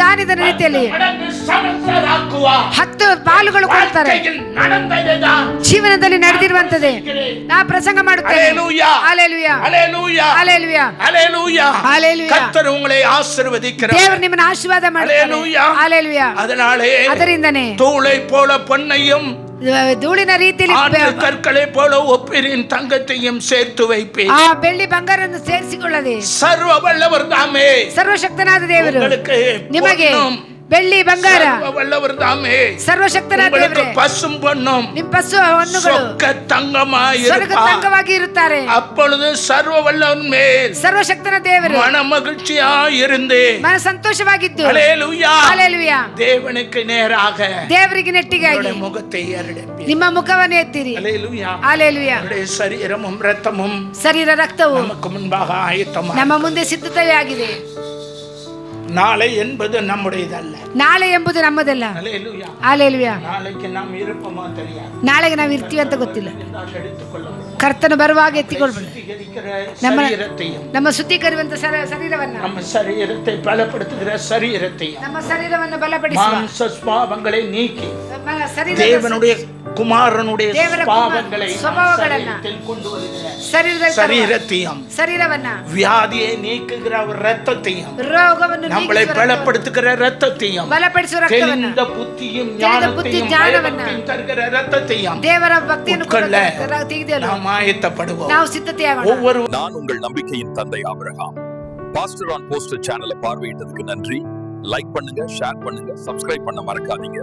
Speaker 2: ದಾನಿದ ರೀತಿಯಲ್ಲಿ
Speaker 1: மடங்கு சமஸ்தராக்குவார்.
Speaker 2: 10 ಪಾಲುಗಳು ಕೊಡ್ತಾರೆ.
Speaker 1: வாழ்க்கையில் நடந்ததுதான்
Speaker 2: ಜೀವನದಲ್ಲಿ ನಡೆದಿರುವಂತದೇ ನಾ ಪ್ರಸಂಗ ಮಾಡುತ್ತೇನೆ.
Speaker 1: ஹalleluya.
Speaker 2: ಹಾಲೆಲೂಯಾ.
Speaker 1: ஹalleluya.
Speaker 2: ಹಾಲೆಲೂಯಾ.
Speaker 1: ஹalleluya.
Speaker 2: ಹಾಲೆಲೂಯಾ.
Speaker 1: கர்த்தர் உங்களை ஆசீர்வதிக்கிறார்.
Speaker 2: ದೇವರು ನಿಮ್ಮನ್ನು ಆಶೀರ್ವಾದ ಮಾಡ್ತಾನೆ.
Speaker 1: ஹalleluya.
Speaker 2: ಹಾಲೆಲೂಯಾ.
Speaker 1: அதனாலே
Speaker 2: ಅದರಿಂದನೇ
Speaker 1: தூளை போல பொன்னையும்
Speaker 2: ಧೂಳಿನ ರೀತಿಯಲ್ಲಿ
Speaker 1: ஆற்று கற்களை போல ஒப்பிரின் தங்கத்தையும் சேர்த்து வைப்பேன்.
Speaker 2: ಆ ಬೆಳ್ಳಿ ಬಂಗಾರವನ್ನು ಸೇರಿಸಿಕೊಳ್ಳದೆ
Speaker 1: சர்வ வல்லவர் தாமே
Speaker 2: ಸರ್ವಶಕ್ತನಾದ ದೇವರು
Speaker 1: உங்களுக்கு
Speaker 2: ನಿಮಗೆ
Speaker 1: பொன்னும்
Speaker 2: ಬೆಳ್ಳಿ ಬಂಗಾರ
Speaker 1: வல்லவர் தாமே
Speaker 2: ಸರ್ವಶಕ್ತನಾದ
Speaker 1: உங்களுக்கு
Speaker 2: ದೇವರೇ
Speaker 1: பசும் பொன்னும்
Speaker 2: ನಿಮ್ಮ ಪಶು ಹಣ್ಣುಗಳು
Speaker 1: சொக்க தங்கமாய்
Speaker 2: ಸ್ವರ್ಗ
Speaker 1: இருப்பார்.
Speaker 2: ತಂಗವಾಗಿ ಇರುತ್ತಾರೆ.
Speaker 1: அப்பொழுது சர்வ வல்லவன் மேல்
Speaker 2: ಸರ್ವಶಕ್ತನ ದೇವರು
Speaker 1: மன மகிழ்ச்சியாய் இருந்து
Speaker 2: ಮನ ಸಂತೋಷವಾಗಿದ್ದು
Speaker 1: ஹல்லேலூயா
Speaker 2: ಹಲ್ಲೆಲೂಯಾ
Speaker 1: தேவனுக்கு நேராக
Speaker 2: ದೇವರಿಗೆ ನೆಟ್ಟಿಗಾಗಿ
Speaker 1: அவருடைய முகத்தை ஏறெடுப்பி
Speaker 2: ನಿಮ್ಮ ಮುಖವನ್ನು ಎತ್ತಿರಿ.
Speaker 1: ஹல்லேலூயா
Speaker 2: ಹಲ್ಲೆಲೂಯಾ
Speaker 1: அவருடைய சரீரமும் இரத்தமும்
Speaker 2: ಶರೀರ ರಕ್ತವು
Speaker 1: நமக்கு முன்பாக ஆயத்தமாக
Speaker 2: ನಮ್ಮ ಮುಂದೆ ಸಿದ್ಧತೆಯಾಗಿದೆ.
Speaker 1: நாளை என்பது நம்முடையதல்ல.
Speaker 2: ನಾಳೆ ಎಂಬುದು ನಮ್ಮದಲ್ಲ.
Speaker 1: ஹல்லேலூயா
Speaker 2: ಹಲ್ಲೆಲೂಯಾ
Speaker 1: நாளைக்கு நாம் இருப்போமா தெரியாது.
Speaker 2: ನಾಳೆಗೆ ನಾವು ಇರ್ತೀವಿ ಅಂತ ಗೊತ್ತಿಲ್ಲ.
Speaker 1: என்றால் எடுத்துக்கொள்ளவும்
Speaker 2: ಕರ್ತನು ಬರುವಾಗ ಎತ್ತಿಕೊಳ್ಬೇಡ.
Speaker 1: சுத்திகரிக்கிற
Speaker 2: நம்ம
Speaker 1: சரீரத்தையும்
Speaker 2: ನಮ್ಮ ಶುದ್ಧೀಕರಿಸುವಂತ ಶರೀರವನ್ನ
Speaker 1: நம்ம சரீரத்தை பலப்படுத்துகிற சரீரத்தையும்
Speaker 2: ನಮ್ಮ ಶರೀರವನ್ನು ಬಲಪಡಿಸುವ
Speaker 1: மாம்ச ஸ்வாபங்களை நீக்கி
Speaker 2: ನಮ್ಮ ಶರೀರದ
Speaker 1: தேவனுடைய குமாரனுடைய
Speaker 2: தேவர
Speaker 1: ஸ்வாபங்களை
Speaker 2: ಸ್ವಭಾವಗಳನ್ನ
Speaker 1: சரீரத்தில் கொண்டு வருகிற
Speaker 2: ಶರೀರದಲ್ಲಿ
Speaker 1: சரீரத்தையும்
Speaker 2: ಶರೀರವನ್ನ
Speaker 1: வியாதியை நீக்குகிற ஒரு ரத்தத்தையும்
Speaker 2: ರೋಗವನ್ನು
Speaker 1: நம்மளை
Speaker 2: ನೀಗಿಸುವ
Speaker 1: பலப்படுத்துகிற ரத்தத்தையும்
Speaker 2: ಬಲಪಡಿಸುವ ರಕ್ತವನ್ನ
Speaker 1: தெளிந்த புத்தியும்
Speaker 2: தெளிந்த புத்தி,
Speaker 1: ஞானத்தையும்
Speaker 2: ஞானವನ್ನ
Speaker 1: பயபக்தியும் தருகிற ரத்தத்தையும்
Speaker 2: ದೇವರ ಭಕ್ತಿಯನ್ನು
Speaker 1: ಉಟ್ಕೊಳ್ಳ
Speaker 2: ತೆಗೆದಲು
Speaker 1: நாம் ஆயத்தப்படுவோம்.
Speaker 2: ನಾವು ಸಿದ್ಧತೆಯಾಗೋಣ.
Speaker 1: ஒவ்வொரு
Speaker 5: நான் உங்கள் நம்பிக்கையின் தந்தை ஆபிரகாம். பாஸ்டர் ஆன் போஸ்டர் சேனலை பார்வையிட்டதுக்கு நன்றி. லைக் பண்ணுங்க, ஷேர் பண்ணுங்க, சப்ஸ்கிரைப் பண்ண மறக்காதீங்க.